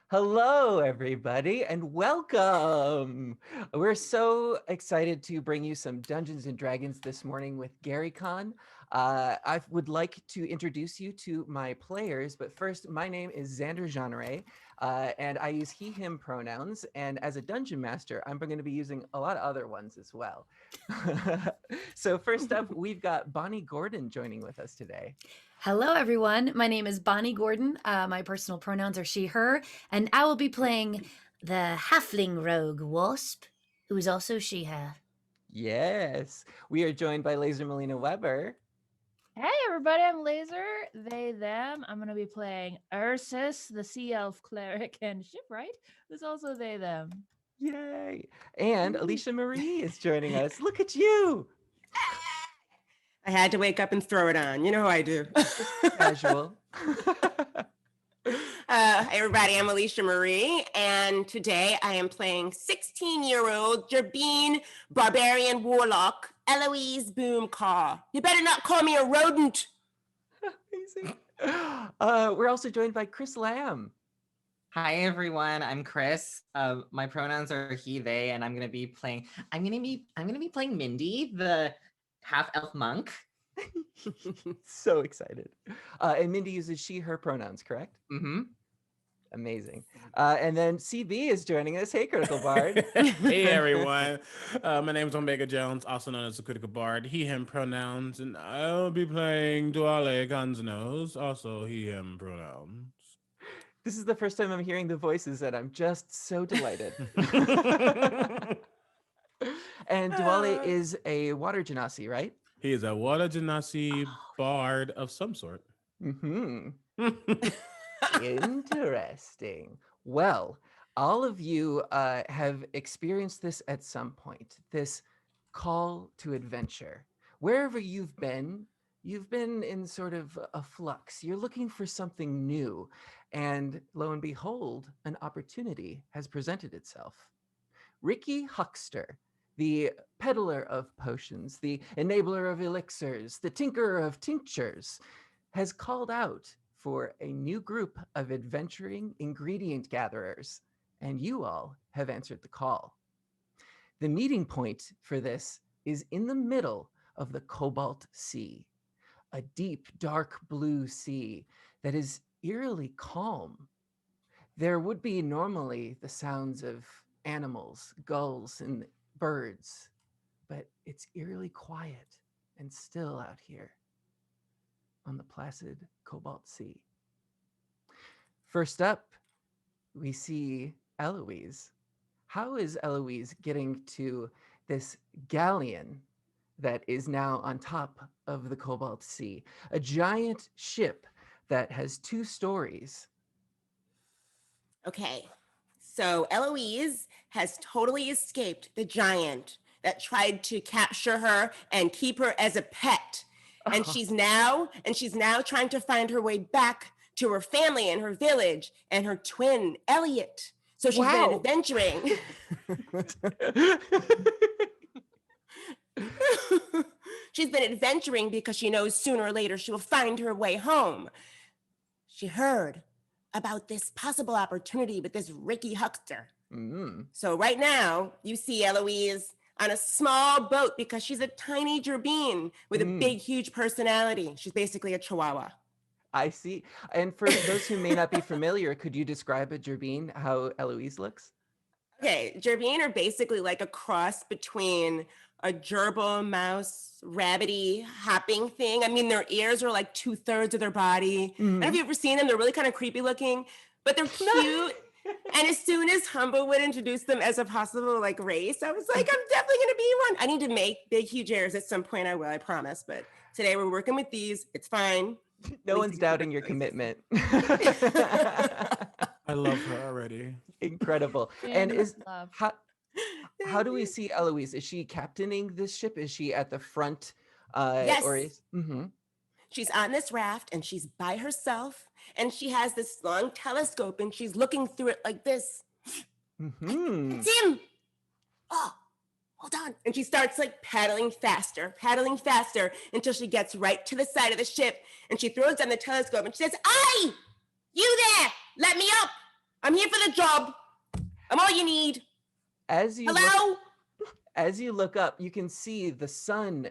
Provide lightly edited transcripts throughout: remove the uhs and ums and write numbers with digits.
Hello, everybody, and welcome. We're so excited to bring you some Dungeons and Dragons this morning with GaryCon. I would like to introduce you to my players, but first, my name is Xander Genre, and I use he, him pronouns. And as a dungeon master, I'm going to be using a lot of other ones as well. So, first up, we've got Bonnie Gordon joining with us today. Hello, everyone. My name is Bonnie Gordon. My personal pronouns are she, her, and I will be playing the halfling rogue Wasp, who is also she, her. Yes, we are joined by Laser Melina Weber. Hey everybody, I'm Laser, they, them. I'm going to be playing Ursus, the sea elf cleric, and Shipwright, who's also they, them. Yay. And Alicia Marie is joining us. Look at you. I had to wake up and throw it on. You know how I do. Casual. Hi, everybody. I'm Alicia Marie, and today I am playing 16-year-old Gerbine Barbarian Warlock, Eloise Boomcaw. You better not call me a rodent. Amazing. We're also joined by Chris Lamb. Hi everyone, I'm Chris. My pronouns are he, they, and I'm gonna be playing Mindy, the half-elf monk. So excited. And Mindy uses she, her pronouns, correct? Mm-hmm. Amazing. And then CB is joining us. Hey, Critical Bard. Hey everyone. My name is Omega Jones, also known as the Critical Bard, he, him pronouns, and I'll be playing Duale Gonzanos, also he, him pronouns. This is the first time I'm hearing the voices, and I'm just so delighted. And Duale is a water genasi, right? He is a water genasi bard of some sort. Mm-hmm. Interesting. Well, all of you have experienced this at some point, this call to adventure. Wherever you've been in sort of a flux. You're looking for something new. And lo and behold, an opportunity has presented itself. Ricky Huckster, the peddler of potions, the enabler of elixirs, the tinkerer of tinctures, has called out for a new group of adventuring ingredient gatherers, and you all have answered the call. The meeting point for this is in the middle of the Cobalt Sea, a deep, dark blue sea that is eerily calm. There would be normally the sounds of animals, gulls, and birds, but it's eerily quiet and still out here on the placid Cobalt Sea. First up, we see Eloise. How is Eloise getting to this galleon that is now on top of the Cobalt Sea? A giant ship that has 2 stories. Okay, so Eloise has totally escaped the giant that tried to capture her and keep her as a pet. And she's now trying to find her way back to her family and her village and her twin, Elliot. So she's been adventuring. She's been adventuring because she knows sooner or later she will find her way home. She heard about this possible opportunity with this Ricky Huckster. So right now, you see Eloise on a small boat because she's a tiny gerbine with a big, huge personality. She's basically a chihuahua. I see. And for those who may not be familiar, could you describe a gerbine, how Eloise looks? Okay, gerbine are basically like a cross between a gerbil, mouse, rabbity, hopping thing. I mean, their ears are like 2/3 of their body. I don't know if you've ever seen them. They're really kind of creepy looking, but they're cute. And as soon as Humble would introduce them as a possible like race, I was like, I'm definitely gonna be one. I need to make big, huge ears. At some point I will, I promise. But today we're working with these. It's fine. No one's doubting your commitment. I love her already. Incredible. And And love. how do we see Eloise? Is she captaining this ship? Is she at the front? Yes. Or is, She's on this raft and she's by herself and she has this long telescope and she's looking through it like this. It's him. Oh, hold on. And she starts like paddling faster until she gets right to the side of the ship and she throws down the telescope and she says, "Aye, you there, let me up. I'm here for the job. I'm all you need. As you Hello? as you look up, you can see the sun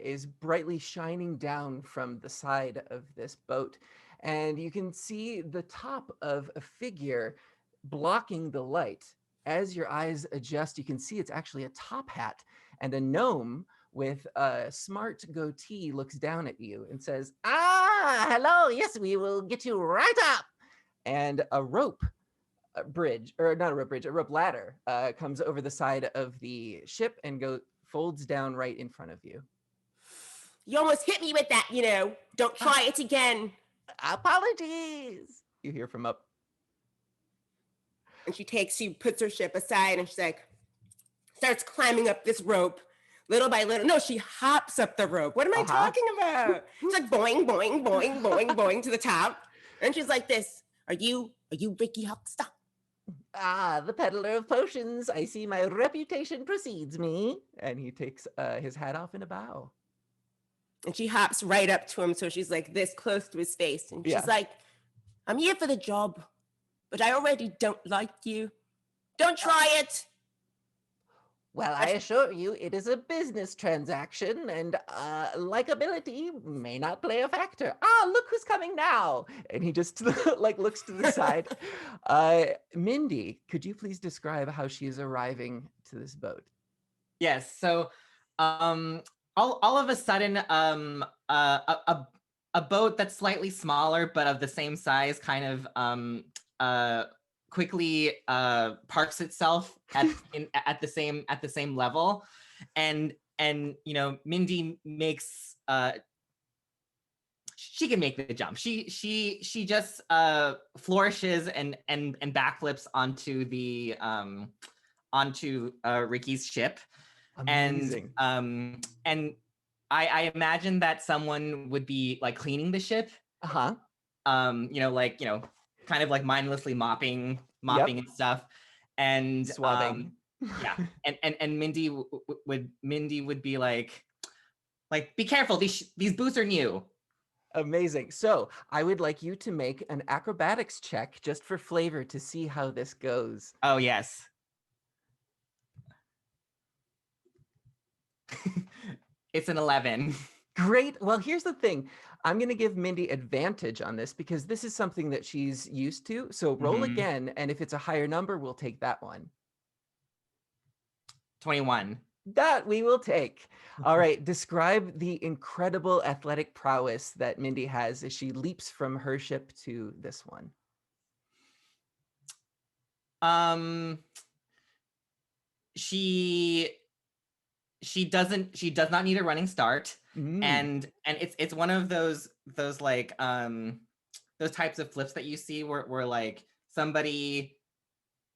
is brightly shining down from the side of this boat, and you can see the top of a figure blocking the light. As your eyes adjust, you can see it's actually a top hat, and a gnome with a smart goatee looks down at you and says, "Ah, hello. Yes, we will get you right up." And a rope bridge, or not a rope bridge, a rope ladder comes over the side of the ship and folds down right in front of you. You almost hit me with that, Don't try it again. Apologies, you hear from up. And she puts her ship aside and she's like, starts climbing up this rope little by little. No, she hops up the rope. What am I talking about? She's like boing, boing, boing, boing, boing to the top. And she's like this, are you Ricky Huckster? Ah, the peddler of potions. I see my reputation precedes me. And he takes his hat off in a bow. And she hops right up to him. So she's like this close to his face. And she's like, I'm here for the job, but I already don't like you. Don't try it. Well, I assure you, it is a business transaction, and likability may not play a factor. Ah, look who's coming now! And he just looks to the side. Mindy, could you please describe how she is arriving to this boat? Yes. So, all of a sudden, a boat that's slightly smaller but of the same size, kind of quickly parks itself at the same level, and Mindy makes she can make the jump. She just flourishes and backflips onto Ricky's ship. Amazing. And I imagine that someone would be like cleaning the ship. Kind of like mindlessly mopping and stuff, and swabbing. Yeah, and Mindy would be like, be careful, these boots are new. Amazing. So I would like you to make an acrobatics check just for flavor to see how this goes. Oh yes. It's an 11. Great. Well, here's the thing. I'm going to give Mindy advantage on this because this is something that she's used to. So roll again, and if it's a higher number, we'll take that one. 21. That we will take. All right. Describe the incredible athletic prowess that Mindy has as she leaps from her ship to this one. She does not need a running start. And it's one of those like those types of flips that you see where like somebody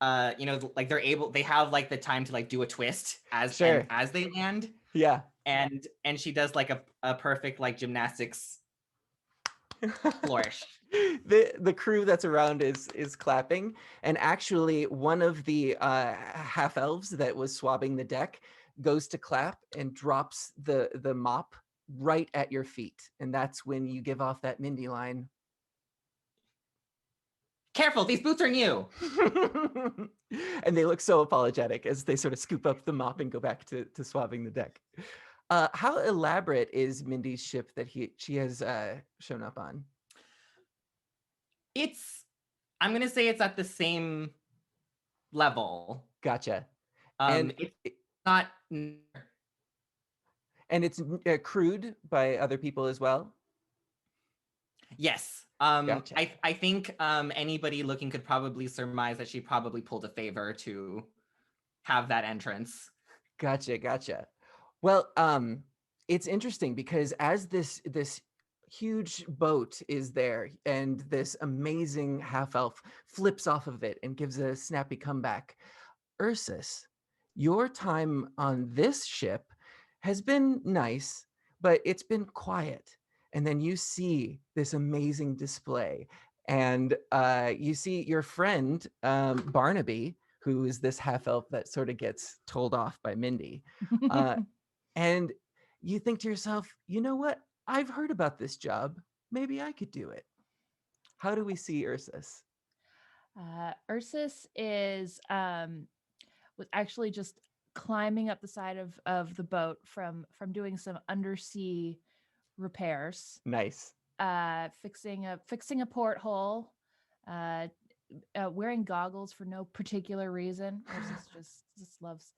like they have like the time to like do a twist as they land. Yeah. And she does like a perfect like gymnastics flourish. The crew that's around is clapping, and actually one of the half elves that was swabbing the deck goes to clap and drops the mop right at your feet, and that's when you give off that Mindy line. Careful, these boots are new. And they look so apologetic as they sort of scoop up the mop and go back to swabbing the deck. How elaborate is Mindy's ship that she has shown up on? I'm gonna say it's at the same level. Gotcha. And it's not. And it's crewed by other people as well? Yes. Gotcha. I think anybody looking could probably surmise that she probably pulled a favor to have that entrance. Gotcha. Well, it's interesting because as this huge boat is there and this amazing half-elf flips off of it and gives a snappy comeback, Ursus, your time on this ship has been nice, but it's been quiet. And then you see this amazing display, and you see your friend Barnaby, who is this half-elf that sort of gets told off by Mindy. And you think to yourself, you know what? I've heard about this job. Maybe I could do it. How do we see Ursus? Ursus is was actually just climbing up the side of the boat from doing some undersea repairs, Nice. fixing a porthole, uh, wearing goggles for no particular reason. Ursus just loves,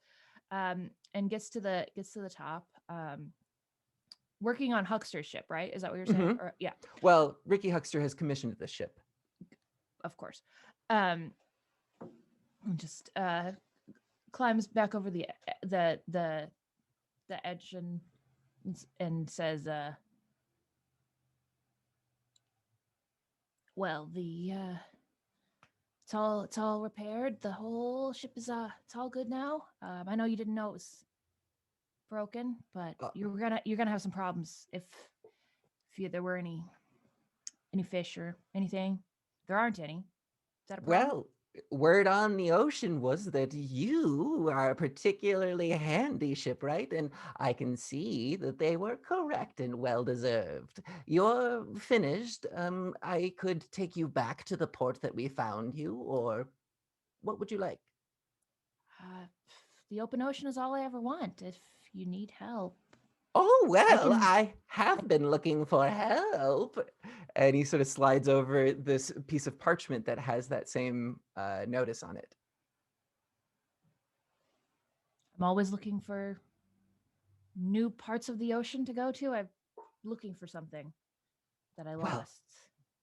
and gets to the top. Working on Huckster's ship, right? Is that what you're saying? Mhm. Or yeah, Well, Ricky Huckster has commissioned the ship. of course. And just climbs back over the edge and says, "Well, the it's all repaired. The whole ship is it's all good now. I know you didn't know it was broken, but Uh, you're gonna have some problems if there were any fish or anything. There aren't any. Is that a problem?" Well, word on the ocean was that you are a particularly handy shipwright, and I can see that they were correct and well deserved. You're finished. I could take you back to the port that we found you, or what would you like? Uh, the open ocean is all I ever want. If you need help, Oh, I well, can. I have been looking for help. And he sort of slides over this piece of parchment that has that same notice on it. I'm always looking for new parts of the ocean to go to. I'm looking for something that I Well, lost.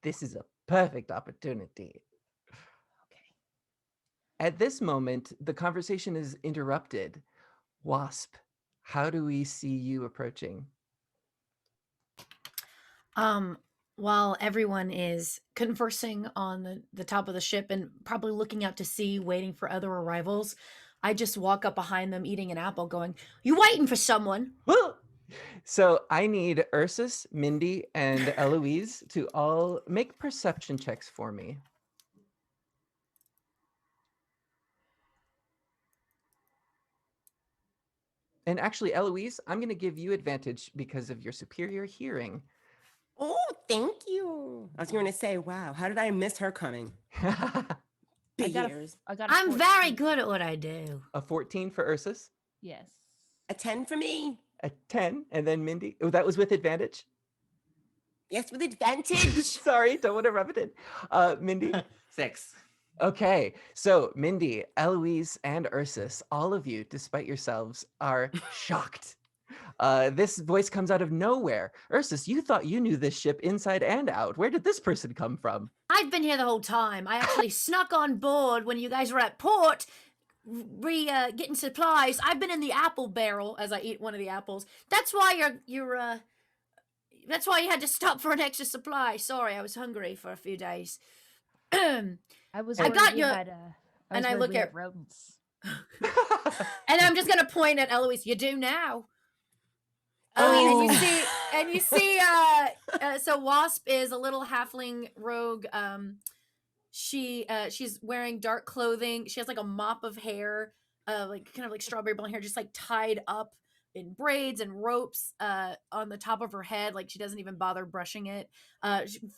this is a perfect opportunity. Okay. At this moment, the conversation is interrupted. Wasp, how do we see you approaching? Um, while everyone is conversing on the top of the ship and probably looking out to sea, waiting for other arrivals, I just walk up behind them eating an apple, going, "You waiting for someone?" So I need Ursus, Mindy, and Eloise to all make perception checks for me. And actually, Eloise, I'm going to give you advantage because of your superior hearing. Oh, thank you. I was going to say, wow, how did I miss her coming? Big ears. I got a I'm very 14. good at what I do. A 14 for Ursus, Yes. A 10 for me. a 10, and then Mindy. Oh, that was with advantage. Yes, with advantage. Sorry, don't want to rub it in. Mindy? 6. Okay, so Mindy, Eloise, and Ursus, all of you, despite yourselves, are shocked. This voice comes out of nowhere. Ursus, you thought you knew this ship inside and out. Where did this person come from? I've been here the whole time. I actually snuck on board when you guys were at port, getting supplies. I've been in the apple barrel as I eat one of the apples. That's why that's why you had to stop for an extra supply. Sorry, I was hungry for a few days. And I was I worried got we you- had I look we had at- rodents. I'm just gonna point at Eloise. You do now. Oh. And you see, so Wasp is a little halfling rogue. She's wearing dark clothing. She has like a mop of hair, like kind of like strawberry blonde hair, just like tied up in braids and ropes on the top of her head. Like she doesn't even bother brushing it.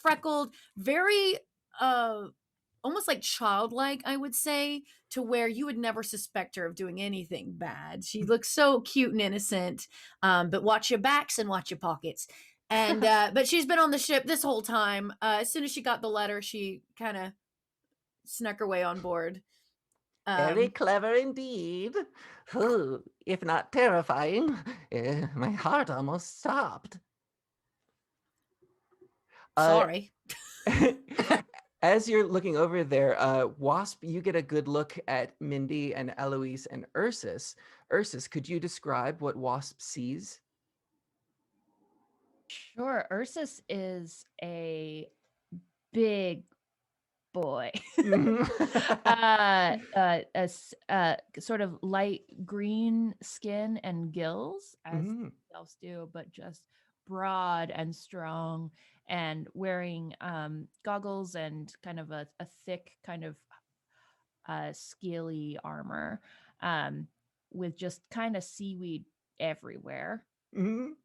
Freckled, very almost like childlike, I would say, to where you would never suspect her of doing anything bad. She looks so cute and innocent. But watch your backs and watch your pockets. And but she's been on the ship this whole time. As soon as she got the letter, she kind of snuck her way on board. Very clever indeed. Ooh, if not terrifying, my heart almost stopped. Sorry. As you're looking over there, Wasp, you get a good look at Mindy and Eloise and Ursus. Ursus, could you describe what Wasp sees? Sure. Ursus is a big boy. Mhm. Sort of light green skin and gills, as Mhm. elves do, but just broad and strong, and wearing goggles and kind of a thick kind of scaly armor, um, with just kind of seaweed everywhere, Mhm.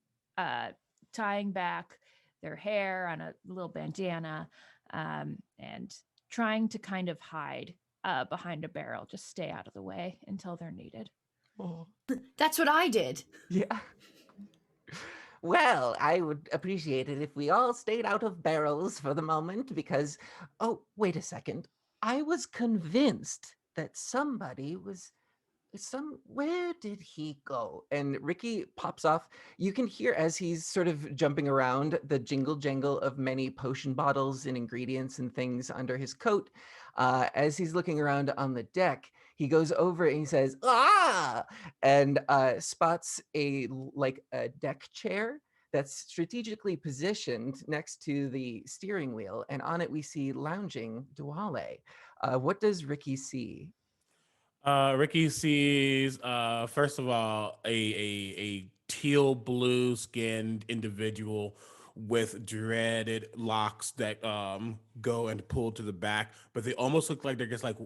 tying back their hair on a little bandana, and trying to kind of hide behind a barrel, just stay out of the way until they're needed. Oh. That's what I did. Yeah. Well, I would appreciate it if we all stayed out of barrels for the moment because, oh, wait a second. I was convinced that somebody was where did he go? And Ricky pops off. You can hear as he's sort of jumping around the jingle jangle of many potion bottles and ingredients and things under his coat. As he's looking around on the deck, he goes over and he says, "Ah!" and spots like a deck chair that's strategically positioned next to the steering wheel, and on it we see lounging Duale. What does Ricky see? Ricky sees, first of all, a teal blue skinned individual with dreaded locks that go and pull to the back, but they almost look like they're just like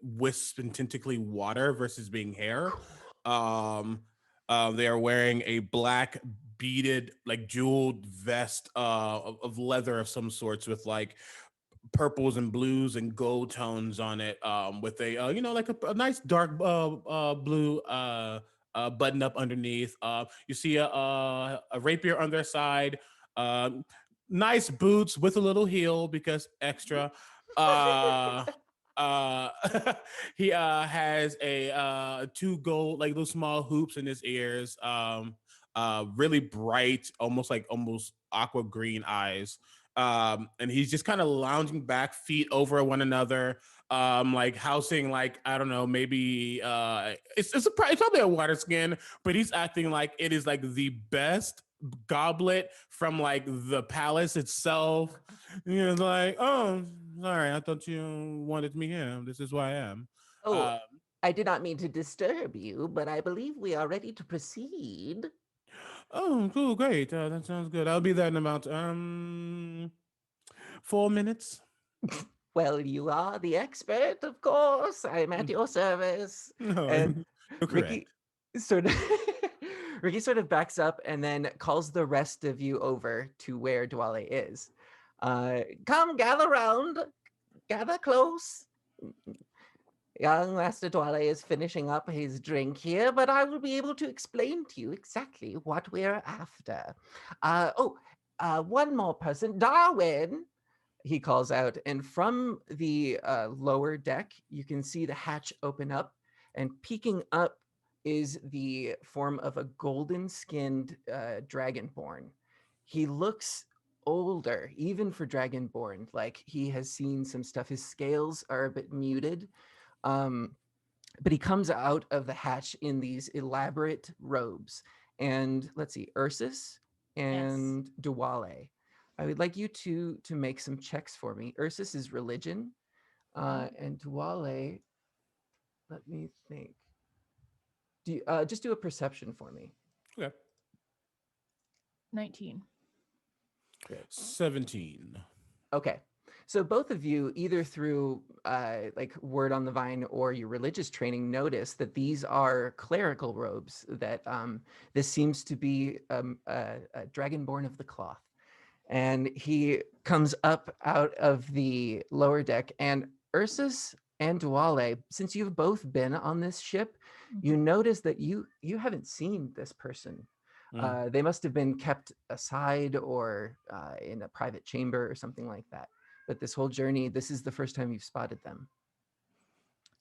wisp and tentacly water versus being hair. Um, they are wearing a black beaded, like jeweled vest of leather of some sorts with like purples and blues and gold tones on it, with a like a nice dark blue button up underneath. You see a rapier on their side, um, nice boots with a little heel because extra. Uh, uh, he has a two gold like those small hoops in his ears. Really bright, almost aqua green eyes, and he's just kind of lounging back, feet over one another, like housing, like I don't know, maybe it's probably a water skin, but he's acting like it is like the best goblet from like the palace itself. You know, like, oh, sorry, I thought you wanted me here. This is why I am. Oh, Uh, I did not mean to disturb you, but I believe we are ready to proceed. oh, cool, great. That sounds good. I'll be there in about 4 minutes. Well, you are the expert, of course. I'm at your service. No, And you're correct. Ricky sort of Ricky sort of backs up and then calls the rest of you over to where Dwale is. Come, gather round, gather close. Young Master Dwale is finishing up his drink here, but I will be able to explain to you exactly what we're after. One more person, Darwin, he calls out, and from the lower deck, you can see the hatch open up, and peeking up is the form of a golden-skinned dragonborn. He looks older, even for dragonborn. Like he has seen some stuff. His scales are a bit muted, um, but he comes out of the hatch in these elaborate robes. And let's see, Ursus and Duwale. I would like you to make some checks for me. Ursus is religion, and Duwale, let me think. Do you, just do a perception for me. Okay. 19. Great. 17. Okay. So both of you, either through like word on the vine or your religious training, notice that these are clerical robes. That this seems to be a dragonborn of the cloth, and he comes up out of the lower deck. And Ursus and Duale, since you've both been on this ship, you notice that you haven't seen this person. They must have been kept aside or in a private chamber or something like that. But this whole journey, this is the first time you've spotted them.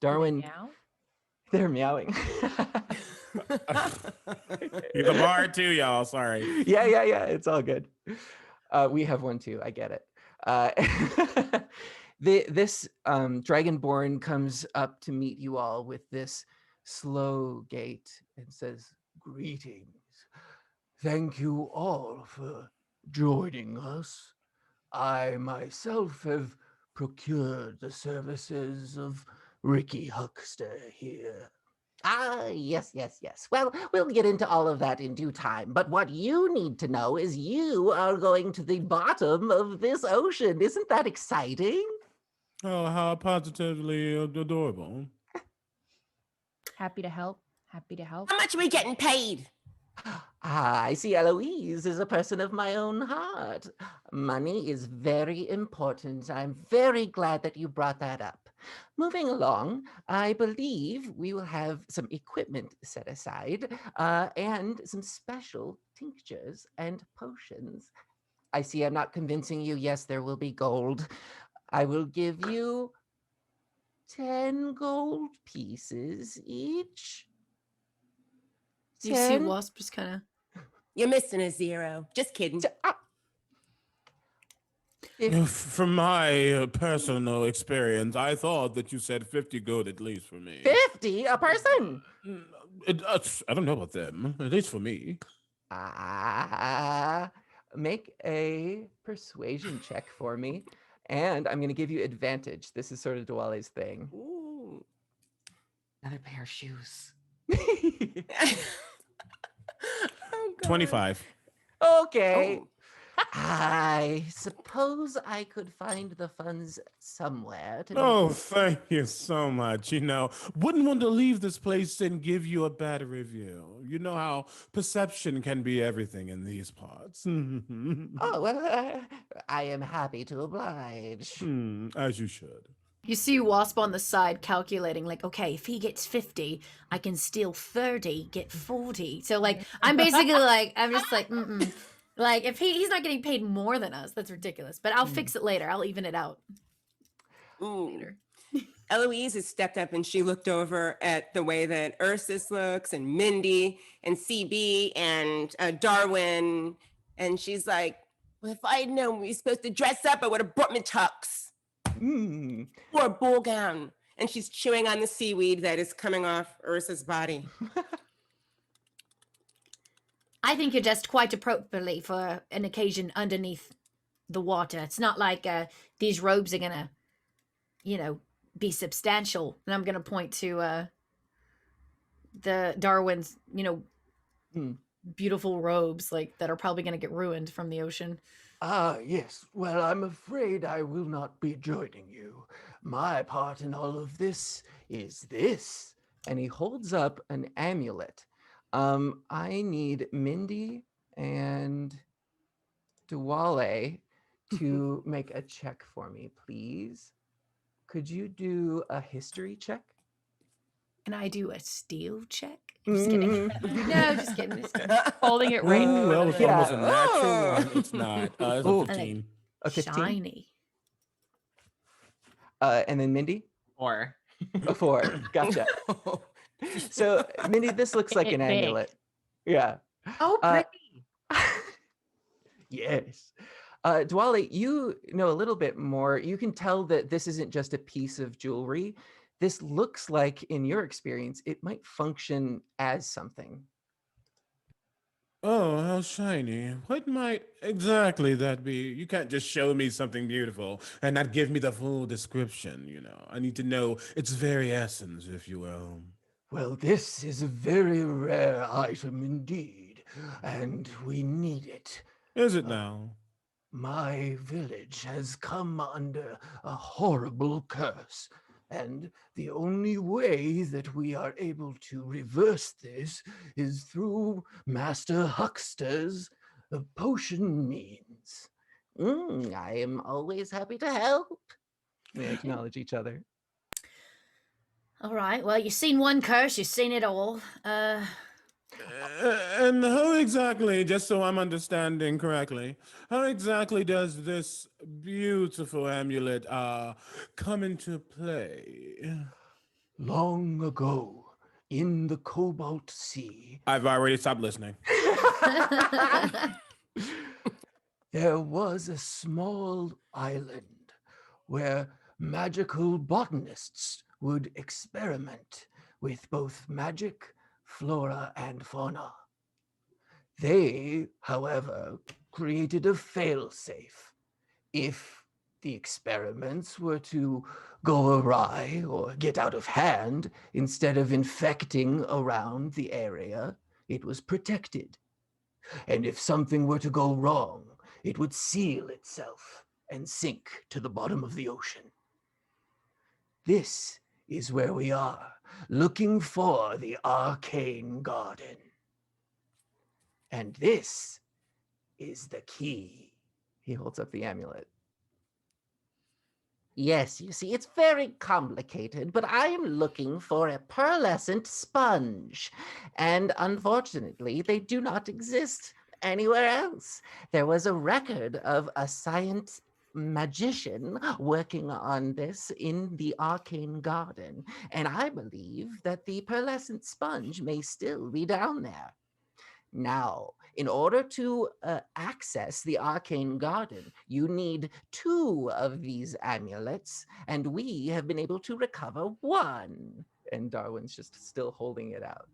Darwin, they're meowing. He's a bard too, y'all. Sorry. Yeah. It's all good. We have one too. I get it. This dragonborn comes up to meet you all with this slow gait and says, "Greetings. Thank you all for joining us. I myself have procured the services of Ricky Huckster here." Ah, yes. Well, we'll get into all of that in due time. But what you need to know is you are going to the bottom of this ocean. Isn't that exciting? Oh, how positively adorable. Happy to help. Happy to help. How much are we getting paid? Ah, I see Eloise is a person of my own heart. Money is very important. I'm very glad that you brought that up. Moving along, I believe we will have some equipment set aside and some special tinctures and potions. I see I'm not convincing you. Yes, there will be gold. I will give you 10 gold pieces each. You see 10. Wasp just kind of. You're missing a zero. Just kidding. From my personal experience, I thought that you said 50 gold at least for me. 50 a person? I don't know about them, at least for me. Make a persuasion check for me. And I'm going to give you advantage. This is sort of Dwale's thing. Ooh. Another pair of shoes. Oh, God. 25. Okay. Oh. I suppose I could find the funds somewhere to make Oh, this. thank you so much. Wouldn't want to leave this place and give you a bad review. You know how perception can be everything in these parts. Oh, well, I am happy to oblige. As you should. You see Wasp on the side calculating, like, okay, if he gets 50, I can steal 30, get 40. So, like, I'm basically like, I'm just like, Like, if he's not getting paid more than us, that's ridiculous. But I'll fix it later. I'll even it out later. Eloise has stepped up and she looked over at the way that Ursus looks and Mindy and CB and Darwin. And she's like, well, if I had known we were supposed to dress up, I would have brought my tux or a ball gown. And she's chewing on the seaweed that is coming off Ursa's body. I think you're dressed quite appropriately for an occasion underneath the water. It's not like these robes are going to, be substantial. And I'm going to point to the Darwin's, beautiful robes like that are probably going to get ruined from the ocean. Yes. Well, I'm afraid I will not be joining you. My part in all of this is this. And he holds up an amulet. I need Mindy and Dwale to make a check for me, please. Could you do a history check? Can I do a steal check? Just kidding. No, just kidding. Holding it right Ooh, before that the was face. almost a natural Oh. one. It's not. It's Ooh. a 15. A 15? Shiny. And then Mindy? Or A 4. Gotcha. So, Mindy, this looks like an Big. amulet. Yeah. oh, Uh, pretty. Yes. Dwale, you know a little bit more. You can tell that this isn't just a piece of jewelry. This looks like, in your experience, it might function as something. Oh, how shiny. What might exactly that be? You can't just show me something beautiful and not give me the full description. I need to know its very essence, if you will. Well, this is a very rare item indeed, and we need it. Is it now? My village has come under a horrible curse, and the only way that we are able to reverse this is through Master Huckster's potion means. I am always happy to help. They acknowledge each other. All right. Well, you've seen one curse, you've seen it all. And how exactly, just so I'm understanding correctly, how exactly does this beautiful amulet come into play? Long ago, in the Cobalt Sea, I've already stopped listening. there was a small island where magical botanists would experiment with both magic, flora, and fauna. They, however, created a failsafe. If the experiments were to go awry or get out of hand, instead of infecting around the area, it was protected. And if something were to go wrong, it would seal itself and sink to the bottom of the ocean. This is where we are, looking for the arcane garden. And this is the key. He holds up the amulet. Yes, you see, it's very complicated, but I am looking for a pearlescent sponge. And unfortunately, they do not exist anywhere else. There was a record of a science magician working on this in the arcane garden, and I believe that the pearlescent sponge may still be down there. Now, in order to access the arcane garden, you need 2 of these amulets, and we have been able to recover 1. And Darwin's just still holding it out.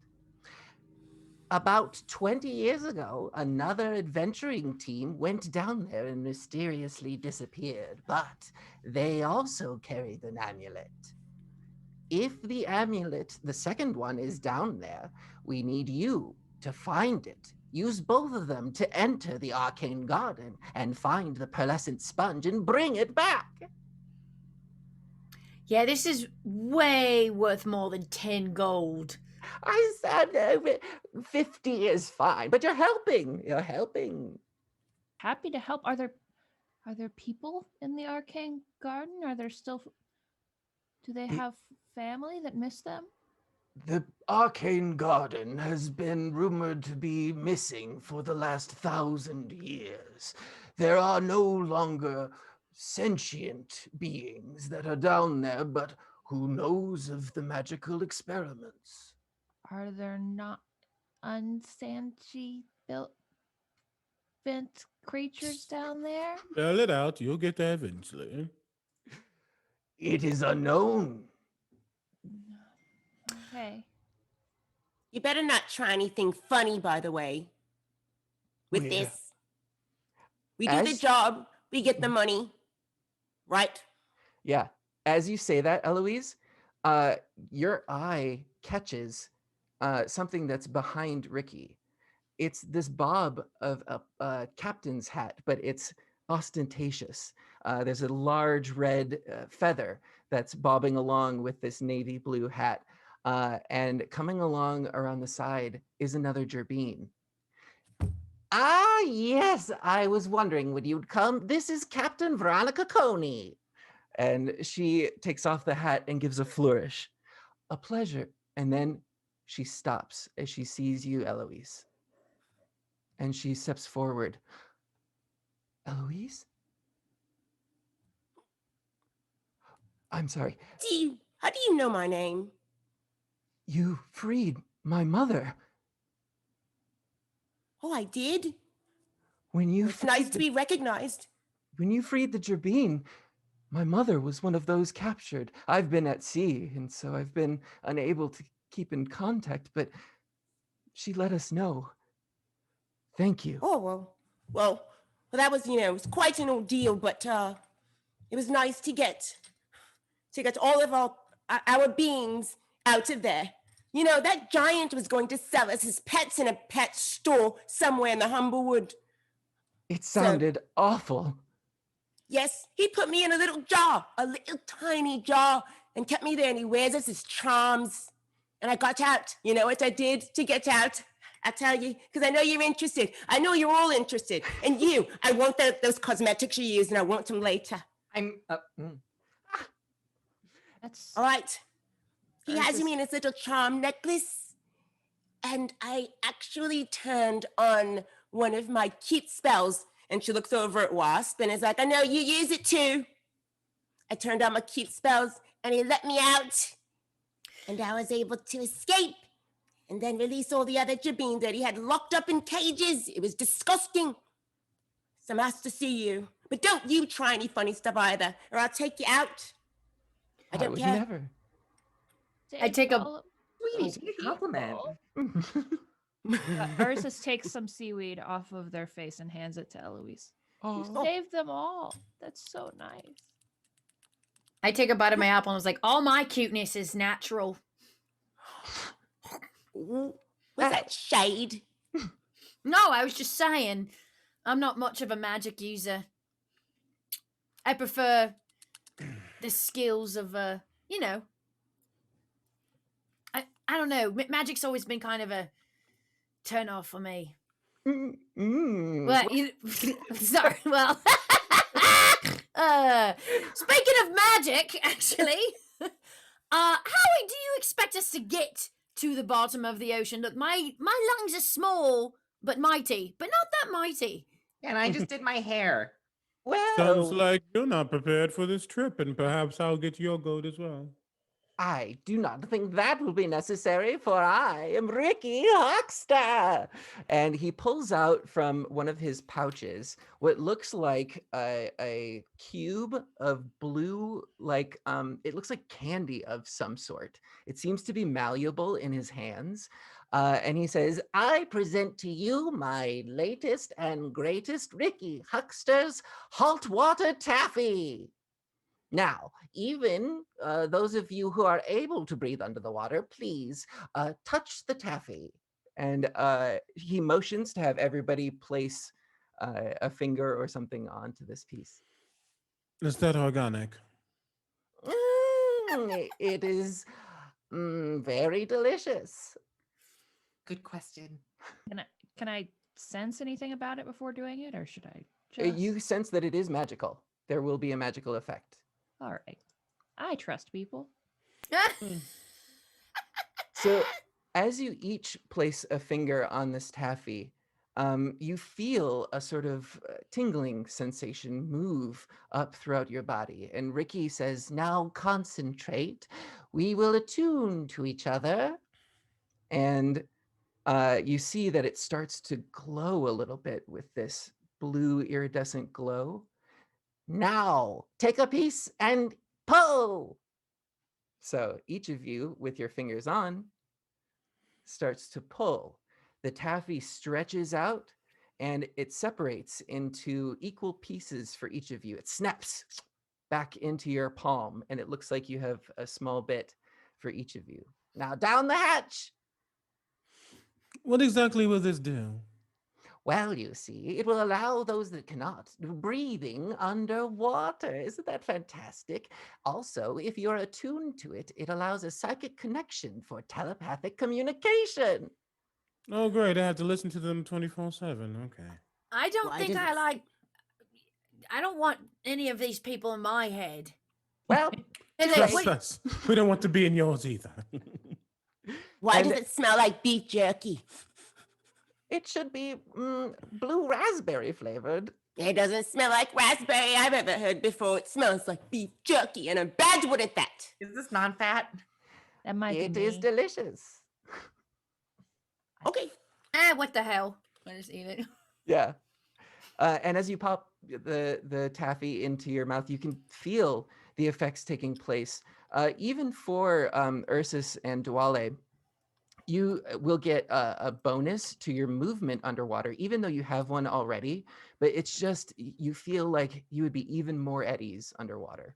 About 20 years ago, another adventuring team went down there and mysteriously disappeared, but they also carried an amulet. If the amulet, the second one, is down there, we need you to find it. Use both of them to enter the arcane garden and find the pearlescent sponge and bring it back. Yeah, this is way worth more than 10 gold. I said 50 is fine, but you're helping. You're helping. Happy to help. Are there people in the arcane garden? Are there still? Do they have family that miss them? The arcane garden has been rumored to be missing for the last 1,000 years. There are no longer sentient beings that are down there, but who knows of the magical experiments? Are there not unsentient built creatures down there? Spell it out. You'll get that eventually. It is unknown. Okay. You better not try anything funny, by the way, with Yeah. this. We do the As- job, we get the money, right? Yeah. As you say that, Eloise, your eye catches something that's behind Ricky. It's this bob of a captain's hat, but it's ostentatious. There's a large red feather that's bobbing along with this navy blue hat. And coming along around the side is another gerbine. Ah, yes, I was wondering when you'd come. This is Captain Veronica Coney. And she takes off the hat and gives a flourish. A pleasure. And then she stops as she sees you, Eloise. And she steps forward. Eloise? I'm sorry. How do you know my name? You freed my mother. Oh, I did? When you It's nice to be recognized. When you freed the gerbine, my mother was one of those captured. I've been at sea, and so I've been unable to keep in contact, but she let us know. Thank you. Oh, well, that was, it was quite an ordeal, but it was nice to get all of our beings out of there. That giant was going to sell us his pets in a pet store somewhere in the Humblewood. It sounded awful. Yes, he put me in a little jar, a little tiny jar, and kept me there, and he wears us his charms. And I got out. You know what I did to get out? I'll tell you, because I know you're interested. I know you're all interested. And you, I want those cosmetics you use, and I want them later. That's all right. He has Ursus- me in his little charm necklace, and I actually turned on one of my cute spells, and she looks over at Wasp and is like, I know you use it too. I turned on my cute spells, and he let me out, and I was able to escape and then release all the other gerbines that he had locked up in cages. It was disgusting. So I'm asked to see you. But don't you try any funny stuff either, or I'll take you out. I don't care. Never. I take a- all- Sweetie, compliment. Ursus takes some seaweed off of their face and hands it to Eloise. You Oh. saved them all. That's so nice. I take a bite of my apple and was like, all my cuteness is natural. Was that shade? No, I was just saying, I'm not much of a magic user. I prefer the skills of, I don't know. Magic's always been kind of a turn off for me. Well, sorry. Well, speaking of magic, actually, how do you expect us to get to the bottom of the ocean? Look, my lungs are small but mighty, but not that mighty. And I just did my hair. Sounds Well, like you're not prepared for this trip, and perhaps I'll get your goat as well. I do not think that will be necessary, for I am Ricky Huckster. And he pulls out from one of his pouches what looks like a cube of blue, it looks like candy of some sort. It seems to be malleable in his hands. And he says, I present to you my latest and greatest Ricky Huckster's Halt Water Taffy. Now, even those of you who are able to breathe under the water, please touch the taffy. And he motions to have everybody place a finger or something onto this piece. Is that organic? It is very delicious. Good question. Can I sense anything about it before doing it, or should I You sense that it is magical. There will be a magical effect. All right. I trust people. So as you each place a finger on this taffy, you feel a sort of tingling sensation move up throughout your body. And Ricky says, now concentrate. We will attune to each other. And you see that it starts to glow a little bit with this blue iridescent glow. Now, take a piece and pull. So each of you, with your fingers on, starts to pull. The taffy stretches out and it separates into equal pieces for each of you. It snaps back into your palm and it looks like you have a small bit for each of you. Now down the hatch. What exactly will this do? Well, you see, it will allow those that cannot breathing underwater. Isn't that fantastic? Also, if you're attuned to it, it allows a psychic connection for telepathic communication. Oh, great. I have to listen to them 24/7. Okay. I don't Why think does I it- like. I don't want any of these people in my head. Well, And they, Trust wait, us. We don't want to be in yours either. Why And- does it smell like beef jerky? it should be blue raspberry flavored. It doesn't smell like raspberry I've ever heard before. It smells like beef jerky, and I'm bad with that. Is this non-fat? That might It be is me. delicious. Okay. what the hell? I just eat it. Yeah. And as you pop the taffy into your mouth, you can feel the effects taking place. Even for Ursus and Duale, you will get a bonus to your movement underwater, even though you have one already. But it's just, you feel like you would be even more at ease underwater.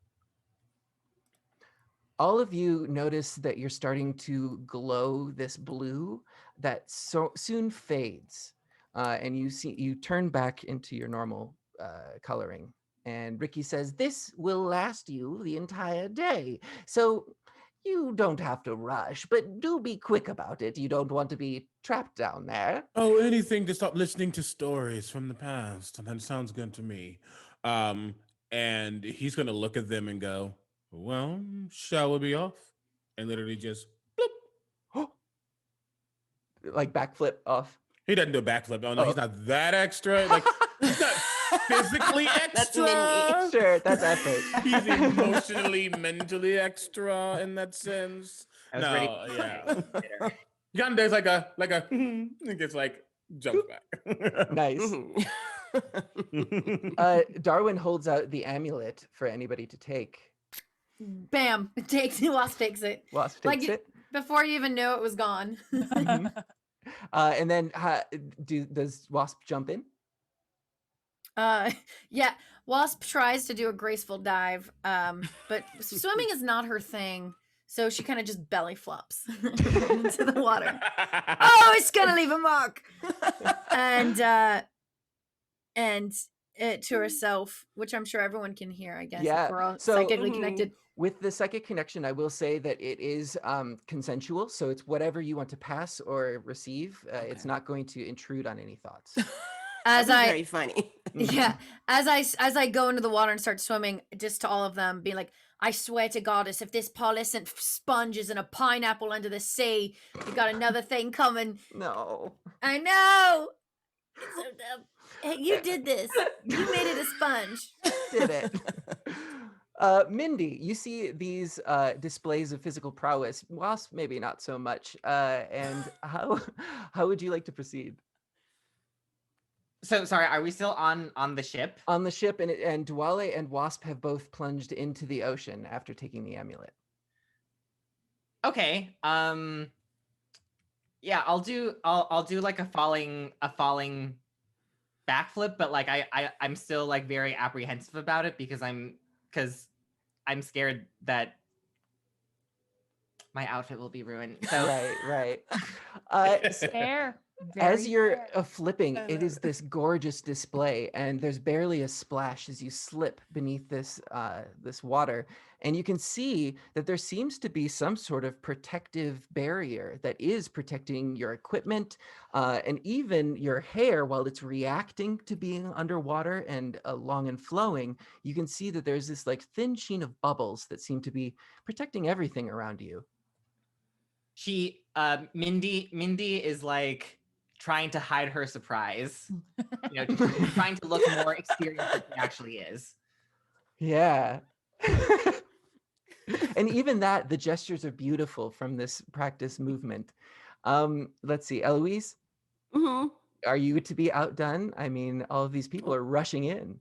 All of you notice that you're starting to glow this blue that soon fades. And you turn back into your normal coloring. And Ricky says, this will last you the entire day. So you don't have to rush, but do be quick about it. You don't want to be trapped down there. Oh, anything to stop listening to stories from the past. That sounds good to me. And he's going to look at them and go, well, shall we be off? And literally just, bloop. Like backflip off. He doesn't do a backflip. Oh, no, Oh. he's not that extra. Like, he's not physically That's extra. mini. Sure, that's effort. He's emotionally, mentally extra in that sense. I was No, ready for yeah. later. Yande's like a, it gets like, jumps back. Nice. Mhm. Darwin holds out the amulet for anybody to take. Bam! Wasp takes it. Wasp Like takes it. before you even knew it was gone. Mhm. And then does Wasp jump in? Yeah. Wasp tries to do a graceful dive, but swimming is not her thing. So she kind of just belly flops into the water. Oh, it's gonna leave a mark. And it to herself, which I'm sure everyone can hear, I guess, Yeah. if we're all So psychically Mhm. connected. with the psychic connection, I will say that it is consensual. So it's whatever you want to pass or receive. It's Okay. not going to intrude on any thoughts. As That'd be I very funny. Yeah, as I go into the water and start swimming, just to all of them, be like, I swear to Goddess, if this polyscent sponge is in a pineapple under the sea, you got another thing coming. No. I know. It's so dumb. Hey, you did this. You made it a sponge. Did it. Mindy, you see these displays of physical prowess. Wasp, maybe not so much. And how would you like to proceed? So sorry, are we still on the ship? On the ship, and Dwale and Wasp have both plunged into the ocean after taking the amulet. Okay. Yeah, I'll do like a falling backflip, but like I'm still like very apprehensive about it because I'm scared that my outfit will be ruined. So Right. Fair. As Very you're fair. flipping, it is this gorgeous display, and there's barely a splash as you slip beneath this water, and you can see that there seems to be some sort of protective barrier that is protecting your equipment and even your hair while it's reacting to being underwater and long and flowing. You can see that there's this like thin sheen of bubbles that seem to be protecting everything around you. Mindy is like trying to hide her surprise, trying to look more experienced than she actually is. Yeah. And even that, the gestures are beautiful from this practice movement. Let's see, Eloise, Mhm. are you to be outdone? I mean, all of these people are rushing in.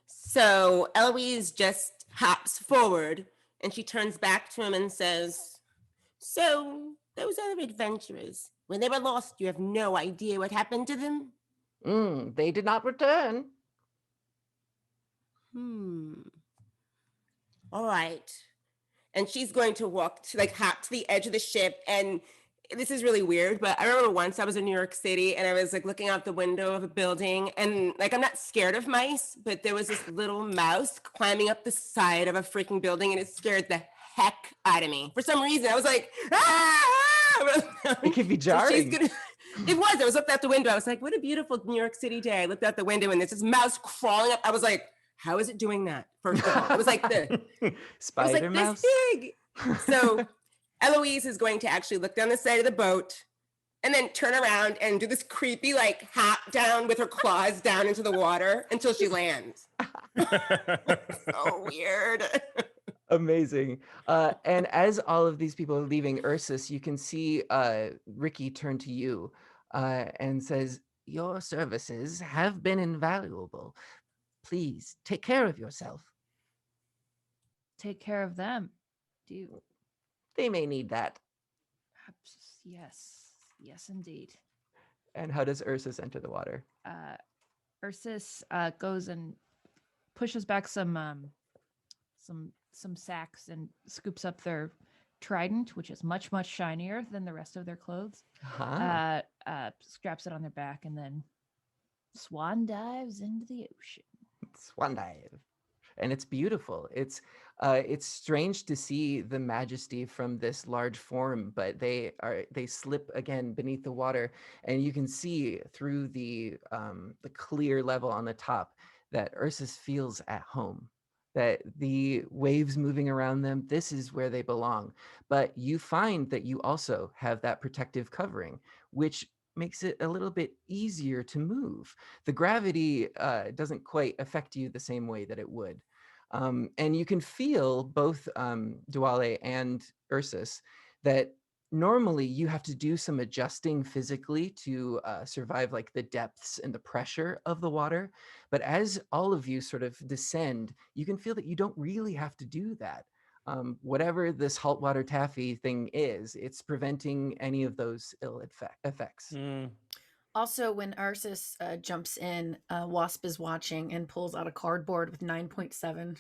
So Eloise just hops forward and she turns back to him and says, "So those other adventurers, when they were lost, you have no idea what happened to them?" They did not return. All right. And she's going to hop to the edge of the ship. And this is really weird, but I remember once I was in New York City and I was like looking out the window of a building, and like I'm not scared of mice, but there was this little mouse climbing up the side of a freaking building, and it scared the heck out of me. For some reason, I was like, ah! It can be jarring. It was. I was looking out the window. I was like, what a beautiful New York City day. I looked out the window and there's this mouse crawling up. I was like, how is it doing that? First of all, it was like Spider mouse. This big. So Eloise is going to actually look down the side of the boat and then turn around and do this creepy like hop down with her claws down into the water until she lands. So weird. Amazing. And as all of these people are leaving Ursus, you can see Ricky turn to you and says, "Your services have been invaluable. Please take care of yourself." Take care of them. Do you? They may need that. Yes, indeed. And how does Ursus enter the water? Ursus goes and pushes back some sacks and scoops up their trident, which is much shinier than the rest of their clothes. Straps it on their back and then swan dives into the ocean. Swan dive. And it's beautiful. It's strange to see the majesty from this large form, but they slip again beneath the water, and you can see through the clear level on the top that Ursus feels at home. That the waves moving around them, this is where they belong. But you find that you also have that protective covering, which makes it a little bit easier to move. The gravity doesn't quite affect you the same way that it would. And you can feel both Dwale and Ursus that normally you have to do some adjusting physically to survive like the depths and the pressure of the water. But as all of you sort of descend, you can feel that you don't really have to do that. Whatever this saltwater taffy thing is, it's preventing any of those ill effects. Also, when Ursus jumps in, Wasp is watching and pulls out a cardboard with 9.7.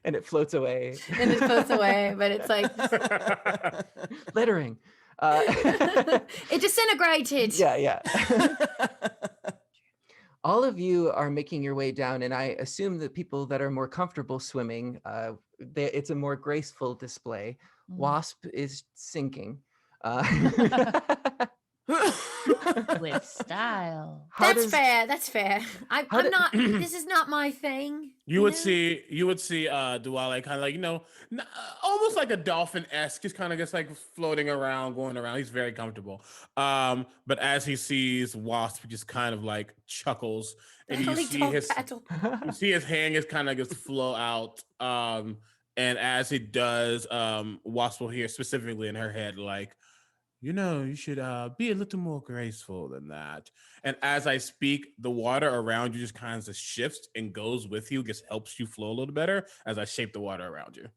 And it floats away. But it's like littering. It disintegrated. Yeah. all of you are making your way down, and I assume the people that are more comfortable swimming, it's a more graceful display. Wasp is sinking. With style. That's fair. That's fair. I'm not. do- This is not my thing. You would see Duale kind of like, almost like a dolphin-esque, just kind of just like floating around, going around. He's very comfortable. But as he sees Wasp, he just kind of like chuckles, and you see his hand just kind of just flow out. And as it does, Wasp will hear specifically in her head like, you should be a little more graceful than that. And as I speak, the water around you just kind of just shifts and goes with you, just helps you flow a little better as I shape the water around you.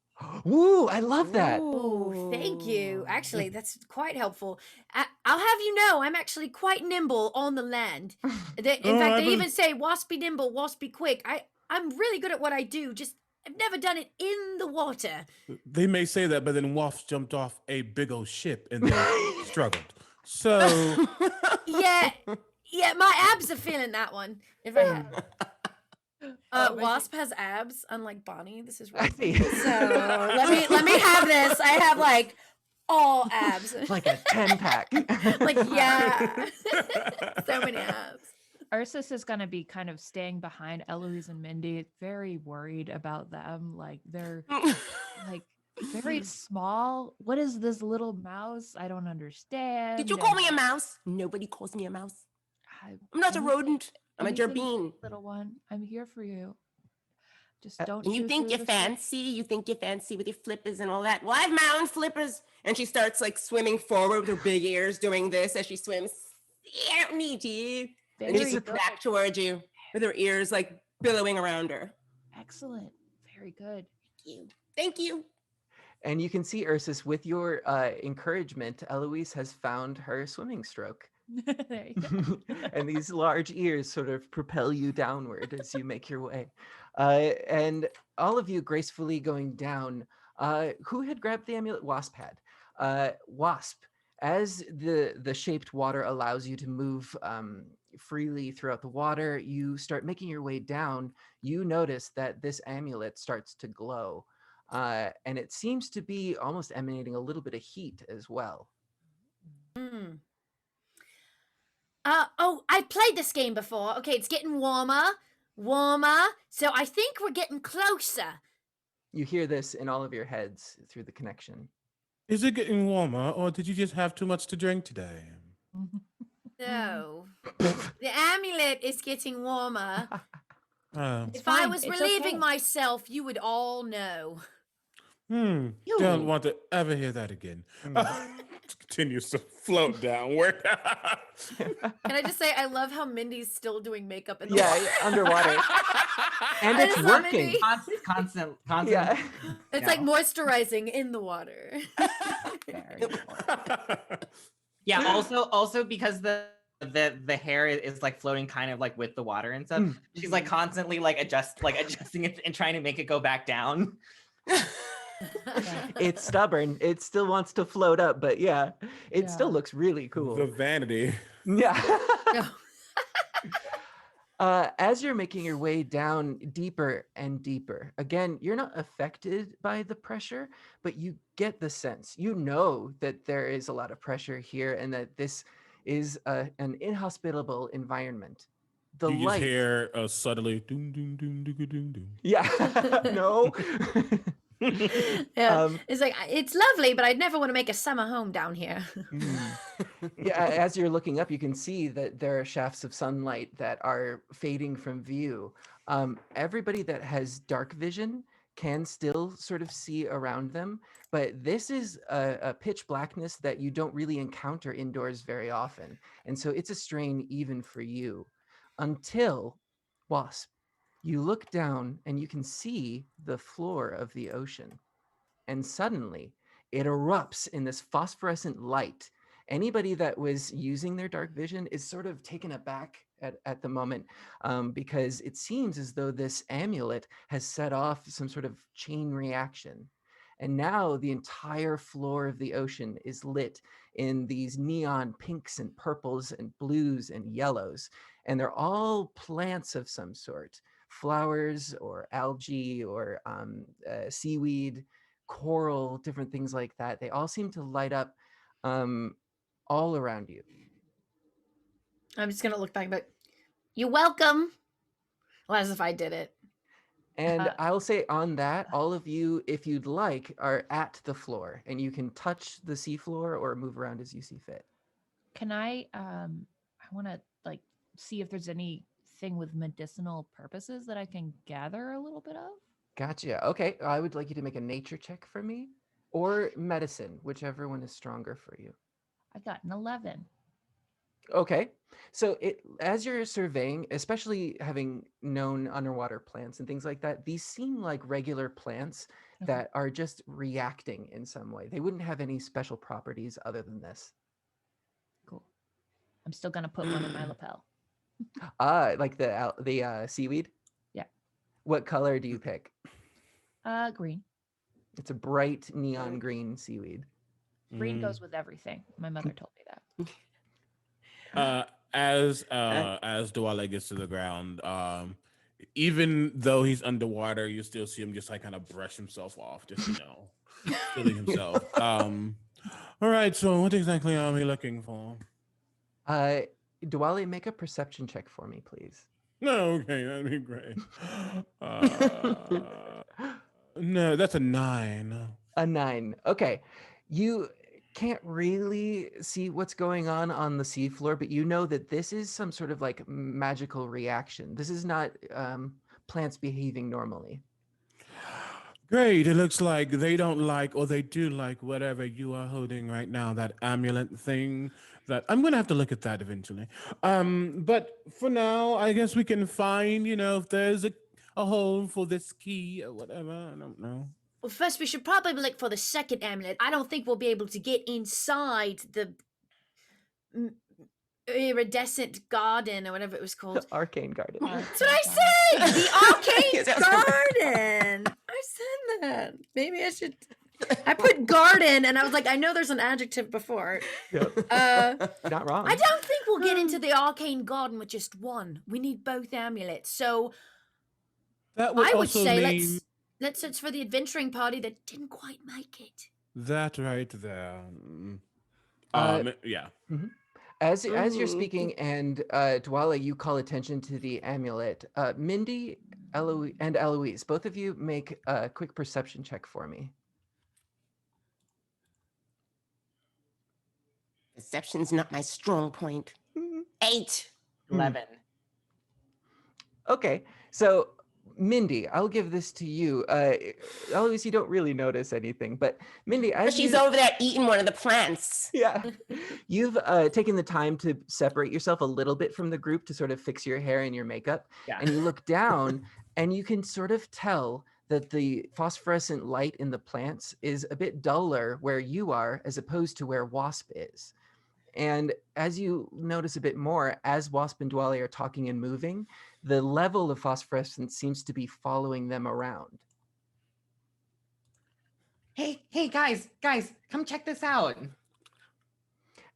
Woo, I love that. Oh, thank you. Actually, that's quite helpful. I'll have you know, I'm actually quite nimble on the land. In fact, they even say, "Waspy nimble, waspy quick." I'm really good at what I do. Just I've never done it in the water. They may say that, but then Wasp jumped off a big old ship and then struggled. So yeah, my abs are feeling that one. If I had. Wasp has abs, unlike Bonnie. This is right. So let me have this. I have like all abs, like a 10-pack. Like so many abs. Ursus is going to be kind of staying behind Eloise and Mindy, very worried about them. Like they're like very small. What is this little mouse? I don't understand. Did you call me a mouse? Nobody calls me a mouse. I'm not a rodent. I'm a gerbine. Little one. I'm here for you. Just don't. And you think you're fancy? You think you're fancy with your flippers and all that? Well, I have my own flippers. And she starts like swimming forward with her big ears, doing this as she swims. I don't need you. And she sits back towards you with her ears like billowing around her. Excellent. Very good. Thank you. Thank you. And you can see, Ursus, with your encouragement, Eloise has found her swimming stroke. There you go. And these large ears sort of propel you downward as you make your way. And all of you gracefully going down. Who had grabbed the amulet? Wasp had. Wasp, as the shaped water allows you to move freely throughout the water, you start making your way down. You notice that this amulet starts to glow. And it seems to be almost emanating a little bit of heat as well. Mm. I played this game before. Okay, it's getting warmer. So I think we're getting closer. You hear this in all of your heads through the connection. Is it getting warmer, or did you just have too much to drink today? No. The amulet is getting warmer. If I was relieving myself, you would all know. Don't want to ever hear that again. Continues to float downward. Can I just say, I love how Mindy's still doing makeup in the water. Underwater. And it's working. Constant. Yeah. It's like moisturizing in the water. Yeah, also because the hair is like floating kind of like with the water and stuff. She's like constantly like adjusting it and trying to make it go back down. It's stubborn. It still wants to float up, but it still looks really cool. The vanity. Yeah. As you're making your way down deeper and deeper, again, you're not affected by the pressure, but you get the sense, you know that there is a lot of pressure here and that this is an inhospitable environment. The you light. Just hear subtly doom doom doom doom doom doom. Yeah. No. It's like, it's lovely, but I'd never want to make a summer home down here. Yeah, as you're looking up, you can see that there are shafts of sunlight that are fading from view. Everybody that has dark vision can still sort of see around them, but this is a pitch blackness that you don't really encounter indoors very often. And so it's a strain even for you. Until, Wasp, you look down and you can see the floor of the ocean. And suddenly it erupts in this phosphorescent light. Anybody that was using their dark vision is sort of taken aback at the moment because it seems as though this amulet has set off some sort of chain reaction. And now the entire floor of the ocean is lit in these neon pinks and purples and blues and yellows. And they're all plants of some sort, flowers or algae or seaweed, coral, different things like that. They all seem to light up all around you. I'm just gonna look back, but you're welcome. Well, as if I did it. And I'll say on that, all of you, if you'd like, are at the floor and you can touch the seafloor or move around as you see fit. Can I want to like see if there's anything with medicinal purposes that I can gather a little bit of. Gotcha. Okay. I would like you to make a nature check for me or medicine, whichever one is stronger for you. I got an 11. Okay. So as you're surveying, especially having known underwater plants and things like that, these seem like regular plants Okay. that are just reacting in some way. They wouldn't have any special properties other than this. Cool. I'm still gonna put one in my lapel. Like the seaweed? Yeah. What color do you pick? Green. It's a bright neon green seaweed. Green goes with everything. My mother told me that. As Dwale gets to the ground, even though he's underwater, you still see him just like kind of brush himself off, just feeling himself. All right, so what exactly are we looking for? Dwale, make a perception check for me, please. No, okay, that'd be great. No, that's a 9. A 9. Okay. You can't really see what's going on the seafloor, but you know that this is some sort of like magical reaction. This is not plants behaving normally. Great. It looks like they don't like, or they do like, whatever you are holding right now, that amulet thing. That I'm gonna have to look at that eventually. But for now, I guess we can find, if there's a hole for this key or whatever. I don't know. Well, first we should probably look for the second amulet. I don't think we'll be able to get inside the iridescent garden or whatever it was called. Arcane garden. That's what I said! The arcane Yes, I was gonna- garden! I said that. Maybe I should... I put garden and I was like, I know there's an adjective before. Yep. Not wrong. I don't think we'll get into the arcane garden with just one. We need both amulets. So That would I would also say mean let's search for the adventuring party that didn't quite make it. that right there. Yeah. As you're speaking and Dwala, you call attention to the amulet. Mindy, and Eloise, both of you make a quick perception check for me. Perception's not my strong point. 8. 11. Okay, so Mindy, I'll give this to you. Eloise, you don't really notice anything, but Mindy, But as she's you, over there eating one of the plants. yeah, you've taken the time to separate yourself a little bit from the group to sort of fix your hair and your makeup, Yeah. and you look down, and you can sort of tell that the phosphorescent light in the plants is a bit duller where you are as opposed to where Wasp is. And as you notice a bit more, as Wasp and Dwale are talking and moving, the level of phosphorescence seems to be following them around. Hey, guys, come check this out.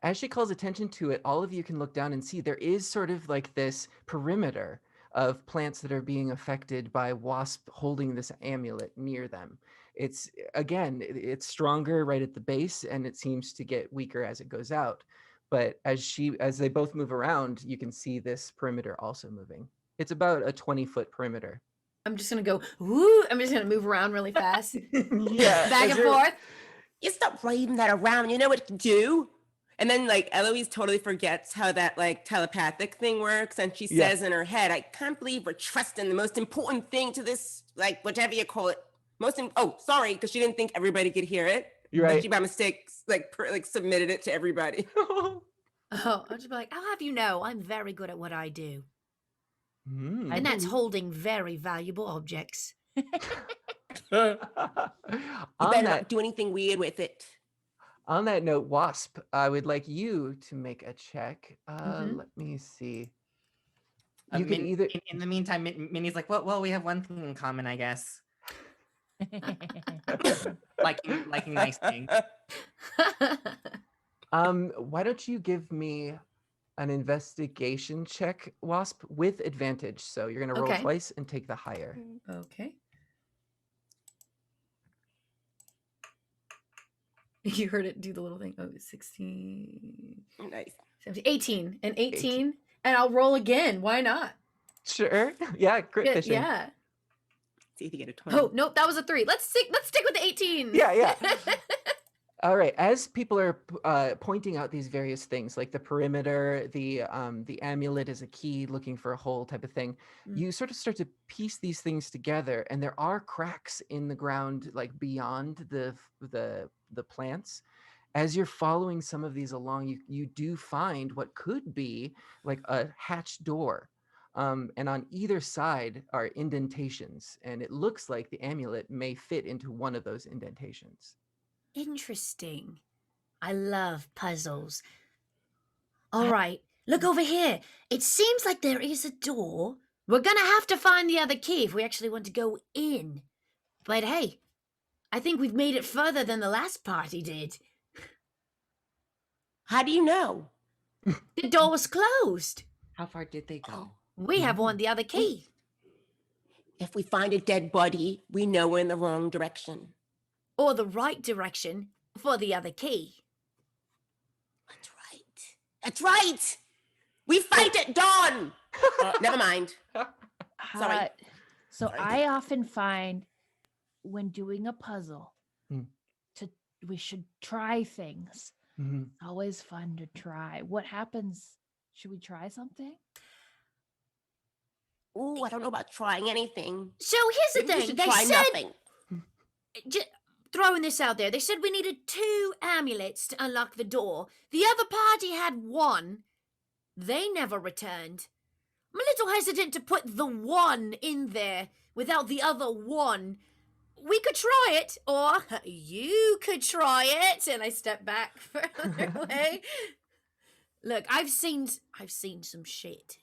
As she calls attention to it, all of you can look down and see there is sort of like this perimeter of plants that are being affected by Wasp holding this amulet near them. It's, again, it's stronger right at the base, and it seems to get weaker as it goes out. But as they both move around, you can see this perimeter also moving. It's about a 20-foot perimeter. I'm just gonna go, woo! I'm just gonna move around really fast. Yeah, Back as and you're- forth. You stop waving that around. You know what to do. And then like Eloise totally forgets how that like telepathic thing works. And she Yeah. says in her head, I can't believe we're trusting the most important thing to this, like whatever you call it. Sorry, because she didn't think everybody could hear it. You're But right. she by mistake like submitted it to everybody. Oh, I'll just be like, I'll have you know, I'm very good at what I do. Hmm. And that's holding very valuable objects. You on better that not do anything weird with it. on that note, Wasp, I would like you to make a check. Mhm. Let me see. Uh, You can Min- either in the meantime, Minnie's like, well, we have one thing in common, I guess. liking nice things. Why don't you give me an investigation check, Wasp, with advantage? So you're gonna roll Okay. twice and take the higher. Okay. You heard it do the little thing. Oh, 16, Nice. 17, 18. And 18. And I'll roll again. Why not? Sure. Yeah, crit fishing. Yeah. See if you get a 20. Oh, nope, that was a 3. Let's stick with the 18. Yeah. All right. As people are pointing out these various things, like the perimeter, the amulet is a key, looking for a hole type of thing, you sort of start to piece these things together, and there are cracks in the ground, like beyond the plants. As you're following some of these along, you do find what could be like a hatch door. And on either side are indentations, and it looks like the amulet may fit into one of those indentations. Interesting. I love puzzles. All right, look over here. It seems like there is a door. We're gonna have to find the other key if we actually want to go in. But hey, I think we've made it further than the last party did. How do you know? The door was closed. How far did they go? We have won the other key. If we find a dead body, we know we're in the wrong direction. Or the right direction for the other key. That's right. That's right. We fight at dawn. Never mind. Sorry. So Sorry. I often find when doing a puzzle, Mm. we should try things. Mhm. Always fun to try. What happens? Should we try something? Ooh, I don't know about trying anything. So here's the Maybe we thing. should They try said, nothing. throwing this out there, they said we needed 2 amulets to unlock the door. The other party had 1. They never returned. I'm a little hesitant to put the 1 in there without the other 1. We could try it, or you could try it. And I step back further away. Look, I've seen some shit.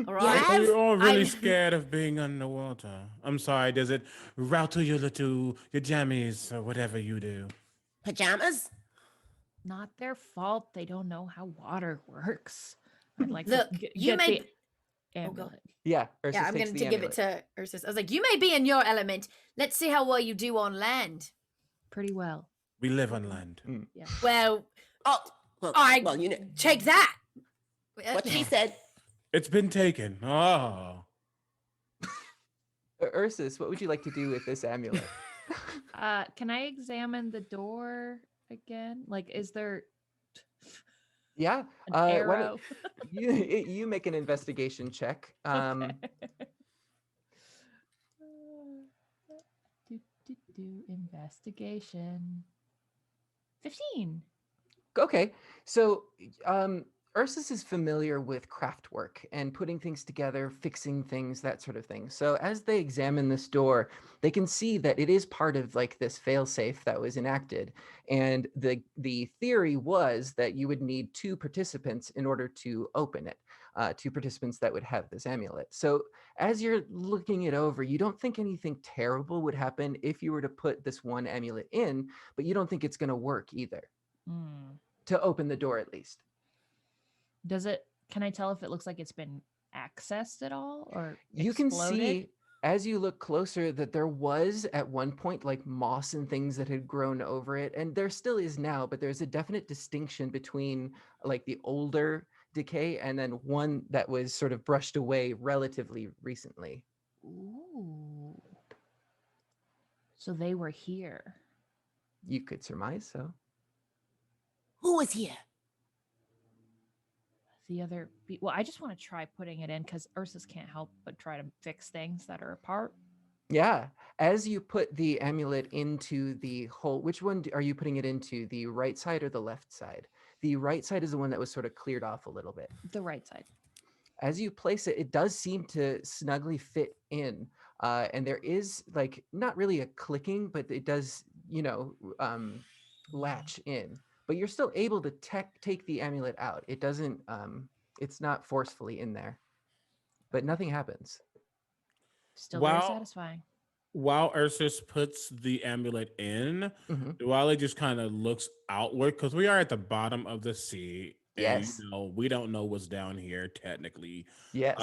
All right. Yeah? Are you all really I'm- scared of being underwater? I'm sorry, does it rattle your jammies or whatever you do? Pajamas? Not their fault. They don't know how water works. I'd like Look, to you get may. the Oh, go. amulet. Yeah, Ursus Yeah, I'm takes going the to give it amulet. to Ursus. I was like, you may be in your element. Let's see how well you do on land. Pretty well. We live on land. Yeah. Well, Oh, well, I you know take that. what she said. It's been taken. Oh. Ursus, what would you like to do with this amulet? Can I examine the door again? Like, is there Yeah. an Why arrow? don't you make an investigation check. Okay. Investigation. 15. Okay. So Ursus is familiar with craft work and putting things together, fixing things, that sort of thing. So as they examine this door, they can see that it is part of like this failsafe that was enacted. And the theory was that you would need 2 participants in order to open it. 2 participants that would have this amulet. So as you're looking it over, you don't think anything terrible would happen if you were to put this one amulet in, but you don't think it's going to work either, to open the door at least. Can I tell if it looks like it's been accessed at all or You can exploded? see as you look closer that there was at one point like moss and things that had grown over it, and there still is now, but there's a definite distinction between like the older decay and then one that was sort of brushed away relatively recently. Ooh. So they were here. You could surmise so. Who was here? Well, I just want to try putting it in because Ursus can't help but try to fix things that are apart. Yeah. As you put the amulet into the hole, which one are you putting it into? The right side or the left side? The right side is the one that was sort of cleared off a little bit. The right side. As you place it, it does seem to snugly fit in. And there is like not really a clicking, but it does, latch in. But you're still able to take the amulet out. It doesn't, it's not forcefully in there, but nothing happens. Still very Well- satisfying. while Ursus puts the amulet in, Hmm. Diwali just kind of looks outward because we are at the bottom of the sea, and Yes. we don't know what's down here technically. Yes.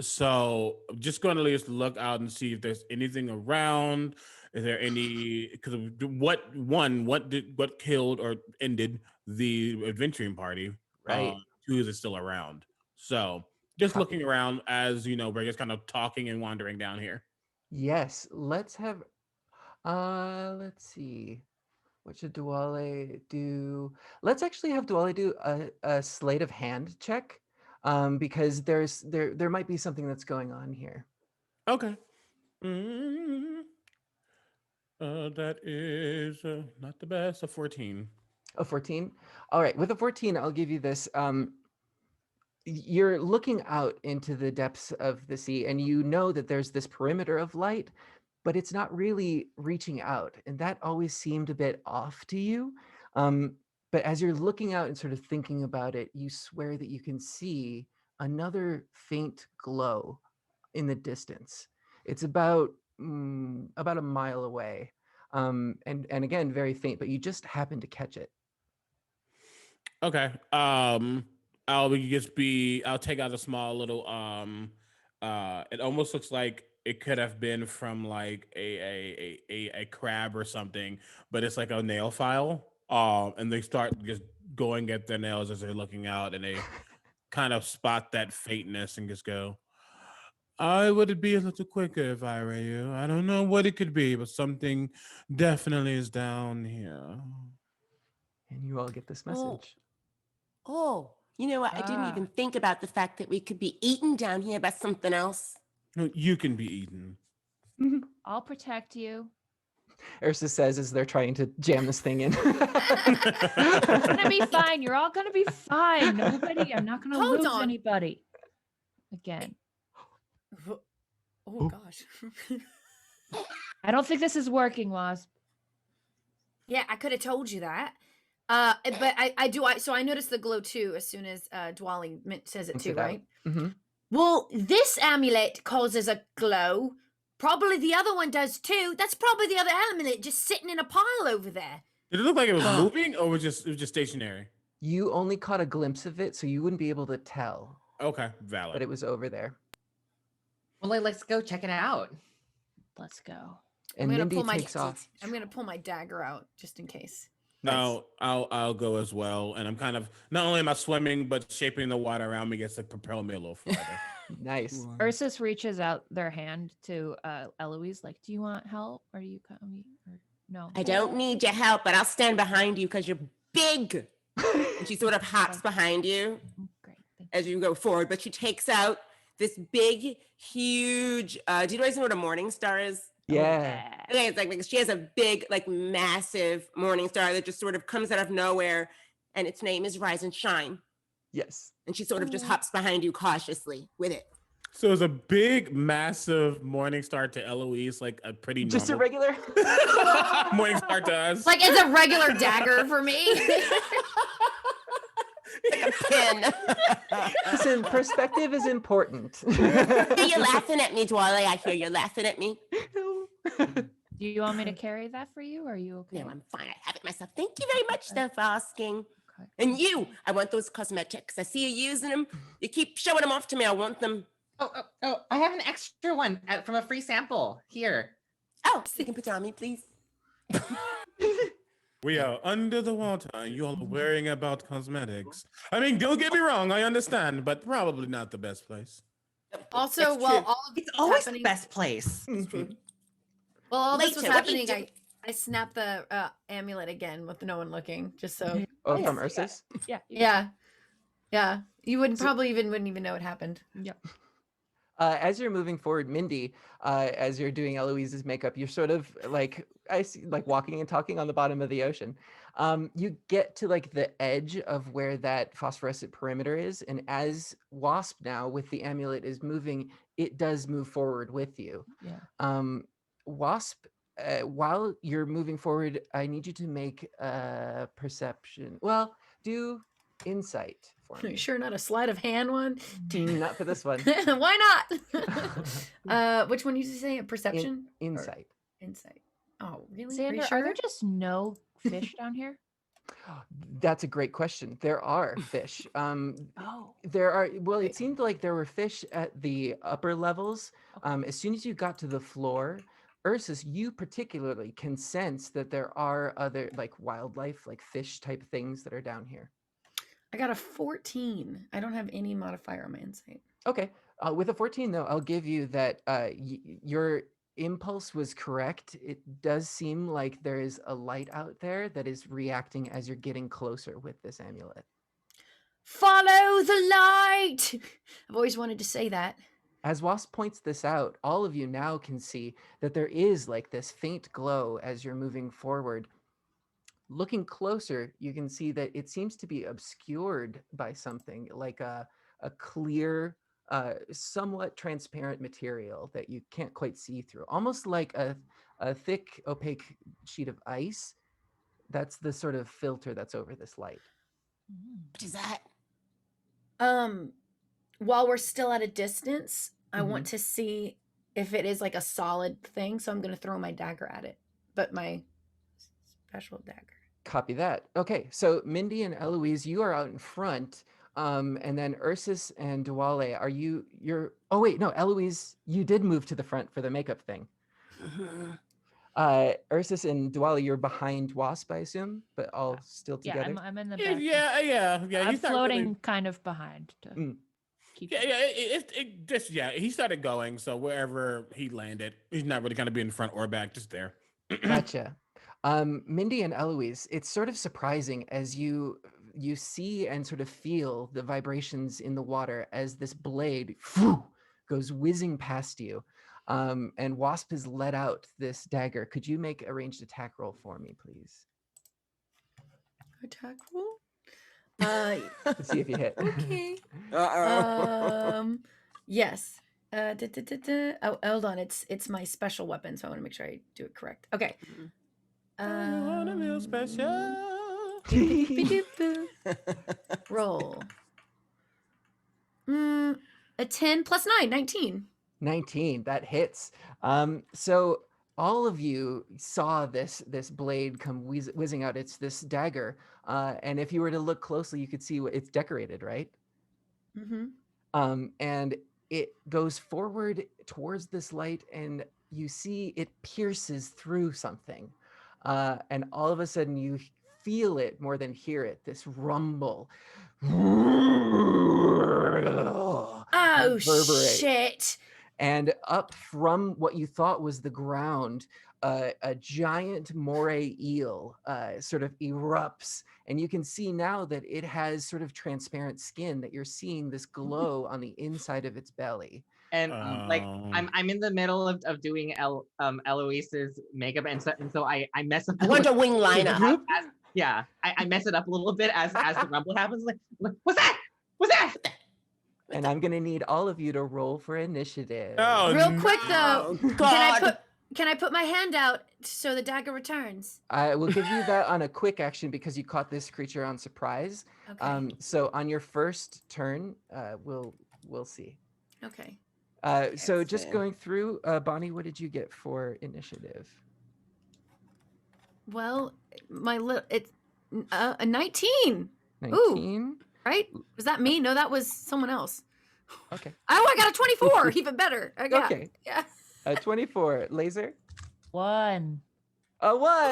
So I'm just going to just look out and see if there's anything around. Is there any? Because what killed or ended the adventuring party? Uh, Right. Two, is it still around? So just Copy. looking around as we're just kind of talking and wandering down here. Yes. Let's have. Let's see. What should Duale do? Let's actually have Duale do a sleight of hand check, because there might be something that's going on here. Okay. Mm, that is not the best. A 14. A 14. All right. With a 14, I'll give you this. You're looking out into the depths of the sea, and you know that there's this perimeter of light, but it's not really reaching out, and that always seemed a bit off to you. Um, but as you're looking out and sort of thinking about it, you swear that you can see another faint glow in the distance. It's about a mile away, and again very faint, but you just happen to catch it. Okay. I'll take out a small little it almost looks like it could have been from like a crab or something, but it's like a nail file. And they start just going at their nails as they're looking out, and they kind of spot that faintness and just go, I would be a little quicker if I were you. I don't know what it could be, but something definitely is down here. And you all get this Oh, message. oh, you know what? I didn't Ah. even think about the fact that we could be eaten down here by something else. No, you can be eaten. I'll protect you. Ursa says as they're trying to jam this thing in. It's gonna be fine. You're all gonna be fine. Nobody. I'm not gonna Hold lose on. anybody. Again. Oh gosh. I don't think this is working, Wasp. Yeah, I could have told you that. But I do. So I noticed the glow too as soon as Dwali says it Points too, it out. right? Mhm. Well, this amulet causes a glow. Probably the other one does too. That's probably the other amulet just sitting in a pile over there. Did it look like it was moving, or it was just stationary? You only caught a glimpse of it, so you wouldn't be able to tell, Okay, but valid. it was over there. Well, let's go check it out. Let's go. And I'm gonna Mindy pull my takes off. I'm gonna pull my dagger out just in case. Nice. I'll go as well, and I'm kind of not only am I swimming, but shaping the water around me gets to propel me a little further. Nice. Ursus reaches out their hand to Eloise, like, "Do you want help? Are you coming? Or no?" I don't need your help, but I'll stand behind you because you're big. And she sort of hops behind you Great. Thank as you go forward, but she takes out this big, huge. Do you guys know what a morning star is? Yeah. Okay, it's like she has a big, like massive morning star that just sort of comes out of nowhere, and its name is Rise and Shine. Yes. And she sort of just hops behind you cautiously with it. So it's a big, massive morning star to Eloise, like a pretty Just a normal regular. morning star to us. Like it's a regular dagger for me. Like a pin. Listen, perspective is important. You're laughing at me, Dwally. I hear you're laughing at me. Do you want me to carry that for you? Or are you okay? No, I'm fine. I have it myself. Thank you very much, though, for asking. Okay. And you, I want those cosmetics. I see you using them. You keep showing them off to me. I want them. Oh! I have an extra one from a free sample here. Oh, you can put it on me, please. We are under the water, and you all are worrying about cosmetics. I mean, don't get me wrong, I understand, but probably not the best place. Also, That's while true. all of this It's was always happening, the best place. Mhm. while all this was Later, what do you happening, do? I snapped the amulet again with no one looking, just so. Oh, from Yes, Ursus? Yeah. Yeah. You wouldn't wouldn't even know it happened. Yep. As you're moving forward, Mindy, as you're doing Eloise's makeup, you're sort of like, I see, like walking and talking on the bottom of the ocean. You get to like the edge of where that phosphorescent perimeter is, and as Wasp now with the amulet is moving, it does move forward with you. Yeah. Wasp, while you're moving forward, I need you to make a perception. Well, do insight for Are you me. sure not a sleight of hand one? Not for this one. Why not? Which one did you say? Perception? Or Insight. insight. Oh, really? Are you Xander, sure? are there just no fish down here? That's a great question. There are fish. Oh, There are, well, it Wait. seemed like there were fish at the upper levels. okay. As soon as you got to the floor, Ursus, you particularly can sense that there are other like wildlife, like fish type things that are down here. I got a 14. I don't have any modifier on my insight. Okay. With a 14, though, I'll give you that your impulse was correct. It does seem like there is a light out there that is reacting as you're getting closer with this amulet. Follow the light! I've always wanted to say that. As Wasp points this out, all of you now can see that there is like this faint glow as you're moving forward. Looking closer, you can see that it seems to be obscured by something like a clear, somewhat transparent material that you can't quite see through, almost like a thick, opaque sheet of ice. That's the sort of filter that's over this light. What is that? While we're still at a distance, I Mm-hmm. want to see if it is like a solid thing, so I'm going to throw my dagger at it. But my special dagger. Copy that. Okay, so Mindy and Eloise, you are out in front. And then Ursus and Duale, you're oh wait, no, Eloise, you did move to the front for the makeup thing. Ursus and Duale, you're behind Wasp, I assume, but all still Yeah, together. I'm in the Yeah, back. yeah. I'm He's not floating really- kind of behind to Mm. keep. Yeah, it just he started going, so wherever he landed, he's not really gonna be in front or back, just there. Gotcha. Mindy and Eloise, it's sort of surprising as you see and sort of feel the vibrations in the water as this blade goes whizzing past you. And Wasp has let out this dagger. Could you make a ranged attack roll for me, please? Attack roll? To see if you hit. Okay. Yes. Oh, hold on. It's my special weapon, so I want to make sure I do it correct. Okay. I wanna feel Um, special. Roll. A 10 plus 9, 19. 19, that hits. So all of you saw this blade come whizzing out. It's this dagger. And if you were to look closely, you could see it's decorated, right? Mm-hmm. And it goes forward towards this light, and you see it pierces through something. And all of a sudden, you feel it more than hear it. This rumble. Oh, reverberate. shit. And up from what you thought was the ground, a giant moray eel sort of erupts, and you can see now that it has sort of transparent skin, that you're seeing this glow on the inside of its belly. And like I'm in the middle of doing Eloise's makeup, and so I mess up. I want a wing lineup. I mess it up a little bit as the rumble happens. Like, what's that? What's that? And I'm gonna need all of you to roll for initiative. Oh, Real quick, though. Oh, God. Can I put my hand out so the dagger returns? I will give you that on a quick action because you caught this creature on surprise. Okay. So on your first turn, we'll see. Okay. So just Excellent. going through, Bonnie, what did you get for initiative? Well, it's a 19. 19. Right? Was that me? No, that was someone else. Okay. Oh, I got a 24. Even better. Yeah. Okay. Yeah. 24. Laser. 1. A 1.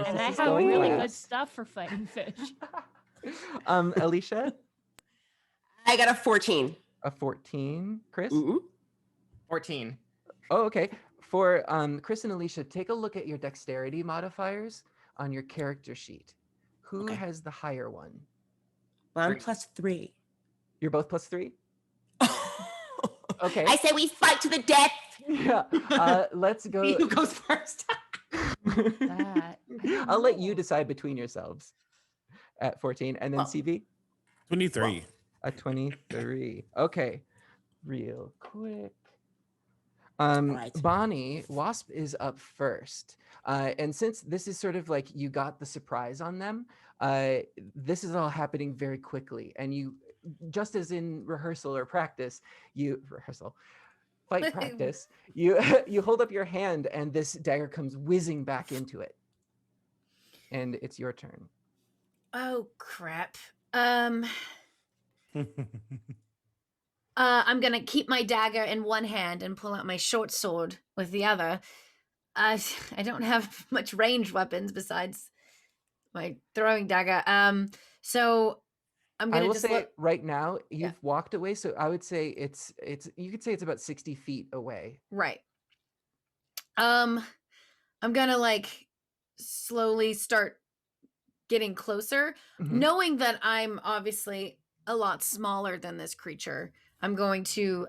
And This I is have going really last. good stuff for fighting fish. Alicia, I got a 14. a 14. Chris. Ooh. 14. Oh, okay. For Chris and Alicia, take a look at your dexterity modifiers on your character sheet. Who Okay. has the higher one? Well, I'm +3. You're both +3? Okay. I say we fight to the death. Yeah. Let's go. Who goes first? That. I'll let you decide between yourselves at 14. And then Well, CV? 23. A 23. Okay. Real quick. Right. Bonnie, Wasp is up first. And since this is sort of like you got the surprise on them, this is all happening very quickly. And you, just as in rehearsal or practice, fight practice, you you hold up your hand and this dagger comes whizzing back into it. And it's your turn. Oh crap. I'm gonna keep my dagger in one hand and pull out my short sword with the other. I don't have much ranged weapons besides my throwing dagger. So I'm I gonna will just say right now Yeah. you've walked away, so I would say it's you could say it's about 60 feet away. Right. I'm gonna like slowly start getting closer, Mhm. knowing that I'm obviously a lot smaller than this creature. I'm going to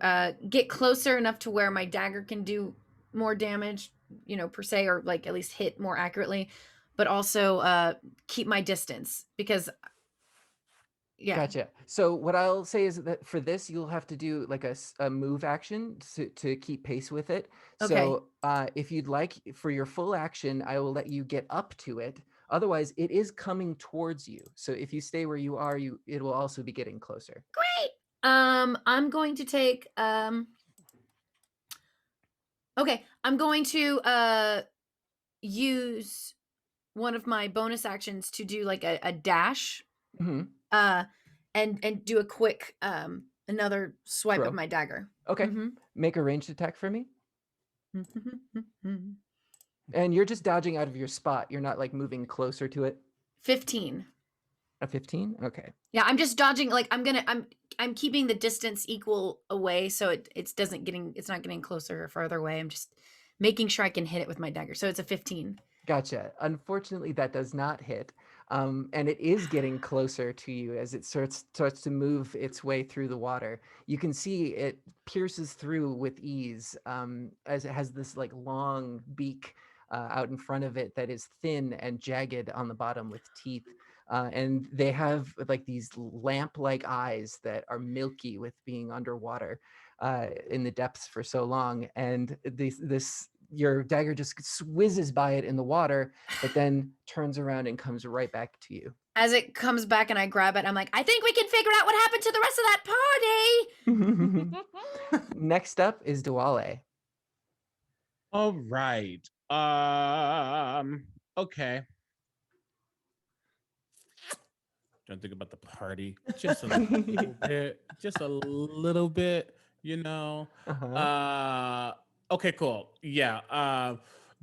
get closer enough to where my dagger can do more damage, per se, or like at least hit more accurately, but also keep my distance because, yeah. Gotcha. So what I'll say is that for this, you'll have to do like a move action to keep pace with it. Okay. So if you'd like for your full action, I will let you get up to it. Otherwise, it is coming towards you. So if you stay where you are, it will also be getting closer. Great. I'm going to take okay, I'm going to use one of my bonus actions to do like a dash Hmm. and do a quick another swipe of Throw. my dagger. Okay. Mhm. Make a ranged attack for me. And you're just dodging out of your spot. You're not like moving closer to it. 15. A 15? Okay. Yeah, I'm just dodging like I'm keeping the distance equal away so it's not getting closer or further away. I'm just making sure I can hit it with my dagger. So it's a 15. Gotcha. Unfortunately, that does not hit. And it is getting closer to you as it starts to move its way through the water. You can see it pierces through with ease, as it has this like long beak out in front of it that is thin and jagged on the bottom with teeth. And they have like these lamp-like eyes that are milky with being underwater in the depths for so long. And this your dagger just whizzes by it in the water, but then turns around and comes right back to you. As it comes back and I grab it, I'm like, I think we can figure out what happened to the rest of that party. Next up is Dwale. All right. Okay. Don't think about the party. Just a little bit. Just a little bit, you know. Uh-huh. Okay, cool. Yeah.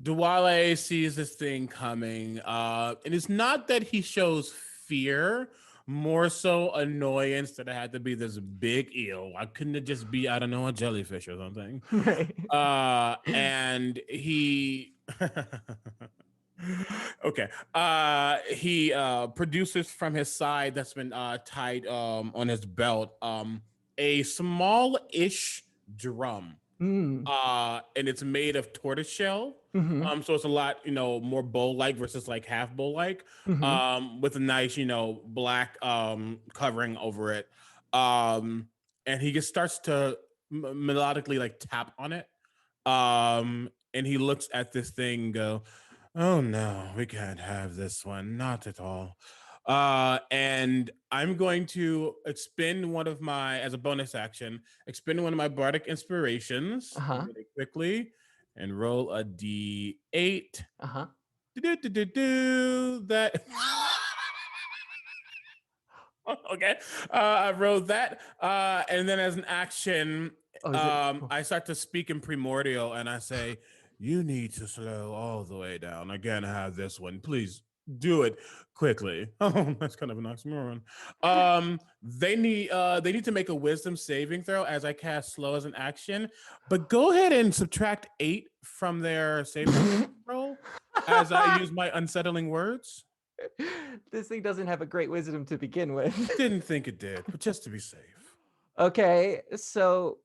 Duwale sees this thing coming. And it's not that he shows fear, more so annoyance that it had to be this big eel. Why couldn't it just be, I don't know, a jellyfish or something? Right. And he okay. He produces from his side that's been tied on his belt a small-ish drum. Mm. And it's made of tortoise shell. Mm-hmm. So it's a lot, more bowl-like versus like half bowl-like. Mm-hmm. With a nice, black covering over it. And he just starts to melodically like tap on it. And he looks at this thing and go, "Oh no, we can't have this one. Not at all." And I'm going to expend one of my, as a bonus action, expend one of my bardic inspirations Uh-huh. really quickly and roll a d8. Uh-huh. That. Okay. I wrote that. And then as an action, Oh, is it? I start to speak in primordial and I say, "You need to slow all the way down. Again, I have this one. Please do it quickly." Oh, that's kind of an oxymoron. They need to make a wisdom saving throw as I cast slow as an action. But go ahead and subtract 8 from their saving roll as I use my unsettling words. This thing doesn't have a great wisdom to begin with. Didn't think it did, but just to be safe. Okay, so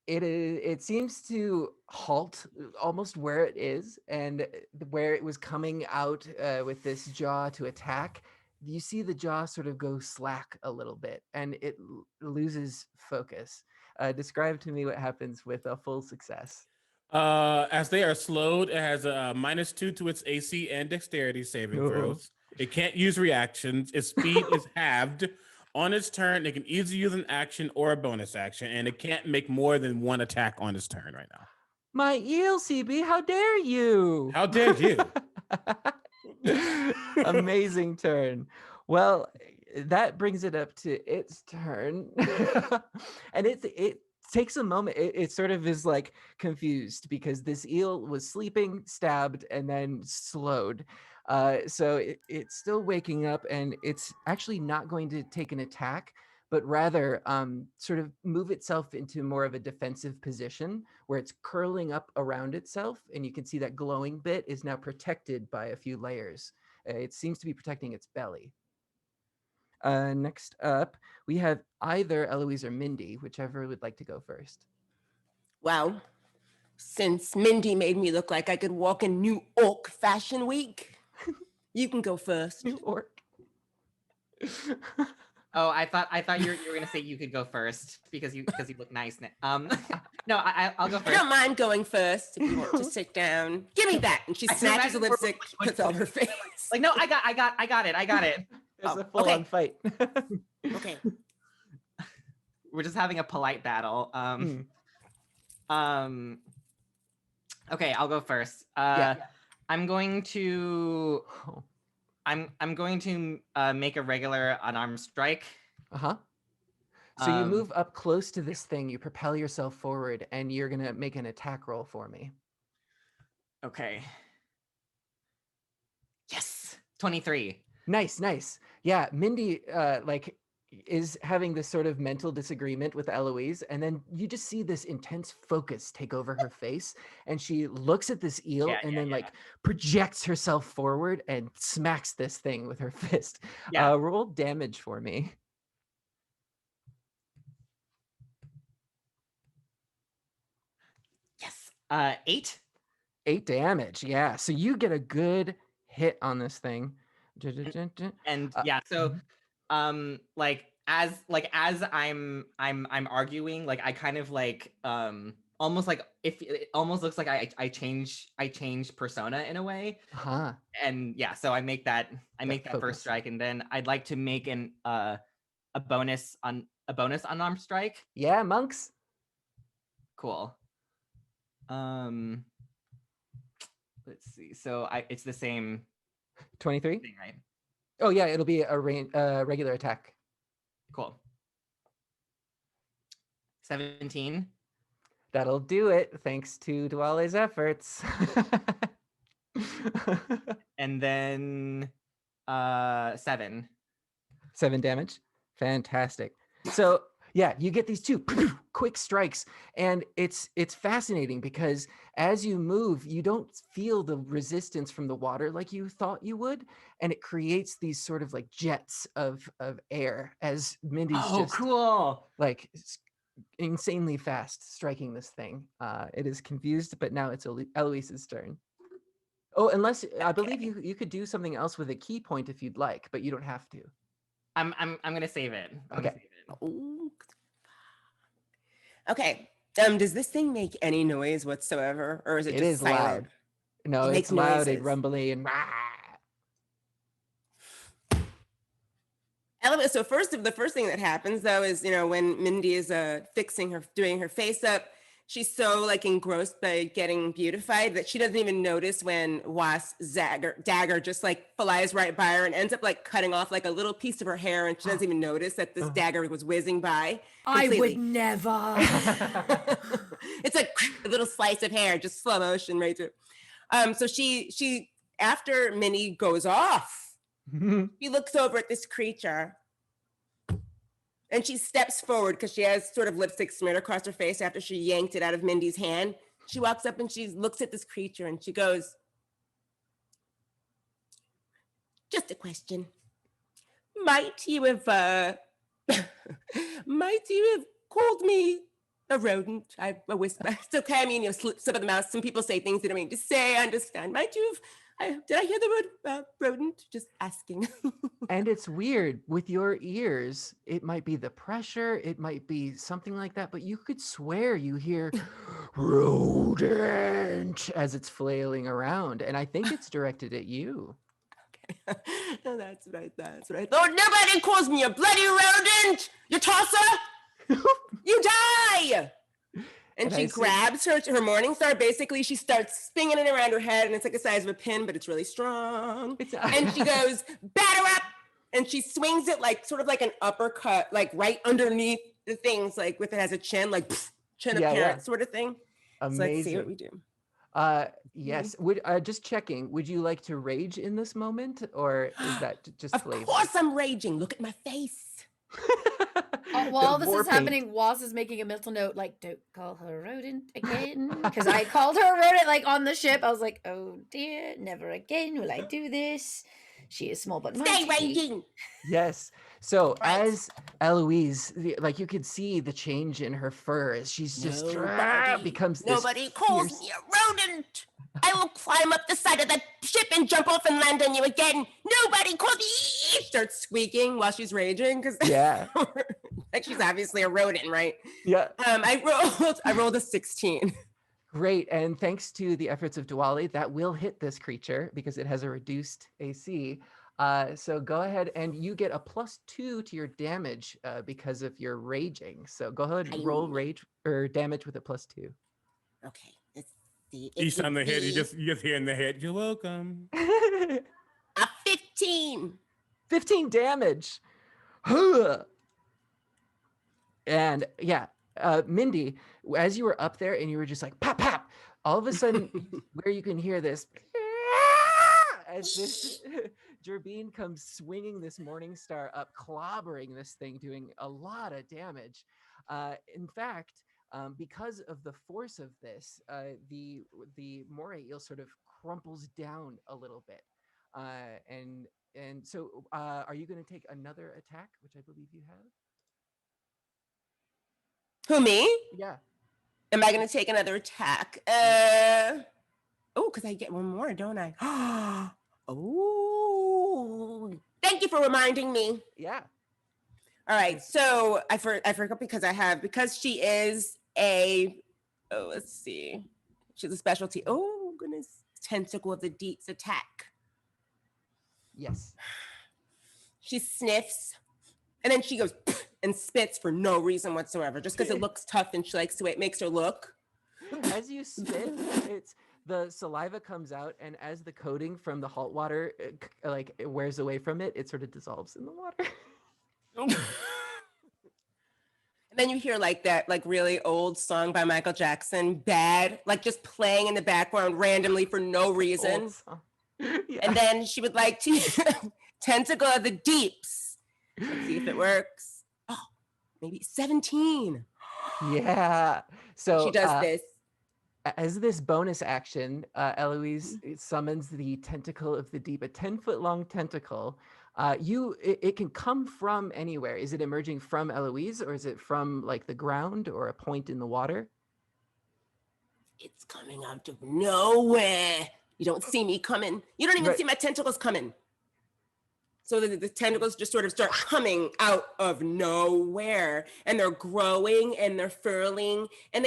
it seems to halt almost where it is, and where it was coming out with this jaw to attack. You see the jaw sort of go slack a little bit, and it loses focus. Describe to me what happens with a full success. As they are slowed, it has a -2 to its AC and dexterity saving Oh. throws. It can't use reactions. Its speed is halved. On its turn, it can either use an action or a bonus action, and it can't make more than one attack on its turn right now. My eel, CB, how dare you? How dare you? Amazing turn. Well, that brings it up to its turn. And it takes a moment. It sort of is like confused because this eel was sleeping, stabbed, and then slowed. So it's still waking up, and it's actually not going to take an attack, but rather sort of move itself into more of a defensive position where it's curling up around itself. And you can see that glowing bit is now protected by a few layers. It seems to be protecting its belly. Next up, we have either Eloise or Mindy, whichever would like to go first. Wow. Since Mindy made me look like I could walk in New York Fashion Week, you can go first. New York. Oh, I thought you were gonna say you could go first because you look nice. No, I'll go I first. don't mind going first if you want to sit down. Give me that. And she I can snatches the imagine lipstick, we're- puts it on her face. Like, no, I got it. There's Oh, a full-on okay. fight. Okay. We're just having a polite battle. Okay, I'll go first. Yeah. I'm going to Oh. I'm going to make a regular unarmed strike. Uh-huh. So you Um, move up close to this thing, you propel yourself forward, and you're going to make an attack roll for me. Okay. Yes, 23. Nice, nice. Yeah, Mindy is having this sort of mental disagreement with Eloise, and then you just see this intense focus take over her face, and she looks at this eel Yeah, and yeah, then yeah. like projects herself forward and smacks this thing with her fist. Yeah. Roll damage for me. Yes. 8. 8 damage. Yeah. So you get a good hit on this thing. And Uh, yeah, so like as I'm arguing, like I kind of like almost like if it almost looks like I change persona in a way. huh. And yeah, so I make that Focus. first strike, and then I'd like to make a bonus unarmed strike. Yeah, monks. Cool. Let's see. So it's the same 23. thing, right? Oh yeah, it'll be a regular attack. Cool. 17. That'll do it, thanks to Dwale's efforts. And then 7. 7 damage. Fantastic. So yeah, you get these two quick strikes, and it's fascinating because as you move, you don't feel the resistance from the water like you thought you would, and it creates these sort of like jets of air as Mindy's just Cool. like insanely fast striking this thing. It is confused, but now it's Eloise's turn. Oh, unless I believe you could do something else with a key point if you'd like, but you don't have to. I'm gonna save it. I'm gonna Okay. save it. Ooh. Okay. Does this thing make any noise whatsoever, or is it It just is silent? loud. No, It it's makes loud and noises. rumbly and So the first thing that happens though is, when Mindy is doing her face up, she's so like engrossed by getting beautified that she doesn't even notice when Wasp's dagger just like flies right by her and ends up like cutting off like a little piece of her hair, and she doesn't even notice that this dagger was whizzing by. I completely. would never. It's like a little slice of hair, just slow motion right through. So she after Minnie goes off, she looks over at this creature and she steps forward because she has sort of lipstick smeared across her face after she yanked it out of Mindy's hand. She walks up and she looks at this creature and she goes, "Just a question. Might you have called me a rodent?" I whisper. It's okay. I mean, slip of the mouth. Some people say things they don't mean to say. I understand. Might you Did I hear the word rodent? Just asking. And it's weird with your ears. It might be the pressure, it might be something like that, but you could swear you hear rodent as it's flailing around. And I think it's directed at you. No, that's right. That's right. Lord, nobody calls me a bloody rodent. You tosser. You die. And she grabs her morning star. Basically, she starts spinning it around her head, and it's like the size of a pin, but it's really strong. And she goes, batter up, and she swings it like sort of like an uppercut, like right underneath the things, like with it has a chin, like chin of parent sort of thing. Amazing. So let's see what we do. Yes. Would just checking. Would you like to rage in this moment, or is that just flavor? Of course, I'm raging. Look at my face. While all this is happening, Woz is making a mental note, like, don't call her a rodent again. Because I called her a rodent, like, on the ship. I was like, oh dear, never again will I do this. She is small but mighty. Stay raging. Yes. So as Eloise, like you could see the change in her fur as she's just becomes this Nobody calls me a rodent. I will climb up the side of the ship and jump off and land on you again. Nobody calls me. Starts squeaking while she's raging because like she's obviously a rodent, right? Yeah. I rolled a 16. Great, and thanks to the efforts of Diwali, that will hit this creature because it has a reduced AC. So go ahead and you get a +2 to your damage because of your raging. So go ahead and roll rage or damage with a +2. Okay. Each time the head, you just hear in the head, you're welcome. A 15. 15 damage. And yeah, Mindy, as you were up there and you were just like, pop, pop, all of a sudden, where you can hear this, as this Gerbine comes swinging this morning star up, clobbering this thing, doing a lot of damage. In fact, because of the force of this, the moray eel sort of crumples down a little bit. And so are you going to take another attack, which I believe you have? Who, me? Yeah. Am I going to take another attack? Because I get one more, don't I? Oh, thank you for reminding me. Yeah. All right. So I forgot because she is let's see. She's a specialty. Oh, goodness. Tentacle of the Deep's attack. Yes. She sniffs and then she goes and spits for no reason whatsoever, just because it looks tough and she likes the way it makes her look. As you spit, the saliva comes out, and as the coating from the halt water it wears away from it, it sort of dissolves in the water. And then you hear like that really old song by Michael Jackson, Bad, like just playing in the background randomly for no reason. Yeah. And then she would like to Tentacle of the Deeps. Let's see if it works. Oh, maybe 17. Yeah. So she does this. As this bonus action, Eloise summons the Tentacle of the Deep, a 10-foot long tentacle. It can come from anywhere. Is it emerging from Eloise, or is it from like the ground or a point in the water? It's coming out of nowhere. You don't see me coming. You don't even see my tentacles coming. So the tentacles just sort of start coming out of nowhere, and they're growing and they're furling. And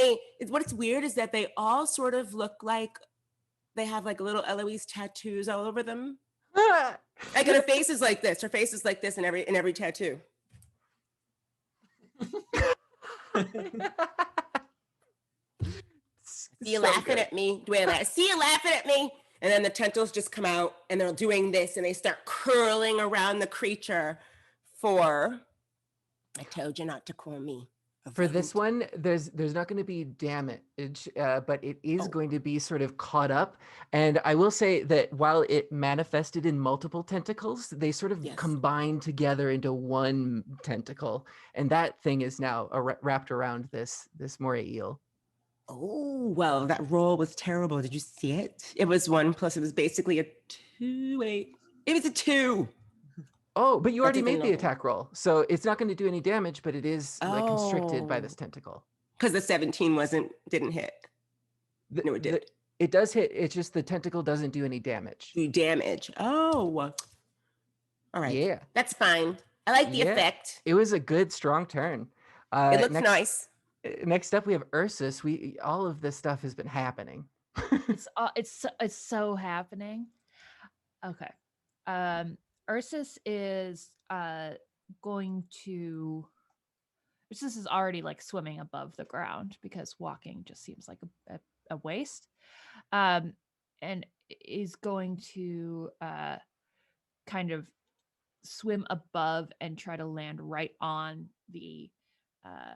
what's weird is that they all sort of look like they have like little Eloise tattoos all over them. Like her face is like this. Her face is like this in every tattoo. See you laughing at me? See you laughing at me? And then the tentacles just come out and they're doing this and they start curling around the creature I told you not to call me. For this one, there's not going to be damage, but it is going to be sort of caught up. And I will say that while it manifested in multiple tentacles, they sort of combined together into one tentacle. And that thing is now wrapped around this moray eel. Oh, well, that roll was terrible. Did you see it? It was 1 plus. It was basically a 2. Wait, it was a 2. Oh, but you already made the attack roll. So it's not going to do any damage, but it is like constricted by this tentacle. Because the 17 didn't hit. No, it did. It does hit. It's just the tentacle doesn't do any damage. Do damage. Oh, all right. Yeah. That's fine. I like the Yeah. effect. It was a good, strong turn. It looks Next, nice. next up, we have Ursus. All of this stuff has been happening. It's so happening. Okay. Ursus is going to Ursus is already like swimming above the ground because walking just seems like a waste. And is going to kind of swim above and try to land right on the uh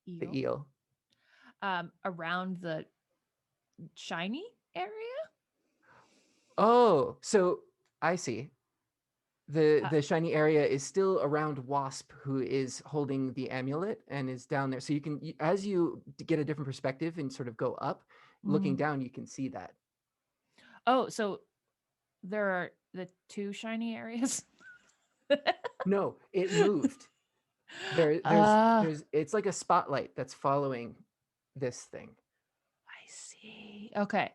The eel. eel. Around the shiny area. Oh, so I see. The shiny area is still around Wasp, who is holding the amulet and is down there. So you can, as you get a different perspective and sort of go up, looking Mhm. down, you can see that. Oh, so there are the two shiny areas. No, it moved. Ah, There's it's like a spotlight that's following this thing. I see. Okay.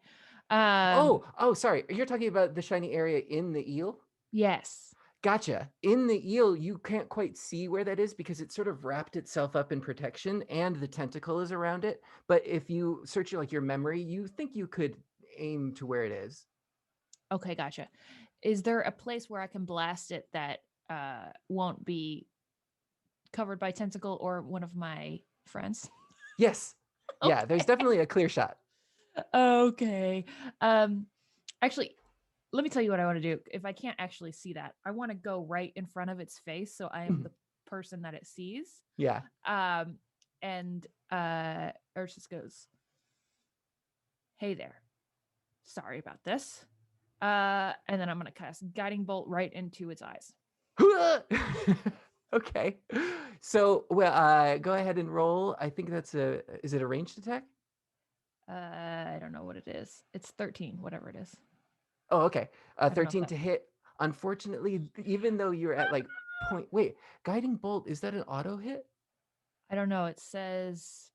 Oh, sorry. You're talking about the shiny area in the eel? Yes. Gotcha. In the eel, you can't quite see where that is because it sort of wrapped itself up in protection and the tentacle is around it. But if you search your memory, you think you could aim to where it is. Okay, gotcha. Is there a place where I can blast it that won't be covered by tentacle or one of my friends? Yes. Yeah, there's Okay. definitely a clear shot. Okay. Actually, let me tell you what I want to do. If I can't actually see that, I want to go right in front of its face so I am the person that it sees. Yeah. And Ursus goes, "Hey there. Sorry about this." And then I'm gonna cast Guiding Bolt right into its eyes. Okay. So, well, go ahead and roll. I think that's is it a ranged attack? I don't know what it is. It's 13, whatever it is. Oh, okay. don't know if 13 that- to hit. Unfortunately, even though you're at like point, wait, guiding bolt, is that an auto hit? I don't know. It says,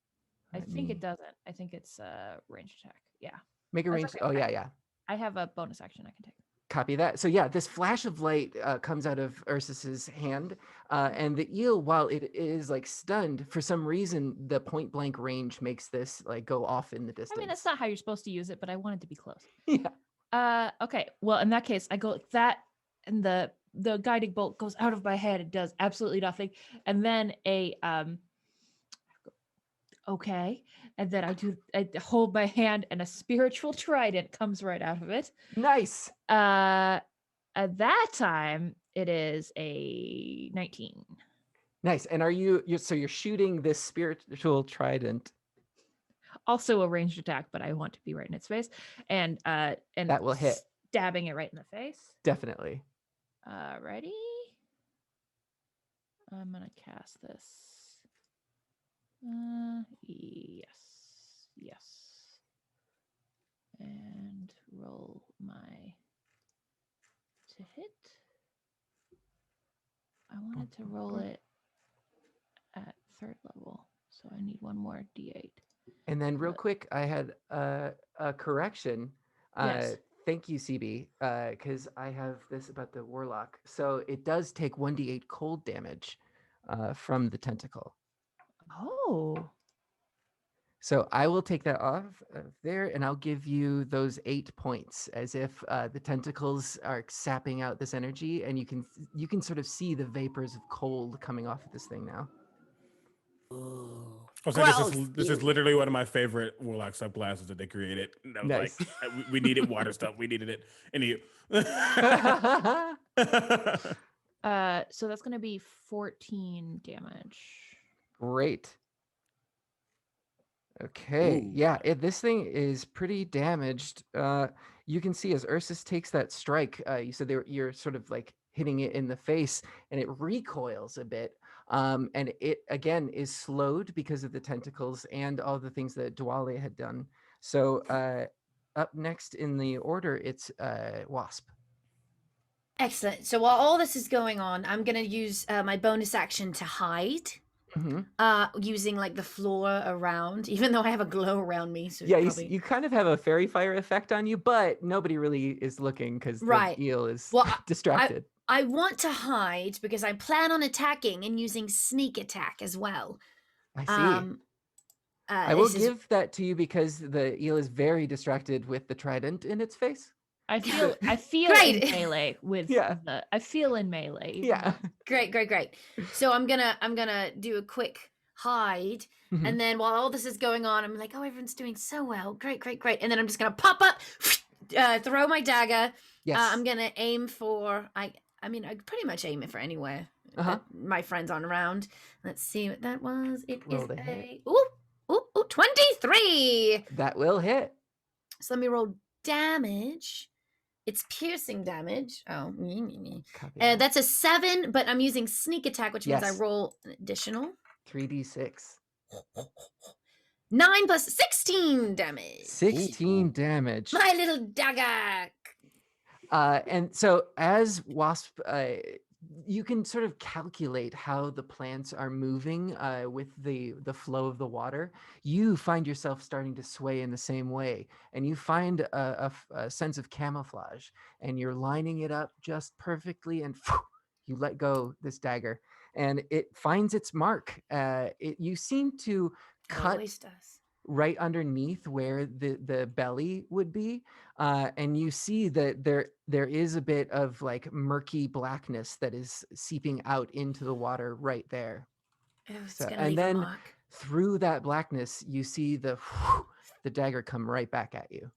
I Let think me it doesn't. I think it's a ranged attack. Yeah. make a That's range. okay. Oh, yeah. I have a bonus action I can take. Copy that. So yeah, this flash of light comes out of Ursus's hand, and the eel, while it is like stunned, for some reason the point blank range makes this like go off in the distance. I mean, that's not how you're supposed to use it, but I wanted to be close. Yeah. Okay. Well, in that case, I go like that, and the guiding bolt goes out of my head. It does absolutely nothing, and then okay, and then I hold my hand, and a spiritual trident comes right out of it. Nice. At that time, it is a 19. Nice. And you're shooting this spiritual trident? Also a ranged attack, but I want to be right in its face, and That will hit. stabbing it right in the face. Definitely. Ready? I'm gonna cast this. Yes, and roll my to hit. I wanted to roll it at 3rd level, so I need one more d8. And then real quick, I had a correction. Yes. Thank you, CB, because I have this about the warlock. So it does take 1d8 cold damage from the tentacle. Oh. So I will take that off of there, and I'll give you those 8 points, as if the tentacles are sapping out this energy, and you can sort of see the vapors of cold coming off of this thing now. Oh, so this is literally one of my favorite warlock subclasses that they created. And I was Nice. like, we needed water stuff. We needed it. Anyway. So that's gonna be 14 damage. Great. Okay. Ooh. Yeah, this thing is pretty damaged. You can see as Ursus takes that strike, you said you're sort of like hitting it in the face, and it recoils a bit. And it again is slowed because of the tentacles and all the things that Dwale had done. So up next in the order, it's Wasp. Excellent. So while all this is going on, I'm going to use my bonus action to hide. using like the floor around, even though I have a glow around me. So Yeah, probably... you kind of have a fairy fire effect on you, but nobody really is looking because Right. the eel is Well, distracted. I want to hide because I plan on attacking and using sneak attack as well. I see. I will give that to you because the eel is very distracted with the trident in its face. I feel Great. in melee with I feel in melee. Yeah. Great. So I'm gonna do a quick hide, and then while all this is going on, I'm like, oh, everyone's doing so well. Great. And then I'm just gonna pop up, throw my dagger. Yes. I'm gonna aim for I mean I pretty much aim it for anywhere that my friends aren't around. Let's see what that was. It Roll is hit. Ooh, 23. That will hit. So let me roll damage. It's piercing damage. Oh, that's a 7, but I'm using sneak attack, which means I roll an additional 3d6. 9 plus 16 damage. 16 damage. My little dagger. And so as Wasp, you can sort of calculate how the plants are moving with the flow of the water. You find yourself starting to sway in the same way, and you find a sense of camouflage, and you're lining it up just perfectly, and you let go this dagger, and it finds its mark. You seem to cut right underneath where the belly would be, and you see that there is a bit of like murky blackness that is seeping out into the water right there. And then through that blackness you see the dagger come right back at you.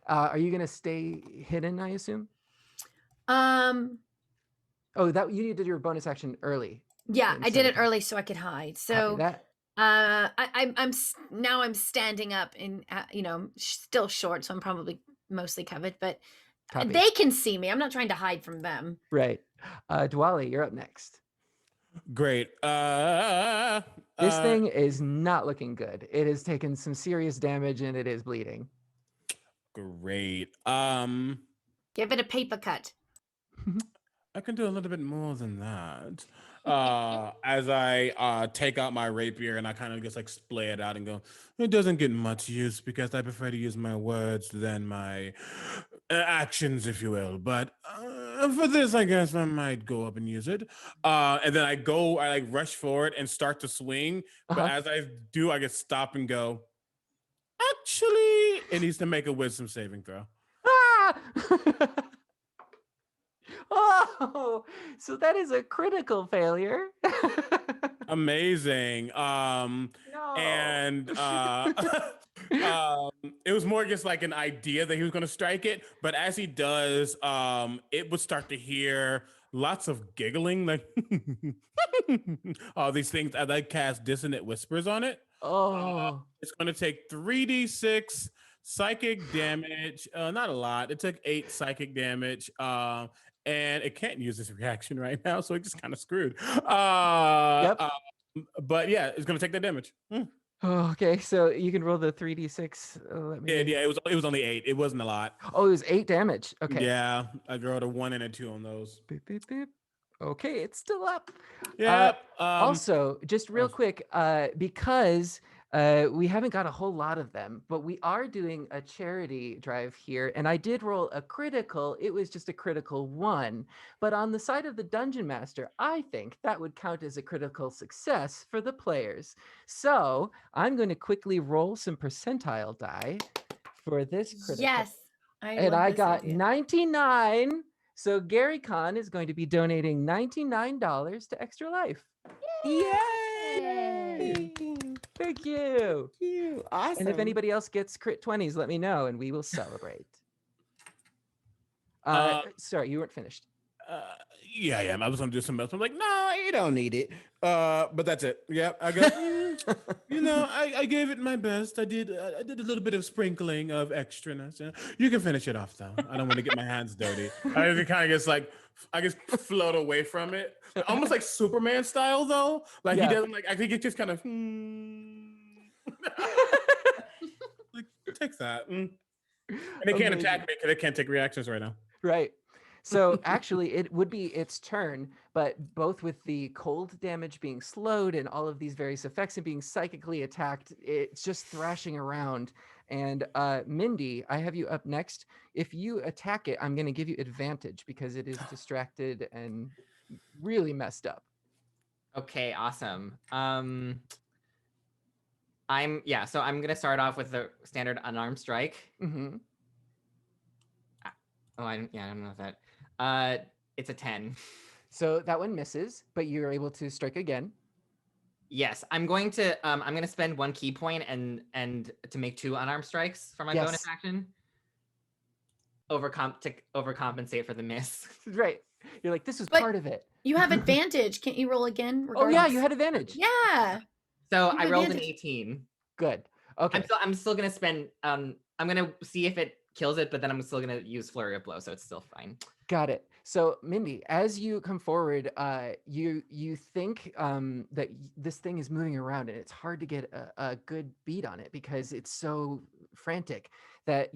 Are you gonna stay hidden, I assume? Oh, that you did your bonus action early. Yeah, I did it early so I could hide. So I'm standing up and still short, so I'm probably mostly covered, but they can see me. I'm not trying to hide from them. Right. Dwali, you're up next. Great. This thing is not looking good. It has taken some serious damage and it is bleeding. Great. Give it a paper cut. I can do a little bit more than that. As I take out my rapier and I kind of just like splay it out and go, it doesn't get much use because I prefer to use my words than my actions, if you will. But for this, I guess I might go up and use it. And then I like rush forward and start to swing. But as I do, I get stop and go, actually, it needs to make a wisdom saving throw. Oh, so that is a critical failure. Amazing. No. And it was more just like an idea that he was going to strike it, but as he does, it would start to hear lots of giggling, like all these things. As I cast dissonant whispers on it. It's going to take 3d6 psychic damage. Not a lot. It took 8 psychic damage. And it can't use this reaction right now, so it just kind of screwed. But yeah, it's gonna take that damage. Okay, so you can roll the 3d6. Yeah, it was only 8. It wasn't a lot. Oh, it was 8 damage. Okay. Yeah, I rolled a 1 and a 2 on those. Beep, beep, beep. Okay, it's still up. Yeah. Also, just real quick, because we haven't got a whole lot of them, but we are doing a charity drive here, and I did roll a critical. It was just a critical 1, but on the side of the Dungeon Master, I think that would count as a critical success for the players. So I'm going to quickly roll some percentile die for this critical. Yes, I got 99. So GaryCon is going to be donating $99 to Extra Life. Yay! Thank you. Awesome. And if anybody else gets crit 20s, let me know and we will celebrate. Sorry, you weren't finished. Yeah, I was gonna do something else. I'm like, no, you don't need it. But that's it. Yeah, I got. I gave it my best. I did a little bit of sprinkling of extraness. You can finish it off though. I don't want to get my hands dirty. I kind of just like, I just float away from it, almost like Superman style though. Like he doesn't like. I think it just kind of. Like take that. And it can't attack me because it can't take reactions right now. Right. So actually, it would be its turn, but both with the cold damage being slowed and all of these various effects and being psychically attacked, it's just thrashing around. And Mindy, I have you up next. If you attack it, I'm going to give you advantage because it is distracted and really messed up. Okay, awesome. So I'm gonna start off with the standard unarmed strike. Mm-hmm. I don't know that. It's a 10. So that one misses, but you're able to strike again. Yes, I'm going to spend 1 key point and to make 2 unarmed strikes for my bonus Yes. action. Overcompensate for the miss. Right. You're like, this was But- part of it. You have advantage. Can't you roll again? Oh yeah, you regardless? had advantage. Yeah. So You I have rolled an advantage. 18. Good. Okay. I'm still gonna spend I'm gonna see if it kills it, but then I'm still gonna use Flurry of Blow, so it's still fine. Got it. So, Mindy, as you come forward, you think that this thing is moving around, and it's hard to get a good beat on it because it's so frantic that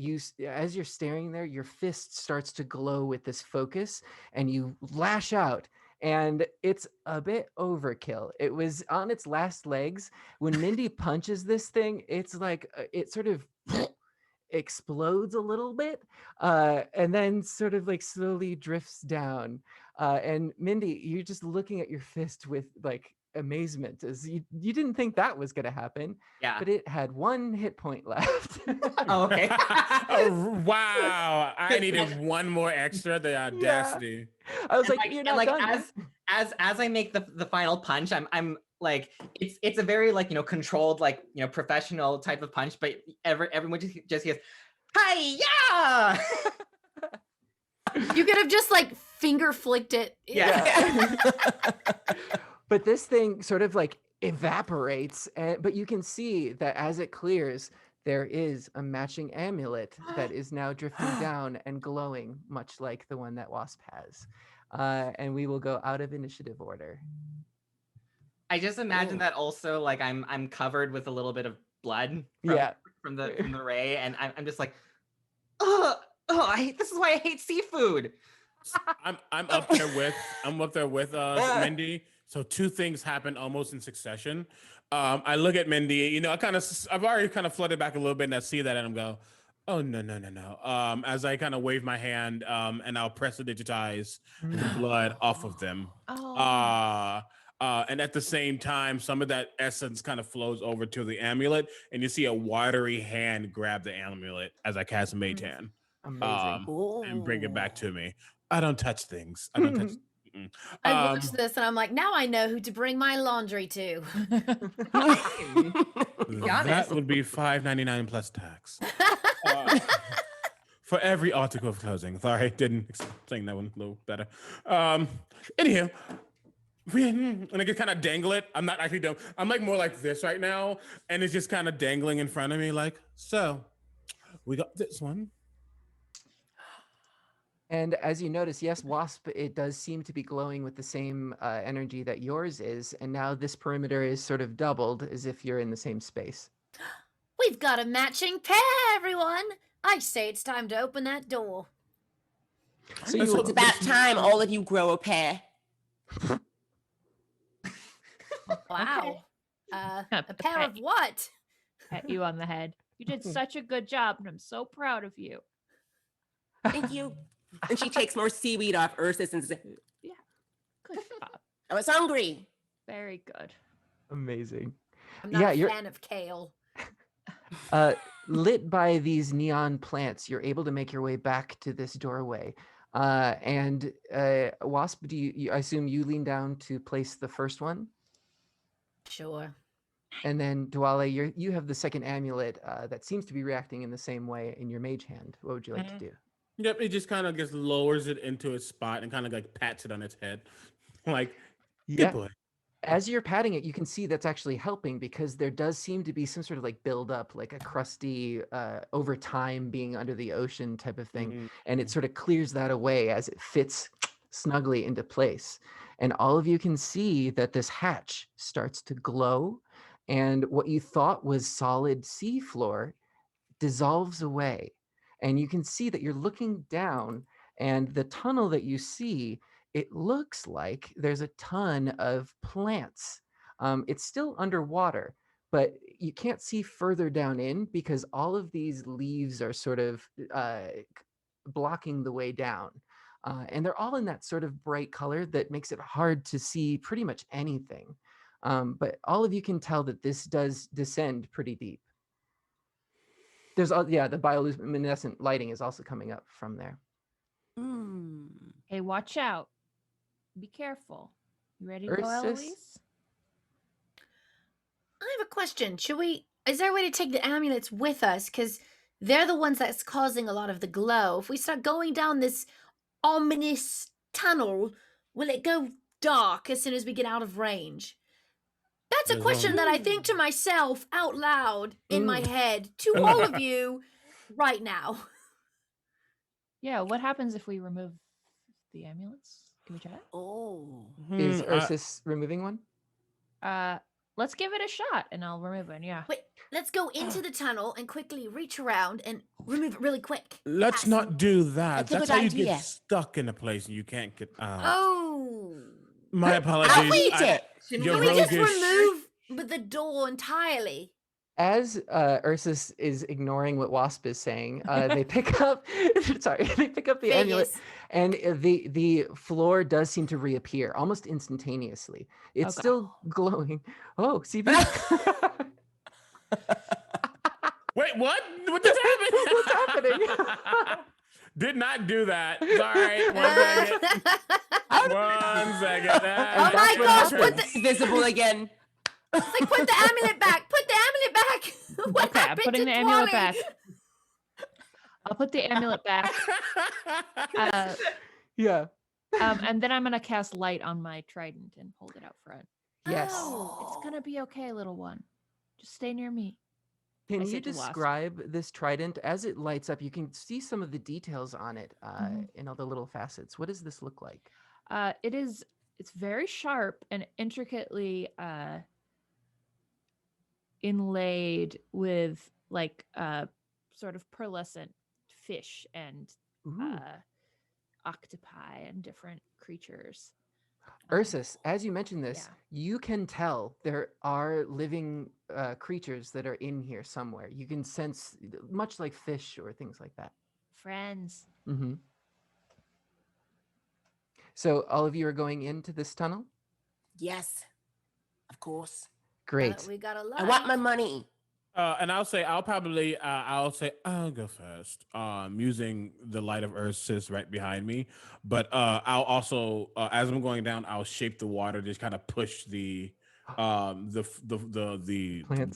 as you're staring there, your fist starts to glow with this focus, and you lash out. And it's a bit overkill. It was on its last legs. When Mindy punches this thing, it's like it sort of explodes a little bit and then sort of like slowly drifts down. And Mindy, you're just looking at your fist with like amazement as you didn't think that was going to happen. Yeah. But it had 1 hit point left. Oh, okay. Oh, wow. I needed one more extra. The audacity. I was And like, you're not done. as I make the final punch, I'm like it's a very like controlled like professional type of punch, but everyone just hears, "Hi yeah!" You could have just like finger flicked it. Yeah. But this thing sort of like evaporates, but you can see that as it clears, there is a matching amulet that is now drifting down and glowing, much like the one that Wasp has. And we will go out of initiative order. I just imagine Ooh. that also like I'm covered with a little bit of blood from the ray, and I'm just like, this is why I hate seafood. I'm up there with Mindy. So 2 things happen almost in succession. I look at Mindy, I've already kind of flooded back a little bit, and I see that, and I'm go, oh no. As I kind of wave my hand, and I'll press the digitize the blood off of them. Oh. And at the same time, some of that essence kind of flows over to the amulet, and you see a watery hand grab the amulet as I cast Mage Hand. Amazing. And bring it back to me. I don't touch things. I don't touch. I watched this and I'm like, now I know who to bring my laundry to. That would be $5.99 plus tax for every article of clothing. Sorry, didn't explain that one a little better. Anyhow, and I can kind of dangle it. I'm not actually done. I'm like more like this right now, and it's just kind of dangling in front of me. Like, so we got this one. And as you notice, yes, Wasp, it does seem to be glowing with the same energy that yours is. And now this perimeter is sort of doubled as if you're in the same space. We've got a matching pair, everyone. I say it's time to open that door. So It's about time all of you grow a pair. Wow. A The pair pet. of what? Pat you on the head. You did such a good job, and I'm so proud of you. Thank you. And she takes more seaweed off Ursus and says, Good job. I was hungry. Very good. Amazing. I'm not Yeah, a you're- fan of kale. Lit by these neon plants, you're able to make your way back to this doorway. And Wasp, I assume you lean down to place the first one? Sure. And then Dwale, you have the second amulet that seems to be reacting in the same way in your mage hand. What would you like to do? Yep, it just kind of just lowers it into its spot and kind of like pats it on its head. Like, good boy. As you're patting it, you can see that's actually helping because there does seem to be some sort of like buildup, like a crusty over time being under the ocean type of thing. And it sort of clears that away as it fits snugly into place. And all of you can see that this hatch starts to glow. And what you thought was solid seafloor dissolves away. And you can see that you're looking down And the tunnel that you see, it looks like there's a ton of plants. It's still underwater, but you can't see further down in because all of these leaves are sort of blocking the way down. And they're all in that sort of bright color that makes it hard to see pretty much anything. But all of you can tell that this does descend pretty deep. There's the bioluminescent lighting is also coming up from there. Hey, watch out. Be careful. You ready to go, Ursus? Eloise? I have a question. Is there a way to take the amulets with us? Because they're the ones that's causing a lot of the glow. If we start going down this ominous tunnel, will it go dark as soon as we get out of range? That's a There's question only- that I think to myself out loud in my head to all of you right now. Yeah, what happens if we remove the amulets? Can we try it? Oh. Is I- Ursus removing one? Let's give it a shot and I'll remove it. Yeah. Wait, let's go into the tunnel and quickly reach around and remove it really quick. Let's Fast. not do that. That's a That's good how you idea. get stuck in a place and you can't get out. Oh. My apologies. I'll eat it. Your Can we just roguish- remove the door entirely? As Ursus is ignoring what Wasp is saying, they pick up. They pick up the amulet, Vegas. and the floor does seem to reappear almost instantaneously. It's Okay. still glowing. Oh, CB. Wait, what? What just happened? What's happening? Did not do that. Sorry. One second. Oh my gosh, put the- It's visible again. It's like, put the amulet back. Put the amulet back. What Okay, I'm happened putting to the amulet Twally? back. I'll put the amulet back. Yeah. And then I'm gonna cast light on my trident and hold it out front. Yes. It's gonna be okay, little one. Just stay near me. Can I you said to Wasp. describe this trident as it lights up? You can see some of the details on it Mhm. in all the little facets. What does this look like? It's very sharp and intricately inlaid with like sort of pearlescent fish and Ooh. octopi and different creatures. Ursus, as you mentioned this, yeah. you can tell there are living creatures that are in here somewhere. You can sense, much like fish or things like that. Friends. Mm-hmm. So all of you are going into this tunnel? Yes, of course. Great. We got a light. I want my money. And I'll say I'll go first. Using the light of Ursus right behind me, but I'll also as I'm going down, I'll shape the water, just kind of push the Plants.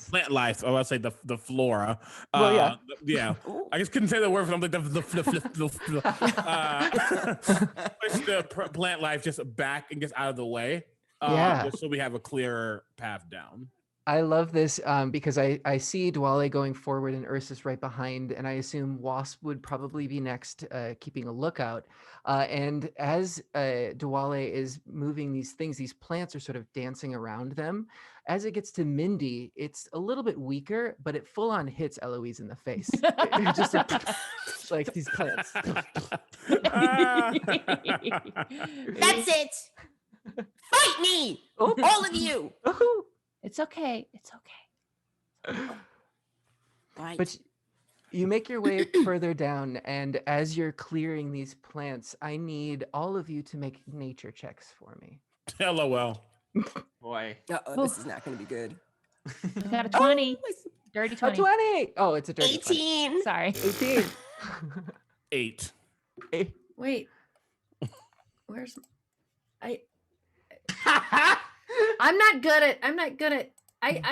plant life. Or I'll say the flora. Well, yeah. Yeah. Ooh. I just couldn't say the word for something. Push the plant life just back and just out of the way. Yeah. Just so we have a clearer path down. I love this because I see Dwale going forward and Ursus right behind, and I assume Wasp would probably be next, keeping a lookout. And as Dwale is moving these things, these plants are sort of dancing around them. As it gets to Mindy, it's a little bit weaker, but it full on hits Eloise in the face. It just like these plants. That's it. Fight me, Oh. all of you. Woohoo. It's okay. It's okay. Right. But you make your way further down, and as you're clearing these plants, I need all of you to make nature checks for me. LOL. Boy. This is not going to be good. I got a 20. Dirty A 20. 20! Oh, it's a dirty 18. Sorry. 18. 8. Wait. Where's I'm not good at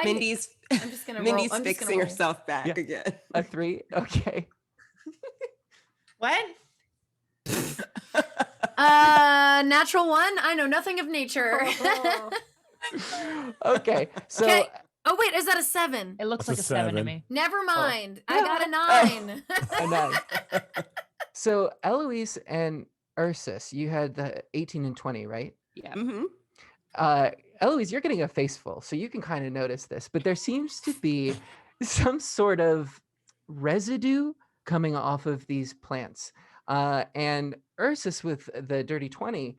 Mindy's I'm just gonna Mindy's roll. I'm just gonna fixing roll. herself back Yeah. again. A 3? Okay. What? Natural 1. I know nothing of nature. Okay. So Okay. Oh wait, is that a 7? It looks That's like a a 7 to 7. me. Never mind. I got a 9. a 9. So Eloise and Ursus, you had the 18 and 20, right? Yeah. Mm-hmm. Eloise, you're getting a face full, so you can kind of notice this, but there seems to be some sort of residue coming off of these plants. And Ursus with the dirty 20,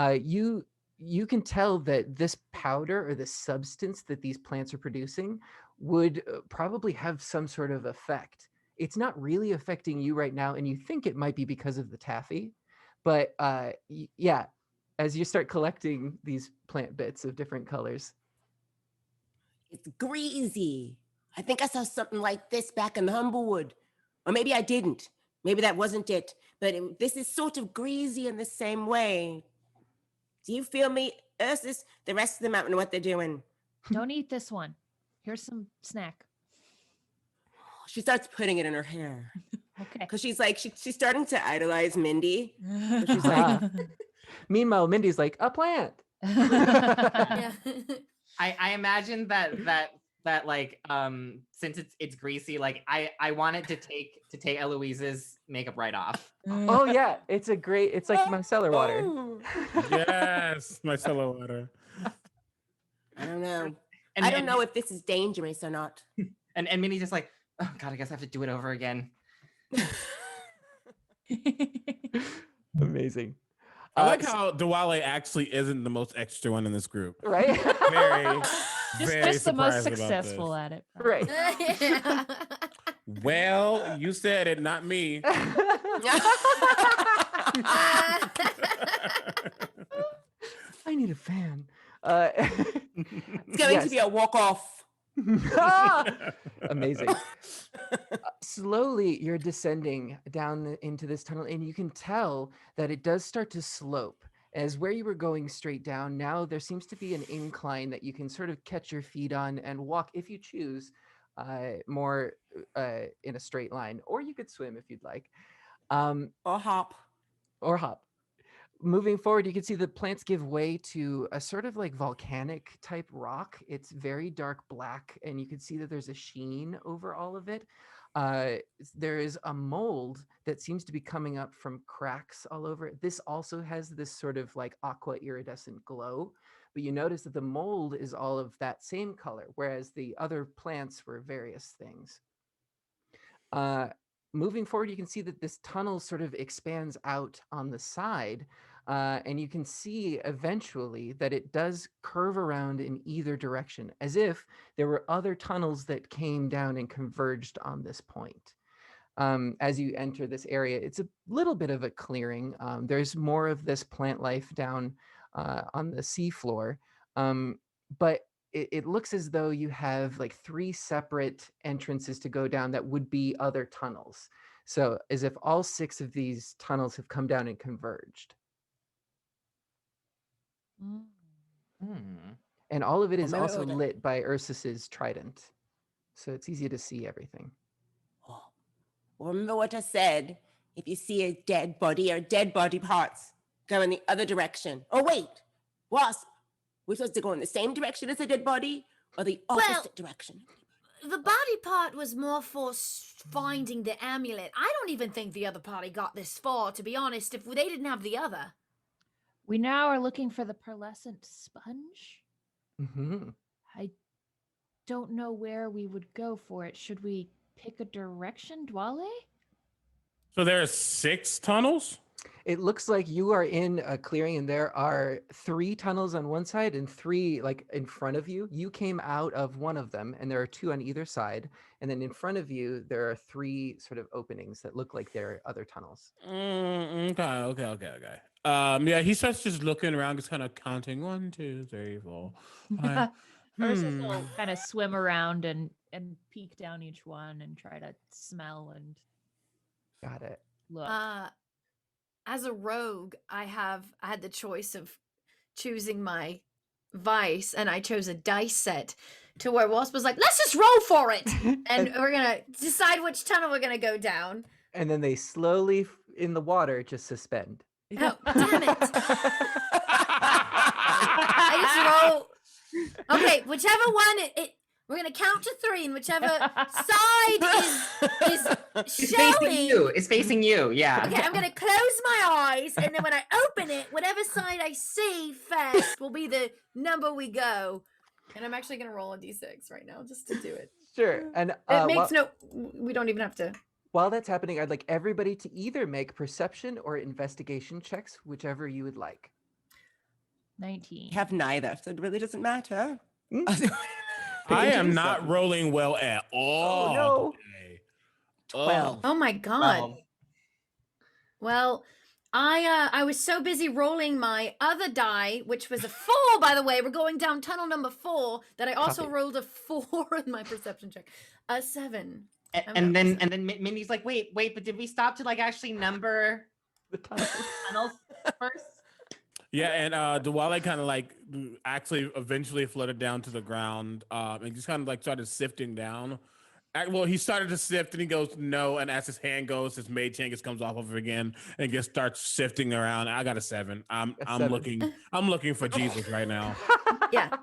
you can tell that this powder or this substance that these plants are producing would probably have some sort of effect. It's not really affecting you right now, and you think it might be because of the taffy, but yeah, as you start collecting these plant bits of different colors. It's greasy. I think I saw something like this back in Humblewood. Or maybe I didn't. Maybe that wasn't it. But this is sort of greasy in the same way. Do you feel me? Ursus, the rest of them, I don't know what they're doing. Don't eat this one. Here's some snack. She starts putting it in her hair. Okay. Because she's like, she's starting to idolize Mindy. So she's Ah. like, Meanwhile, Mindy's like, a plant. Yeah. I imagine that like since it's greasy, like I wanted to take Eloise's makeup right off. Oh yeah, it's like micellar water. "Oh." Yes, micellar water. I don't know. And I don't know if this is dangerous or not. And Minnie's just like, oh god, I guess I have to do it over again. Amazing. I like how Dwale actually isn't the most extra one in this group. Right? Very, very just the most surprised about this. successful at it. Right. Yeah. Well, you said it, not me. I need a fan. It's going to be a walk-off. Amazing. Slowly, you're descending down into this tunnel, and you can tell that it does start to slope. As where you were going straight down, now there seems to be an incline that you can sort of catch your feet on and walk, if you choose, more in a straight line, or you could swim if you'd like, Or hop. or hop. Moving forward, you can see the plants give way to a sort of like volcanic type rock. It's very dark black, and you can see that there's a sheen over all of it. There is a mold that seems to be coming up from cracks all over it. This also has this sort of like aqua iridescent glow, but you notice that the mold is all of that same color, whereas the other plants were various things. Moving forward, you can see that this tunnel sort of expands out on the side, and you can see eventually that it does curve around in either direction, as if there were other tunnels that came down and converged on this point. As you enter this area, it's a little bit of a clearing. There's more of this plant life down on the seafloor, but it looks as though you have like 3 separate entrances to go down that would be other tunnels. So as if all 6 of these tunnels have come down and converged. And all of it is also lit by Ursus's trident. So it's easy to see everything. Oh. Remember what I said? If you see a dead body or dead body parts, go in the other direction. Oh, wait. Wasp, we're supposed to go in the same direction as a dead body or the opposite direction? The body part was more for finding the amulet. I don't even think the other party got this far, to be honest, if they didn't have the other. We now are looking for the pearlescent sponge. Mm-hmm. I don't know where we would go for it. Should we pick a direction, Dwale? So there are 6 tunnels? It looks like you are in a clearing, and there are 3 tunnels on one side and 3 like in front of you. You came out of one of them, and there are 2 on either side. And then in front of you, there are 3 sort of openings that look like they're other tunnels. Okay. Yeah, he starts just looking around, just kind of counting 1, 2, 3, 4, 5. Ursus will kind of swim around and peek down each one and try to smell and Got it. look. As a rogue, I had the choice of choosing my vice, and I chose a dice set to where Wasp was like, let's just roll for it. And we're going to decide which tunnel we're going to go down. And then they slowly in the water just suspend. Oh, damn it. I just roll. Okay, whichever one we're gonna count to 3, and whichever side is It's showing. facing you. It's facing you. Yeah. Okay, I'm gonna close my eyes, and then when I open it, whatever side I see first will be the number we go. And I'm actually gonna roll a d6 right now just to do it. Sure. And It makes we don't even have to while that's happening, I'd like everybody to either make perception or investigation checks, whichever you would like. 19. Have neither, so it really doesn't matter. I Paige, it am is not 7. rolling well at all no. today. 12. Oh my god. 12. Well, I was so busy rolling my other die, which was a 4, by the way. We're going down tunnel number 4, that I also Copy. rolled a 4 in my perception check. A 7. And then Mindy's like, wait, but did we stop to like actually number The tunnels. tunnels first? Yeah, and Dwale kind of like actually eventually floated down to the ground and just kind of like started sifting down. Well, he started to sift and he goes, no. And as his hand goes, his mage hand just comes off of it again and just starts sifting around. I got a 7. I'm 7. looking for Jesus right now. Yeah.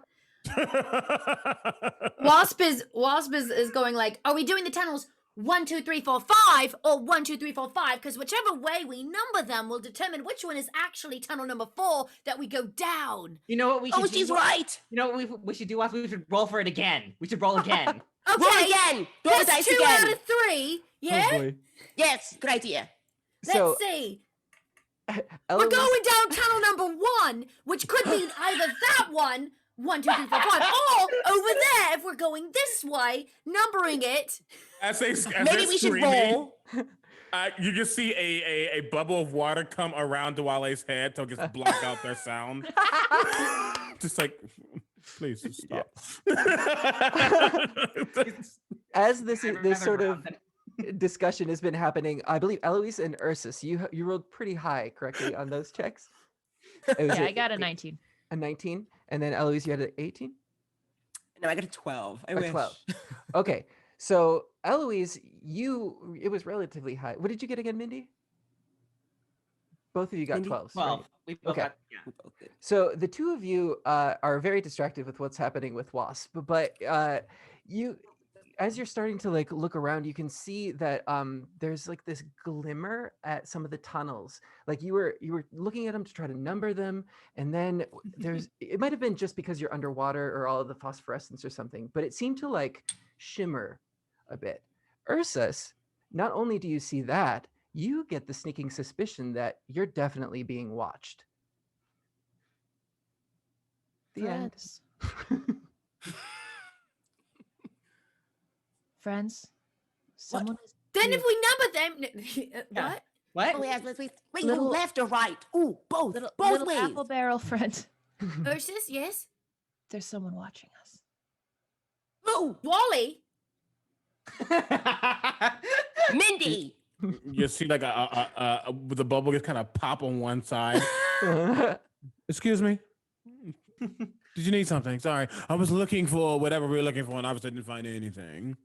Wasp is going like, are we doing the tunnels 1, 2, 3, 4, 5 or 1, 2, 3, 4, 5? Because whichever way we number them will determine which one is actually tunnel number 4 that we go down. You know what we should Oh, do? she's right. You know what we should do? We should roll for it again. We should roll again. Okay, Roll again. Roll the that's dice 2 again. out of 3. Yeah. Oh boy. Yes, good idea. Let's So, see. We're Eloise, going down tunnel number 1, which could mean either that one, 1, 2, 3, 4, 5, or over there if we're going this way, numbering it. As Maybe we should roll. You just see a bubble of water come around Dwale's head to just block out their sound. Just like, please just stop. as this I'd this rather sort drown of than- discussion has been happening, I believe Eloise and Ursus, you rolled pretty high correctly on those checks. It was Yeah, I got a 19. a 19, and then Eloise, you had an 18. No, I got a 12. I A wish. 12. Okay, so Eloise, it was relatively high. What did you get again, Mindy? Both of you got Mindy? 12s. 12. Right? We both Okay. got, yeah. We both did. So the two of you are very distracted with what's happening with Wasp, but you, as you're starting to like look around, you can see that there's like this glimmer at some of the tunnels. Like you were looking at them to try to number them, and then there's it might have been just because you're underwater or all of the phosphorescence or something, but it seemed to like shimmer a bit. Ursus, not only do you see that, you get the sneaking suspicion that you're definitely being watched. The end. Friends, someone is Then here. if we number them, what? What? Oh, yes, let's wait. Wait, Little- go left or right? Ooh, both. little, both little ways. apple barrel friend. Ursus, yes. There's someone watching us. Ooh, Wally. Mindy. You see like the bubble just kind of pop on one side. Excuse me. Did you need something? Sorry, I was looking for whatever we were looking for, and obviously didn't find anything.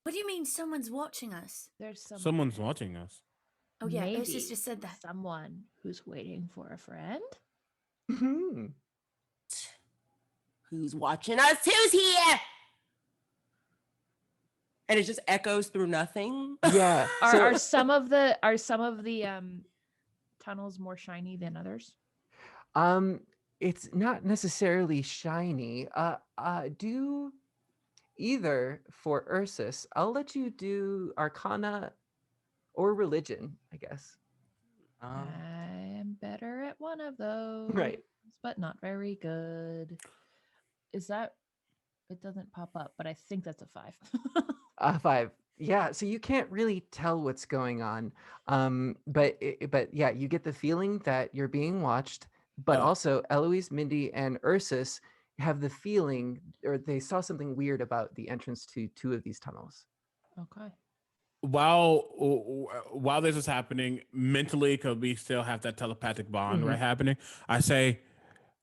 What do you mean someone's watching us? There's Someone's watching us. Oh yeah, maybe Ursus just said that. someone who's waiting for a friend. Mhm. Who's watching us? Who's here? And it just echoes through nothing. Yeah. Are, so- are some of the tunnels more shiny than others? It's not necessarily shiny. Do either for Ursus. I'll let you do Arcana or Religion, I guess. I am better at one of those. Right. But not very good. Is that it doesn't pop up, but I think that's a 5. 5. Yeah. So you can't really tell what's going on. But yeah, you get the feeling that you're being watched. But Oh. also, Eloise, Mindy, and Ursus have the feeling, or they saw something weird about the entrance to 2 of these tunnels. Okay. While this is happening, mentally, because we still have that telepathic bond right happening, I say,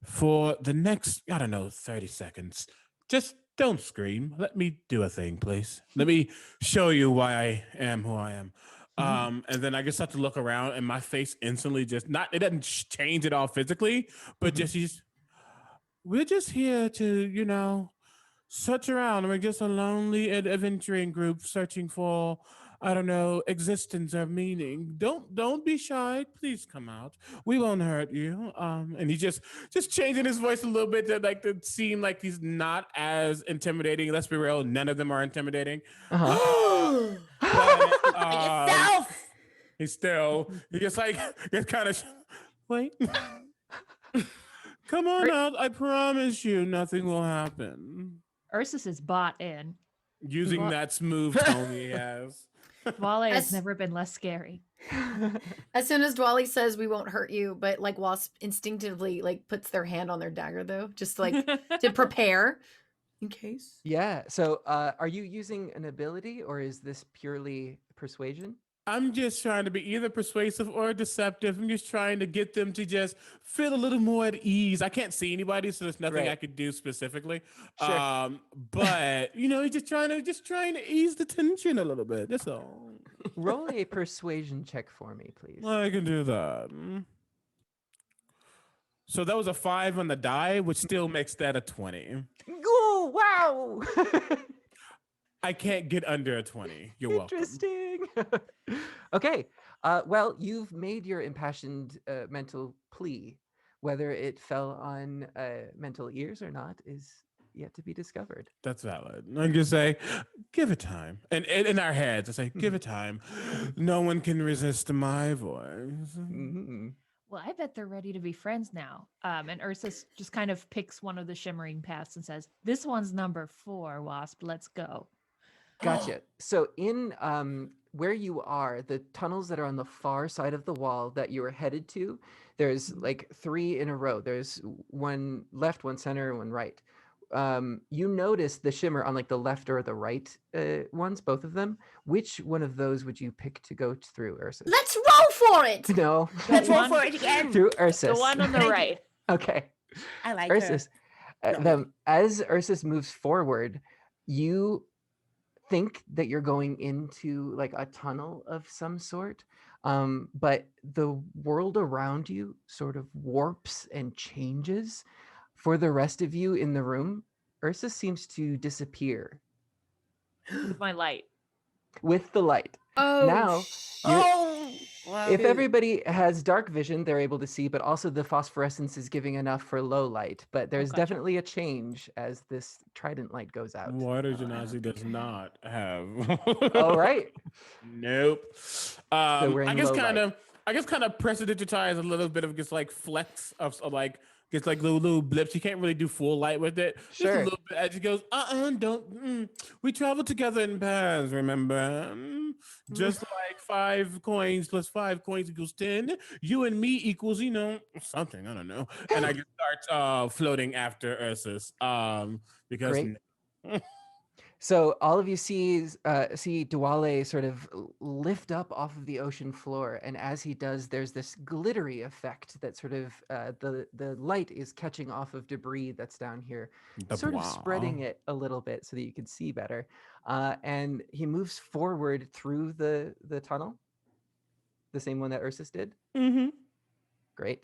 for the next, I don't know, 30 seconds, just don't scream. Let me do a thing, please. Let me show you why I am who I am. And then I just have to look around, and my face instantly just not. It doesn't change at all physically, but we're just here to search around. We're just a lonely adventuring group searching for I don't know, existence or meaning. Don't be shy. Please come out. We won't hurt you. And he just changing his voice a little bit to like to seem like he's not as intimidating. Let's be real, none of them are intimidating. Uh-huh. But Yourself. he just like it's kind of wait. Come on out. I promise you nothing will happen. Ursus is bought in. Using Well- that smooth tone he has. Dwale has As- never been less scary. As soon as Dwally says we won't hurt you, but like Wasp instinctively like puts their hand on their dagger though, just like to prepare in case. Yeah. So, are you using an ability, or is this purely persuasion? I'm just trying to be either persuasive or deceptive. I'm just trying to get them to just feel a little more at ease. I can't see anybody, so there's nothing Right. I could do specifically. Sure. But you know, just trying to ease the tension a little bit. That's all. Roll a persuasion check for me, please. I can do that. So that was a 5 on the die, which still makes that a 20. Oh, wow. I can't get under a 20. You're welcome. Interesting. Okay. Well, you've made your impassioned mental plea. Whether it fell on mental ears or not is yet to be discovered. That's valid. I can say, give it time. And in our heads, I say, give it time. No one can resist my voice. Mhm. Well, I bet they're ready to be friends now. And Ursus just kind of picks one of the shimmering paths and says, "This one's number 4, Wasp. Let's go." Gotcha. So in where you are, the tunnels that are on the far side of the wall that you are headed to, there's like 3 in a row. There's one left, one center, one right. You notice the shimmer on like the left or the right ones, both of them. Which one of those would you pick to go through, Ursus? Let's roll for it. No, Let's roll one- for it again. through Ursus. The one on the Thank you. right. Okay. I like her. Ursus. No. As Ursus moves forward, you think that you're going into like a tunnel of some sort, but the world around you sort of warps and changes. For the rest of you in the room, Ursus seems to disappear With my light. with the light. Oh, Now, you're- Oh, wow. if everybody has dark vision, they're able to see, but also the phosphorescence is giving enough for low light. But there's gotcha. definitely a change as this trident light goes out. Water Genasi does not have. All right. Nope. we're in I guess low kind light. of. I guess kind of precedentize a little bit of just like flecks of like gets like little blips. You can't really do full light with it. Just Sure. a little bit as he goes. Don't. We travel together in pairs. Remember. Just like 5 coins plus 5 coins equals 10. You and me equals something. I don't know. And I just start floating after Ursus. Because. Great. So all of you see Dwale sort of lift up off of the ocean floor, and as he does, there's this glittery effect that sort of the light is catching off of debris that's down here, sort of spreading it a little bit so that you can see better. And he moves forward through the tunnel, the same one that Ursus did. Mm-hmm. Great.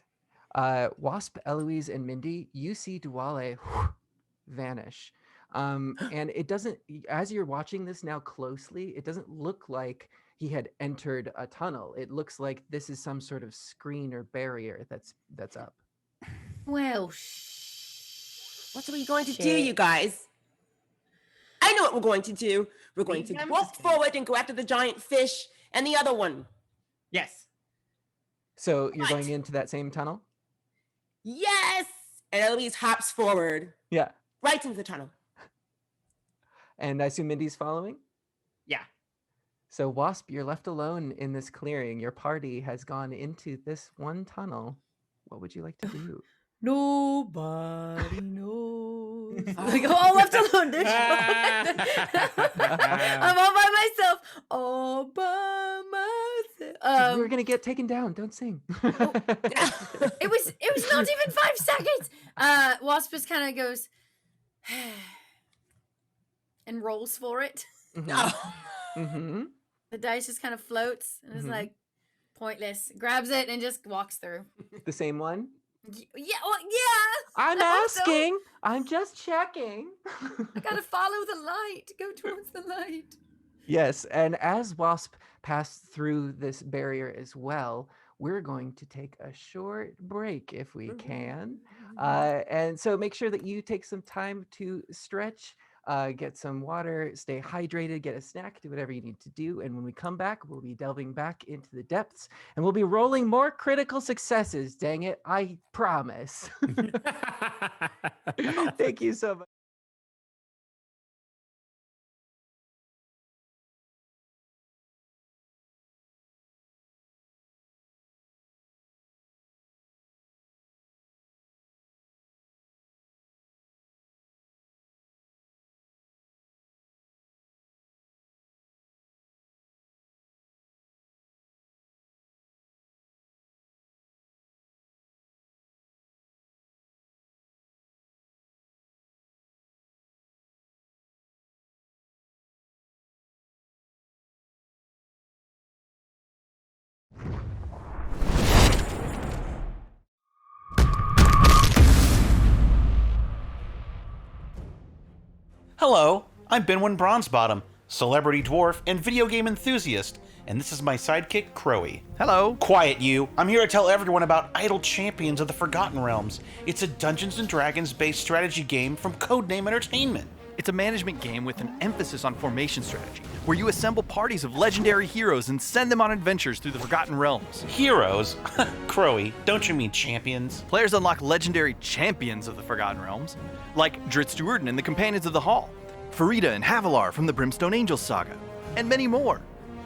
Wasp, Eloise, and Mindy, you see Dwale vanish. And it doesn't, as you're watching this now closely, it doesn't look like he had entered a tunnel. It looks like this is some sort of screen or barrier that's up. well, What are we going to do, you guys? I know what we're going to do. We're going to Lead them walk to- forward and go after the giant fish and the other one. Yes. So you're going What? into that same tunnel? Yes! And Eloise hops forward Yeah. right into the tunnel. And I assume Mindy's following? Yeah. So Wasp, you're left alone in this clearing. Your party has gone into this one tunnel. What would you like to do? nobody knows. Like, I'm all left alone. This I'm all by myself. All by myself. We're gonna get taken down. Don't sing. It was not even 5 seconds. Wasp just kind of goes and rolls for it. Mm-hmm. The dice just kind of floats and is Mhm. like pointless. Grabs it and just walks through. The same one? Yeah, well, yeah. I'm I hope so. asking. I'm just checking. I gotta follow the light. Go towards the light. Yes, and as Wasp passed through this barrier as well, we're going to take a short break if we can. And so make sure that you take some time to stretch, get some water, stay hydrated, get a snack, do whatever you need to do. And when we come back, we'll be delving back into the depths and we'll be rolling more critical successes. Dang it, I promise. Thank you so much. Hello, I'm Benwin Bronzebottom, celebrity dwarf and video game enthusiast, and this is my sidekick, Crowy. Hello. Quiet, you. I'm here to tell everyone about Idle Champions of the Forgotten Realms. It's a Dungeons & Dragons-based strategy game from Codename Entertainment. It's a management game with an emphasis on formation strategy, where you assemble parties of legendary heroes and send them on adventures through the Forgotten Realms. Heroes? Crowy, don't you mean champions? Players unlock legendary champions of the Forgotten Realms, like Dritz Duerden and the Companions of the Hall, Farida and Havilar from the Brimstone Angels saga, and many more.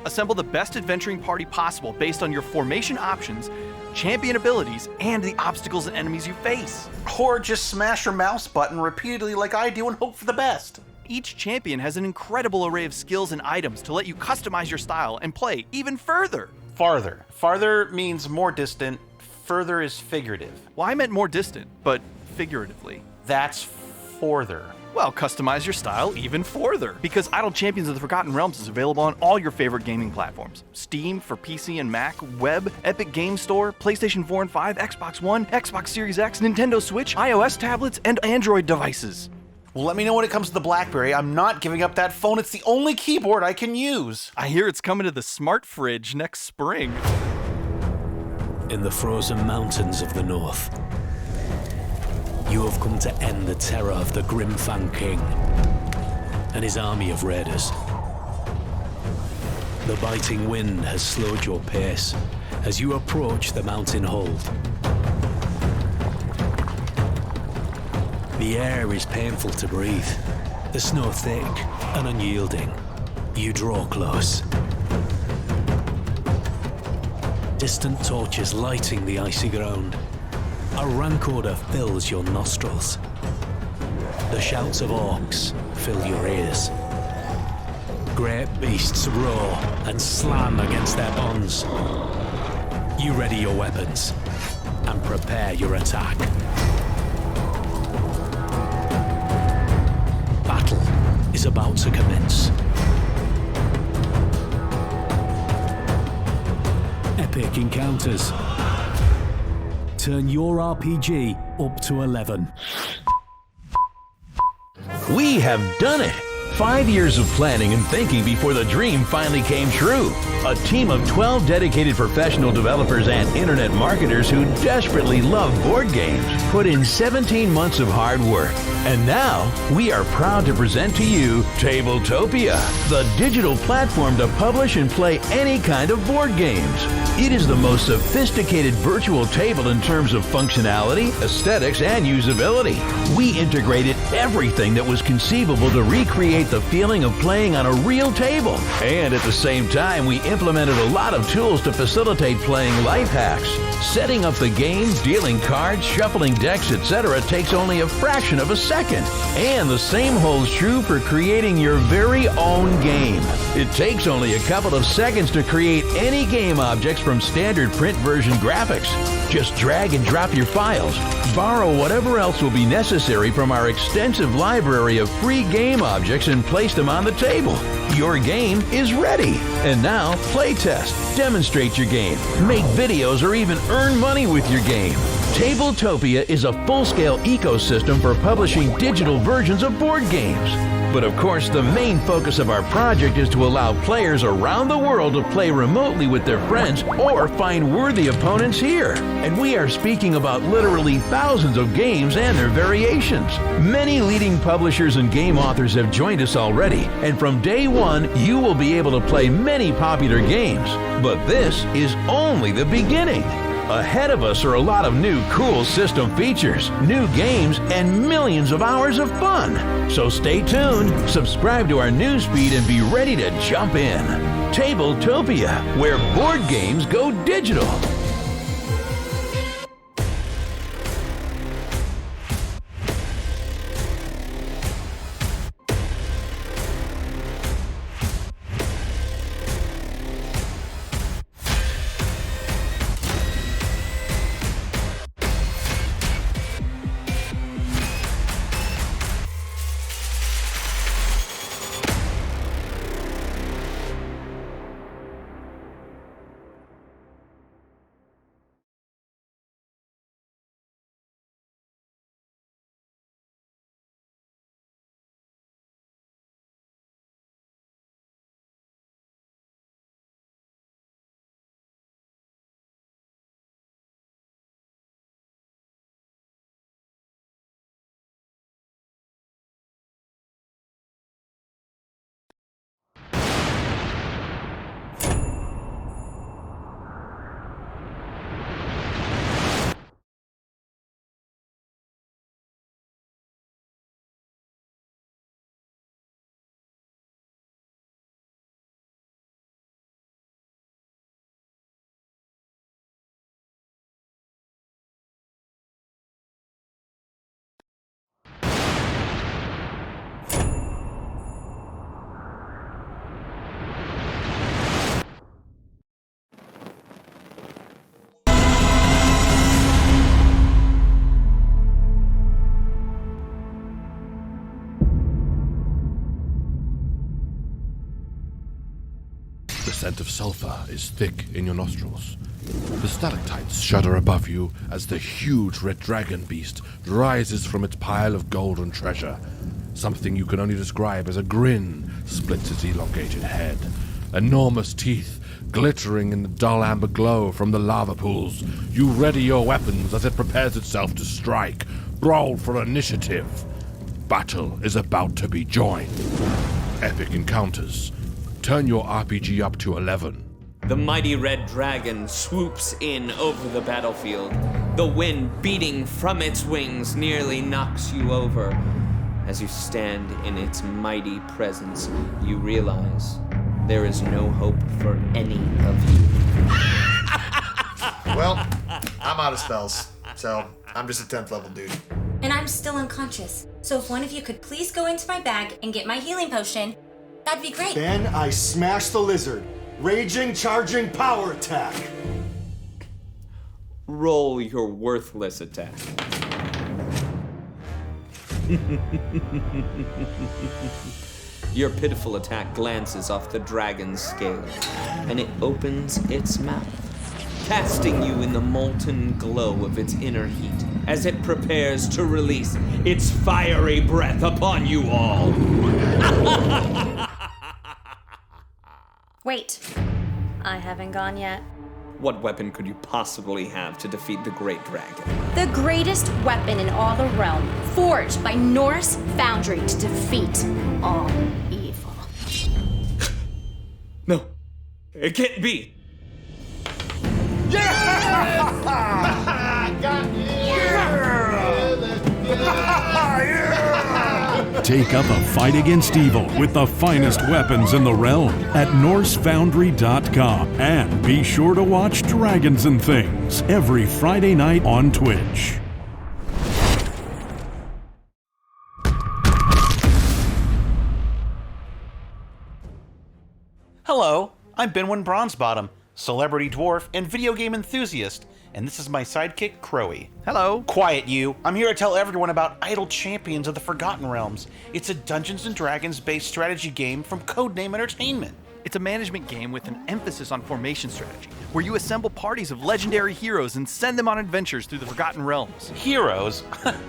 Assemble the best adventuring party possible based on your formation options, champion abilities, and the obstacles and enemies you face. Or just smash your mouse button repeatedly like I do and hope for the best. Each champion has an incredible array of skills and items to let you customize your style and play even further. Farther. Farther means more distant, further is figurative. Well, I meant more distant, but figuratively. That's forther. Well, customize your style even further, because Idle Champions of the Forgotten Realms is available on all your favorite gaming platforms. Steam for PC and Mac, Web, Epic Game Store, PlayStation 4 and 5, Xbox One, Xbox Series X, Nintendo Switch, iOS tablets, and Android devices. Well, let me know when it comes to the BlackBerry. I'm not giving up that phone. It's the only keyboard I can use. I hear it's coming to the smart fridge next spring. In the frozen mountains of the north, you have come to end the terror of the Grimfang King and his army of raiders. The biting wind has slowed your pace as you approach the mountain hold. The air is painful to breathe, the snow thick and unyielding. You draw close. Distant torches lighting the icy ground. A rank odor fills your nostrils. The shouts of orcs fill your ears. Great beasts roar and slam against their bonds. You ready your weapons and prepare your attack. Battle is about to commence. Epic encounters. Turn your RPG up to 11. We have done it! 5 years of planning and thinking before the dream finally came true. A team of 12 dedicated professional developers and internet marketers who desperately love board games put in 17 months of hard work. And now, we are proud to present to you Tabletopia, the digital platform to publish and play any kind of board games. It is the most sophisticated virtual table in terms of functionality, aesthetics, and usability. We integrated everything that was conceivable to recreate the feeling of playing on a real table. And at the same time, we implemented a lot of tools to facilitate playing life hacks. Setting up the game, dealing cards, shuffling decks, etc. takes only a fraction of a second. And the same holds true for creating your very own game. It takes only a couple of seconds to create any game objects from standard print version graphics. Just drag and drop your files, borrow whatever else will be necessary from our extensive library of free game objects and place them on the table. Your game is ready. And now, playtest, demonstrate your game, make videos, or even earn money with your game. Tabletopia is a full-scale ecosystem for publishing digital versions of board games. But of course, the main focus of our project is to allow players around the world to play remotely with their friends or find worthy opponents here. And we are speaking about literally thousands of games and their variations. Many leading publishers and game authors have joined us already, and from day one, you will be able to play many popular games. But this is only the beginning. Ahead of us are a lot of new cool system features, new games, and millions of hours of fun. So stay tuned, subscribe to our newsfeed, and be ready to jump in. Tabletopia, where board games go digital. The scent of sulfur is thick in your nostrils. The stalactites shudder above you as the huge red dragon beast rises from its pile of golden treasure. Something you can only describe as a grin splits its elongated head. Enormous teeth glittering in the dull amber glow from the lava pools. You ready your weapons as it prepares itself to strike. Roll for initiative. Battle is about to be joined. Epic encounters. Turn your RPG up to 11. The mighty red dragon swoops in over the battlefield. The wind beating from its wings nearly knocks you over. As you stand in its mighty presence, you realize there is no hope for any of you. Well, I'm out of spells, so I'm just a 10th level dude. And I'm still unconscious. So if one of you could please go into my bag and get my healing potion, that'd be great. Then I smash the lizard. Raging, charging, power attack. Roll your worthless attack. Your pitiful attack glances off the dragon's scale, and it opens its mouth, casting you in the molten glow of its inner heat as it prepares to release its fiery breath upon you all. Wait, I haven't gone yet. What weapon could you possibly have to defeat the great dragon? The greatest weapon in all the realm, forged by Norse Foundry to defeat all evil. No, it can't be. Yeah! Got you! Take up a fight against evil with the finest weapons in the realm at NorseFoundry.com. And be sure to watch Dragons and Things every Friday night on Twitch. Hello, I'm Benwin Bronzebottom, celebrity dwarf and video game enthusiast, and this is my sidekick, Crowy. Hello. Quiet, you. I'm here to tell everyone about Idle Champions of the Forgotten Realms. It's a Dungeons & Dragons-based strategy game from Codename Entertainment. It's a management game with an emphasis on formation strategy, where you assemble parties of legendary heroes and send them on adventures through the Forgotten Realms. Heroes?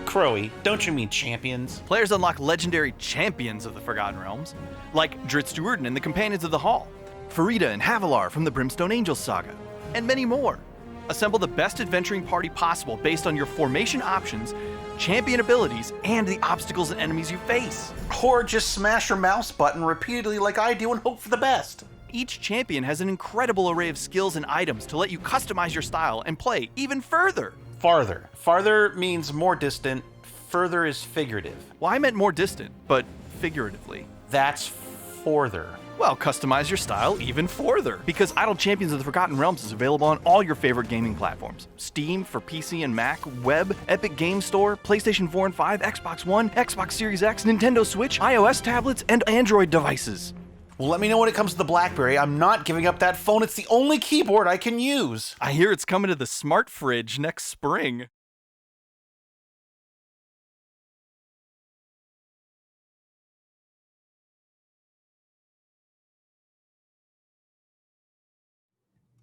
Crowy, don't you mean champions? Players unlock legendary champions of the Forgotten Realms, like Dritz and the Companions of the Hall, Farida and Havilar from the Brimstone Angels saga, and many more. Assemble the best adventuring party possible based on your formation options, champion abilities, and the obstacles and enemies you face. Or just smash your mouse button repeatedly like I do and hope for the best. Each champion has an incredible array of skills and items to let you customize your style and play even further. Farther. Farther means more distant, further is figurative. Well, I meant more distant, but figuratively. That's forther. Well, customize your style even further, because Idle Champions of the Forgotten Realms is available on all your favorite gaming platforms. Steam for PC and Mac, Web, Epic Game Store, PlayStation 4 and 5, Xbox One, Xbox Series X, Nintendo Switch, iOS tablets, and Android devices. Well, let me know when it comes to the BlackBerry. I'm not giving up that phone. It's the only keyboard I can use. I hear it's coming to the smart fridge next spring.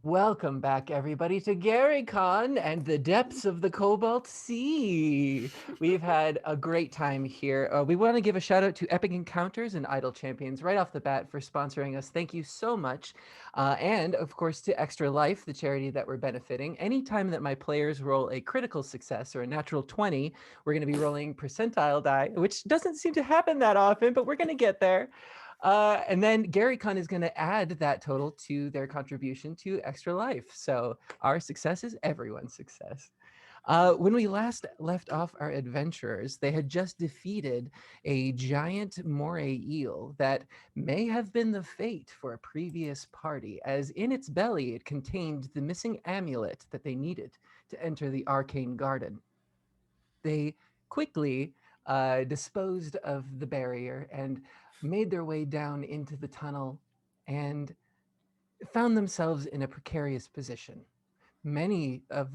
Welcome back, everybody, to GaryCon and the depths of the Cobalt Sea. We've had a great time here. We want to give a shout out to Epic Encounters and Idle Champions right off the bat for sponsoring us. Thank you so much. And of course, to Extra Life, the charity that we're benefiting. Anytime that my players roll a critical success or a natural 20, we're going to be rolling percentile die, which doesn't seem to happen that often, but we're going to get there. And then GaryCon is going to add that total to their contribution to Extra Life. So our success is everyone's success. When we last left off our adventurers, they had just defeated a giant moray eel that may have been the fate for a previous party, as in its belly it contained the missing amulet that they needed to enter the arcane garden. They quickly disposed of the barrier and made their way down into the tunnel and found themselves in a precarious position. A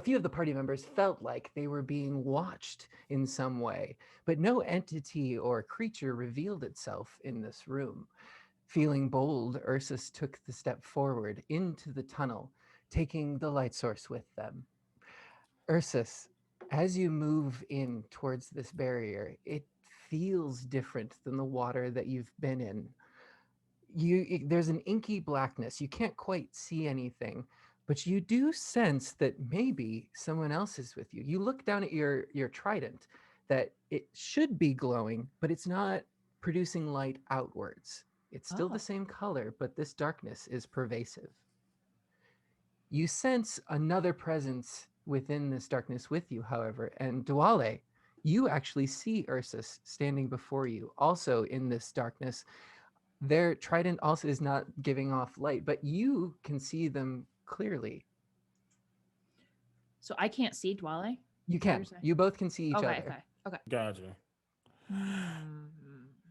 few of the party members felt like they were being watched in some way, but no entity or creature revealed itself in this room. Feeling bold, Ursus took the step forward into the tunnel, taking the light source with them. Ursus, as you move in towards this barrier, it feels different than the water that you've been in. There's an inky blackness. You can't quite see anything, but you do sense that maybe someone else is with you. You look down at your trident, that it should be glowing, but it's not producing light outwards. It's still the same color, but this darkness is pervasive. You sense another presence within this darkness with you, however, and Duale, you actually see Ursus standing before you, also in this darkness. Their trident also is not giving off light, but you can see them clearly. So I can't see Dwale? You can. You both can see each other. Okay. Gotcha.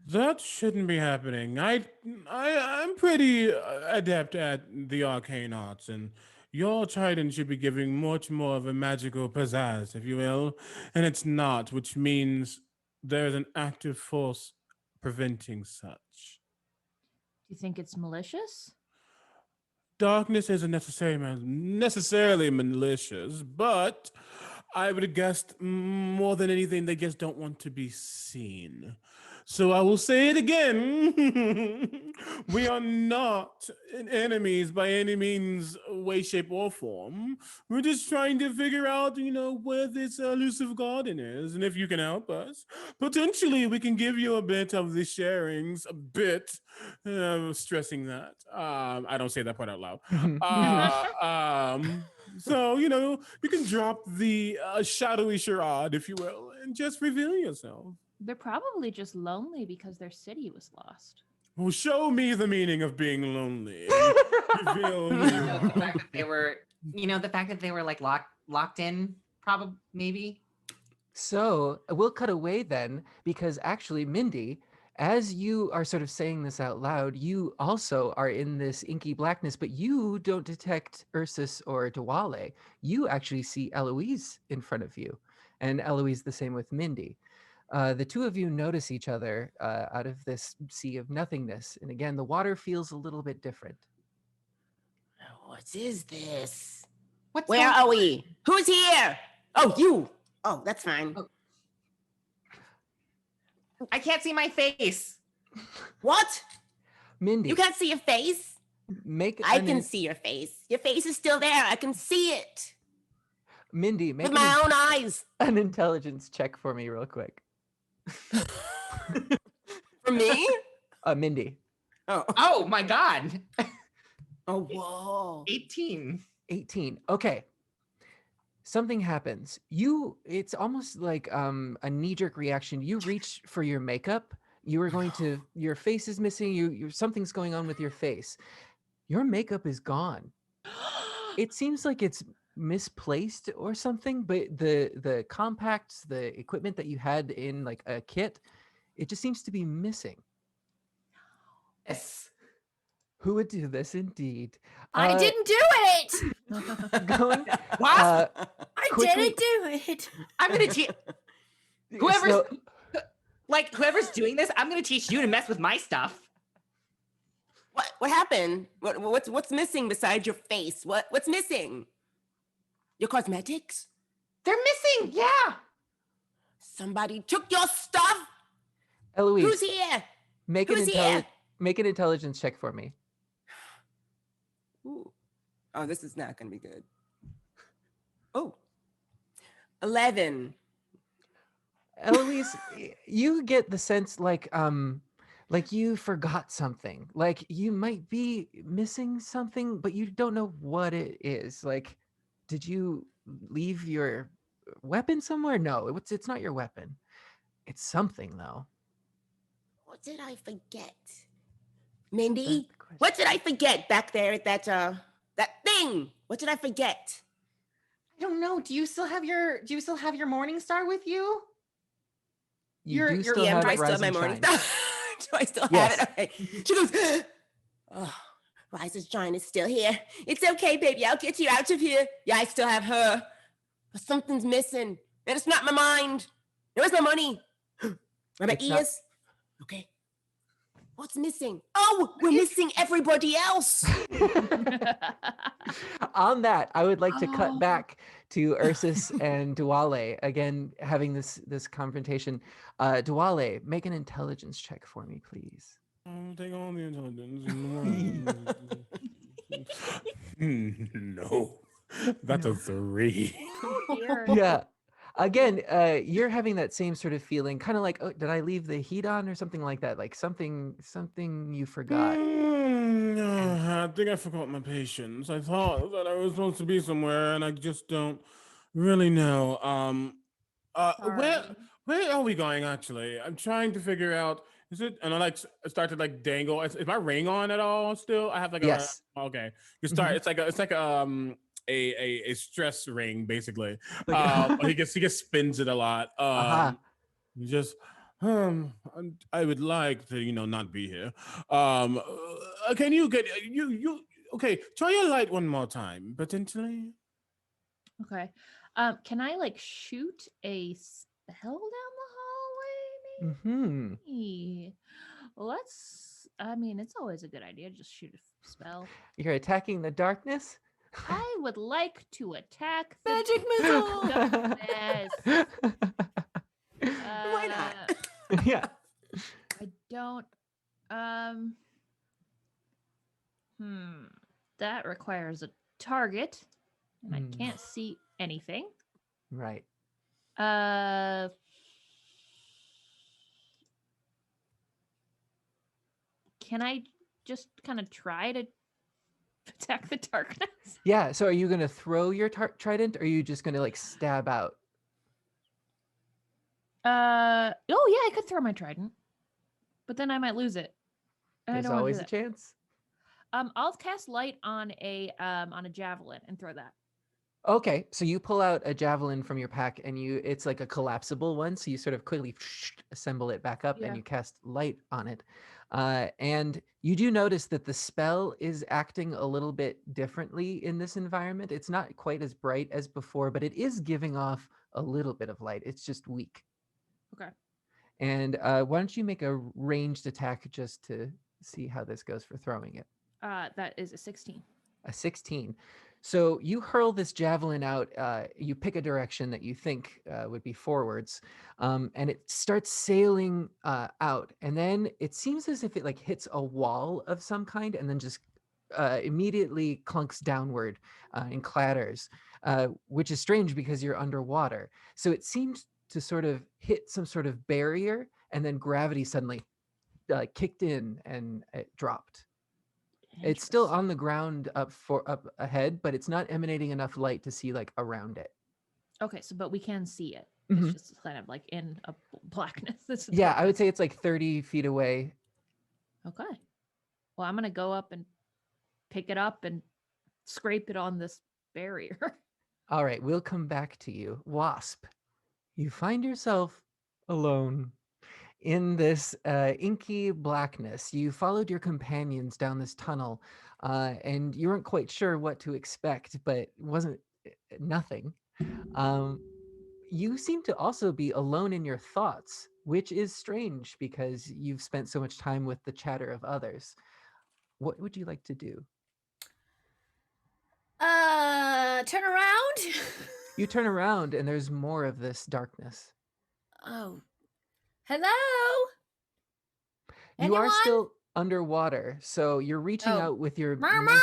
That shouldn't be happening. I'm pretty adept at the arcane arts, and your trident should be giving much more of a magical pizzazz, if you will, and it's not, which means there's an active force preventing such. Do you think it's malicious? Darkness isn't necessarily malicious, but I would have guessed more than anything, they just don't want to be seen. So I will say it again. We are not enemies by any means, way, shape, or form. We're just trying to figure out, where this elusive garden is. And if you can help us, potentially we can give you a bit of the sharings, a bit. Stressing that. I don't say that part out loud. So, you can drop the shadowy charade, if you will, and just reveal yourself. They're probably just lonely because their city was lost. Well, show me the meaning of being lonely. Reveal me. The fact that they were, the fact that they were like locked in, probably, maybe. So we'll cut away then, because actually, Mindy, as you are sort of saying this out loud, you also are in this inky blackness, but you don't detect Ursus or Duale. You actually see Eloise in front of you, and Eloise the same with Mindy. The two of you notice each other out of this sea of nothingness. And again, the water feels a little bit different. What is this? What's Where going are on? we? Who's here? Oh, you. Oh, that's fine. I can't see my face. What? Mindy, You can't see your face? make I an can in- see your face. Your face is still there. I can see it Mindy, make with my own eyes. an intelligence check for me real quick. For me? Mindy. Oh my god. Oh, whoa. 18. 18. Okay. Something happens. It's almost like a knee-jerk reaction. You reach for your makeup. You were going to, your face is missing. Something's going on with your face. Your makeup is gone. It seems like it's misplaced or something, but the compacts, the equipment that you had in like a kit, it just seems to be missing. Yes. Who would do this indeed? I didn't do it. Going What? I quickly- didn't do it. I'm gonna teach whoever's So- whoever's doing this. I'm gonna teach you to mess with my stuff. What happened? What's missing besides your face? What's missing? Your cosmetics? They're missing. Yeah. Somebody took your stuff? Eloise, Who's here? Who's here? make an intelligence check for me. Ooh. Oh, this is not going to be good. Oh, 11. Eloise, you get the sense like you forgot something. Like you might be missing something, but you don't know what it is. Like, did you leave your weapon somewhere? No, it's not your weapon. It's something though. What did I forget? Mindy, what did I forget back there at that thing? What did I forget? I don't know. Do you still have your morning star with you? You do still do I have still Rise have my and morning Shine. star? Do I still Yes. have it? Okay. She goes, oh, Rise and Shine is still here. It's okay, baby. I'll get you out of here. Yeah, I still have her. But something's missing. And it's not my mind. Where's my money? Are my It's not- ears? Okay. What's missing? Oh, we're missing everybody else. On that, I would like to cut back to Ursus and Duale again, having this confrontation. Duale, make an intelligence check for me, please. Take on the intelligence. No, that's a 3. Oh, dear. Yeah. Again, you're having that same sort of feeling, kind of like, oh, did I leave the heat on or something like that? Like something you forgot. I think I forgot my patience. I thought that I was supposed to be somewhere, and I just don't really know. Where are we going? Actually, I'm trying to figure out. Is it? And I start to dangle. Is my ring on at all? Still, I have Yes. Okay, you start. It's like a stress ring basically. He just spins it a lot. Just I would like to not be here. Can you get you okay? Try your light one more time potentially. Okay. Can I shoot a spell down the hallway? Mm-hmm. Maybe. It's always a good idea to just shoot a spell. You're attacking the darkness? I would like to attack the Magic missile. darkness. Why not? Yeah. I don't. That requires a target, and I can't see anything. Right. Can I just kind of try to attack the darkness? Yeah. So are you going to throw your trident, or are you just going to stab out? Oh yeah, I could throw my trident, but then I might lose it. And I There's don't wanna do always a that. chance. I'll cast light on a javelin and throw that. Okay, so you pull out a javelin from your pack, and it's like a collapsible one. So you sort of quickly assemble it back up, Yeah. and you cast light on it. And you do notice that the spell is acting a little bit differently in this environment. It's not quite as bright as before, but it is giving off a little bit of light. It's just weak. Okay. And why don't you make a ranged attack just to see how this goes for throwing it? That is a 16. A 16. So you hurl this javelin out. You pick a direction that you think would be forwards, and it starts sailing out. And then it seems as if it like hits a wall of some kind, and then just immediately clunks downward and clatters, which is strange because you're underwater. So it seems to sort of hit some sort of barrier, and then gravity suddenly kicked in and it dropped. It's still on the ground up ahead, but it's not emanating enough light to see like around it. Okay, so but we can see it. Mhm. It's just kind of like in a blackness. It's Yeah, I darkness. would say it's like 30 feet away. Okay. Well, I'm gonna go up and pick it up and scrape it on this barrier. All right, we'll come back to you. Wasp, you find yourself alone in this inky blackness. You followed your companions down this tunnel, and you weren't quite sure what to expect, but it wasn't nothing. Um, you seem to also be alone in your thoughts, which is strange because you've spent so much time with the chatter of others. What would you like to do? Turn around. You turn around and there's more of this darkness. Oh, hello. You are Anyone? still underwater, so you're reaching Oh. out with your Murmur.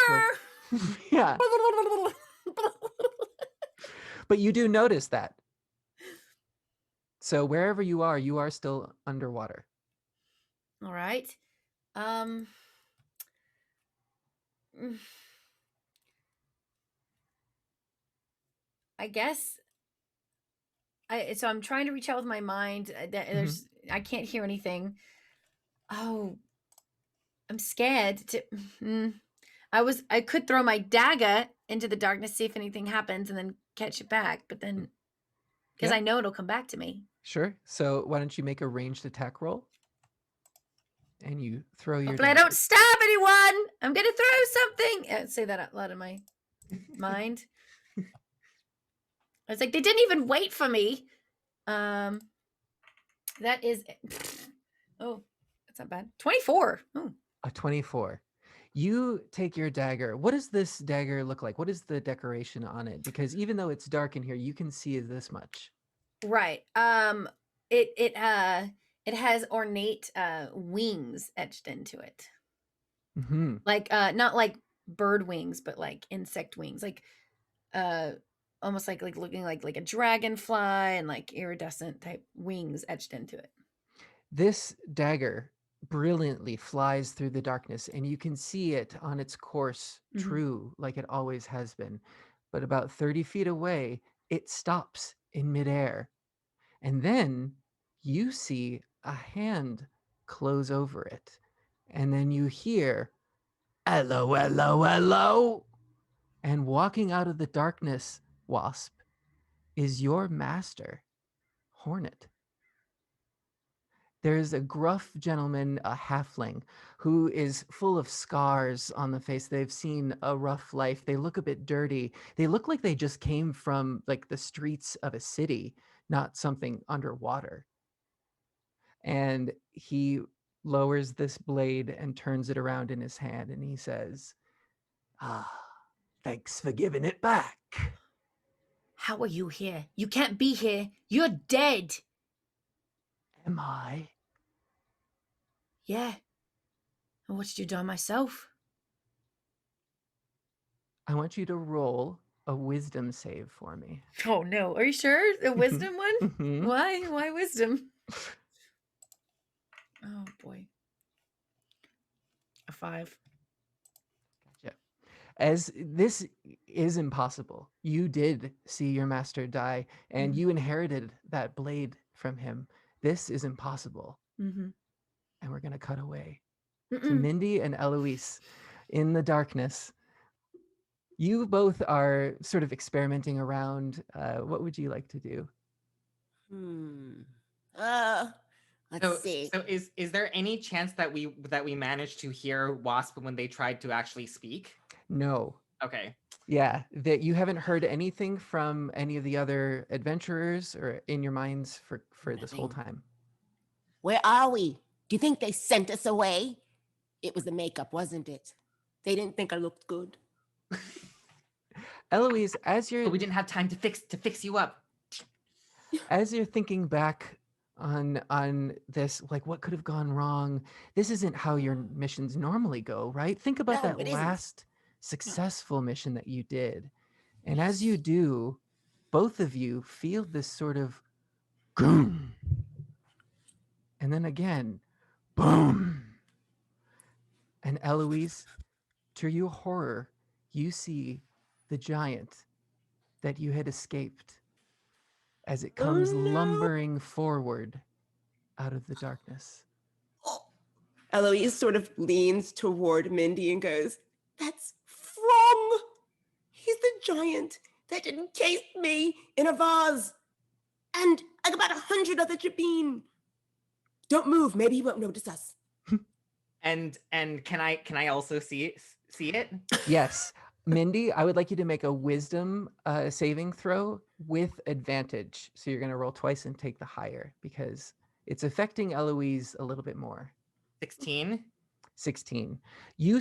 mental. Yeah, but you do notice that. So wherever you are still underwater. All right. Mm, I guess so I'm trying to reach out with my mind. There's I can't hear anything. Oh, I'm scared to I could throw my dagger into the darkness, see if anything happens, and then catch it back, but then because Yeah. I know it'll come back to me. Sure. So why don't you make a ranged attack roll? And you throw your Hopefully I dagger. don't stab anyone. I'm gonna throw something. Say that out loud in my mind. I was like, they didn't even wait for me. That is oh, that's not bad. 24. Oh. A 24. You take your dagger. What does this dagger look like? What is the decoration on it? Because even though it's dark in here, you can see this much. Right. It has ornate wings etched into it. Mm-hmm. Like not like bird wings, but like insect wings. Like almost like looking like a dragonfly and like iridescent type wings etched into it. This dagger brilliantly flies through the darkness, and you can see it on its course, true, like it always has been. But about 30 feet away, it stops in midair. And then you see a hand close over it. And then you hear, "Hello, hello, hello." And walking out of the darkness, Wasp, is your master, Hornet. There's a gruff gentleman, a halfling, who is full of scars on the face. They've seen a rough life. They look a bit dirty. They look like they just came from like the streets of a city, not something underwater. And he lowers this blade and turns it around in his hand, and he says, "Ah, thanks for giving it back." How are you here? You can't be here. You're dead. Am I? Yeah. I watched you die myself. I want you to roll a wisdom save for me. Oh no. Are you sure? The wisdom one? Mhm. Why? Why wisdom? Oh boy. A 5. Gotcha. As this is impossible. You did see your master die, and you inherited that blade from him. This is impossible. Mm-hmm. And we're going to cut away to Mindy and Eloise in the darkness. You both are sort of experimenting around. What would you like to do? Let's see. So is there any chance that we managed to hear Wasp when they tried to actually speak? No. Okay. Yeah, that you haven't heard anything from any of the other adventurers or in your minds for this whole time. Where are we? Do you think they sent us away? It was the makeup, wasn't it? They didn't think I looked good. Eloise, as you're But we didn't have time to fix you up. as you're thinking back on this, like what could have gone wrong, this isn't how your missions normally go, right? Think about No, that it isn't. last successful mission that you did. And as you do, both of you feel this sort of boom. And then again, boom. And Eloise, to your horror, you see the giant that you had escaped as it comes lumbering forward out of the darkness. Eloise sort of leans toward Mindy and goes, "That's wrong. He's the giant that encased me in a vase. And like about 100 other Jabin. Don't move. Maybe he won't notice us." And can I also see it? Yes. Mindy, I would like you to make a wisdom saving throw with advantage. So you're going to roll twice and take the higher because it's affecting Eloise a little bit more. 16. 16. You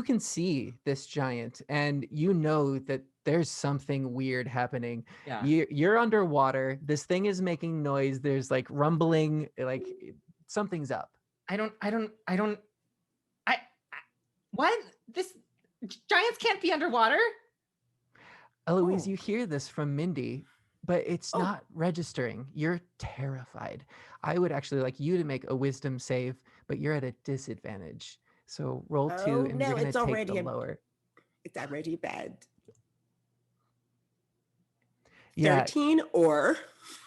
can see this giant and you know that there's something weird happening. Yeah. You're underwater. This thing is making noise. There's like rumbling, like something's up. What? This giants can't be underwater? Eloise, you hear this from Mindy, but it's not registering. You're terrified. I would actually like you to make a wisdom save, but you're at a disadvantage. So roll 2 and you're going to take the lower. It's already bad. Yeah. 13 or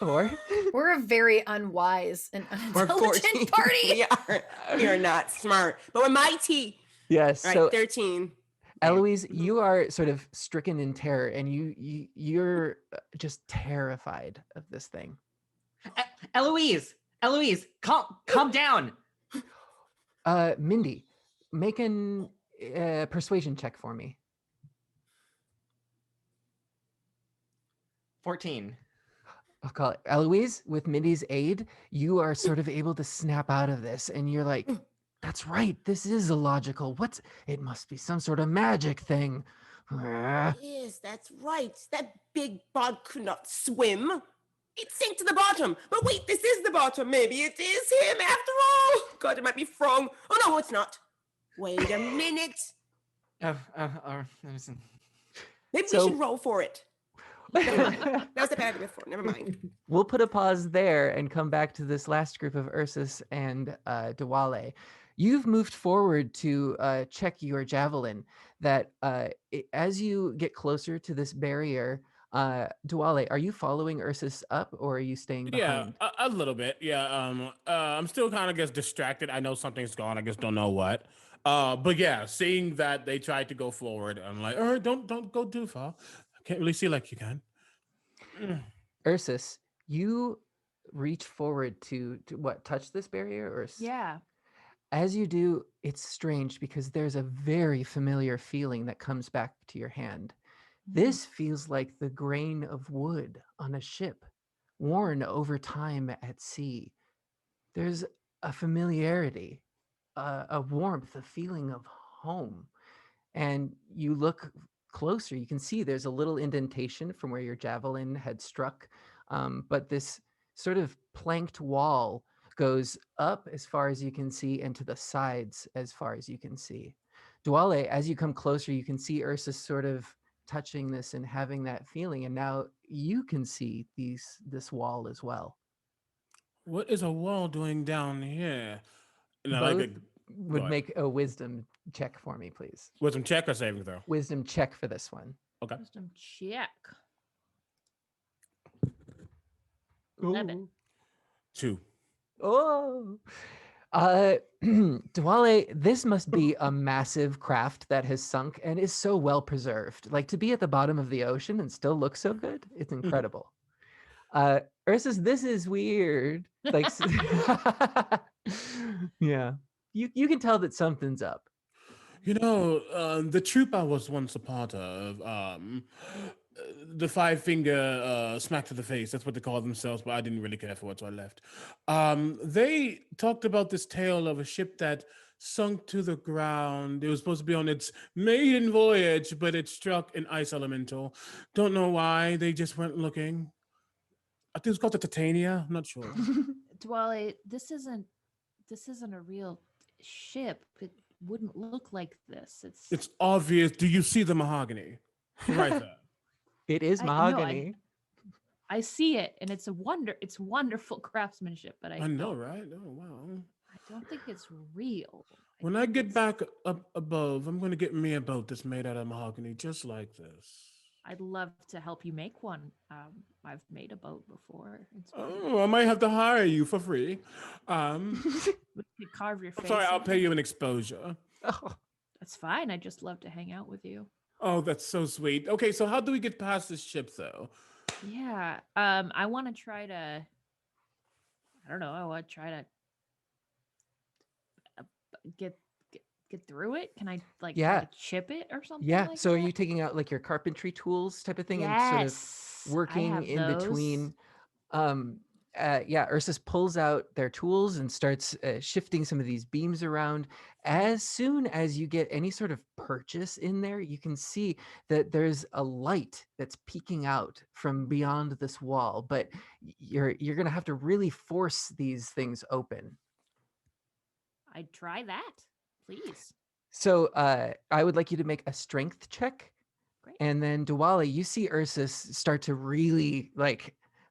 we're a very unwise and unintelligent party. We are not smart, but we're mighty. Yes. Right, So 13. Eloise, you are sort of stricken in terror, and you're just terrified of this thing. Eloise, calm down. Mindy, make an persuasion check for me. 14. I'll call it. Eloise, with Mindy's aid, you are sort of able to snap out of this, and you're like, that's right, this is illogical. It must be some sort of magic thing. Yes, that's right. That big bug could not swim. It sank to the bottom. But wait, this is the bottom. Maybe it is him after all. God, it might be Frong. Oh, no, it's not. Wait a minute. Maybe we should roll for it. That was a bad idea before. Never mind. We'll put a pause there and come back to this last group of Ursus and Dwale. You've moved forward to check your javelin. That as you get closer to this barrier, Dwale, are you following Ursus up or are you staying behind? Yeah, a little bit. Yeah, I'm still kind of just distracted. I know something's gone. I just don't know what. But yeah, seeing that they tried to go forward, I'm like, all right, don't go too far. I can't really see like you can. Ursus, you reach forward to what? Touch this barrier, or yeah. As you do, it's strange because there's a very familiar feeling that comes back to your hand. This feels like the grain of wood on a ship, worn over time at sea. There's a familiarity, a warmth, a feeling of home. And you look closer, you can see there's a little indentation from where your javelin had struck. But this sort of planked wall goes up as far as you can see and to the sides as far as you can see. Dwale, as you come closer, you can see Ursus sort of touching this and having that feeling. And now you can see this wall as well. What is a wall doing down here? Both would make a wisdom check for me, please. Wisdom check or saving throw? Wisdom check for this one. Okay. Wisdom check. 11. 2. Oh. Dwale, this must be a massive craft that has sunk and is so well preserved. Like, to be at the bottom of the ocean and still look so good, it's incredible. Ursus, this is weird. Like, yeah, you can tell that something's up. You know, the troop I was once a part of, the 5-finger smack to the face, that's what they call themselves, but I didn't really care for it, so I left. They talked about this tale of a ship that sunk to the ground. It was supposed to be on its maiden voyage, but it struck an ice elemental. Don't know why. They just went looking. I think it's called the Titania. I'm not sure. Dwale, this isn't a real ship. It wouldn't look like this. It's obvious. Do you see the mahogany? Right there. It is mahogany. I see it, and it's wonderful craftsmanship, but I know, right? Oh wow. I don't think it's real. When I get back up above, I'm gonna get me a boat that's made out of mahogany, just like this. I'd love to help you make one. I've made a boat before. Oh, I might have to hire you for free. You carve your face. I'm sorry, I'll pay you an exposure. Oh. That's fine. I just love to hang out with you. Oh, that's so sweet. Okay, so how do we get past this ship, though? Yeah. I want to try to. I don't know. I want to try to get through it. Can I try to chip it or something? Yeah. Like So that? are you taking out like your carpentry tools type of thing and Yes, sort of working in those. between? Ursus pulls out their tools and starts shifting some of these beams around. As soon as you get any sort of purchase in there, you can see that there's a light that's peeking out from beyond this wall, but you're going to have to really force these things open. I'd try that, please. So I would like you to make a strength check. Great. And then Dwale, you see Ursus start to really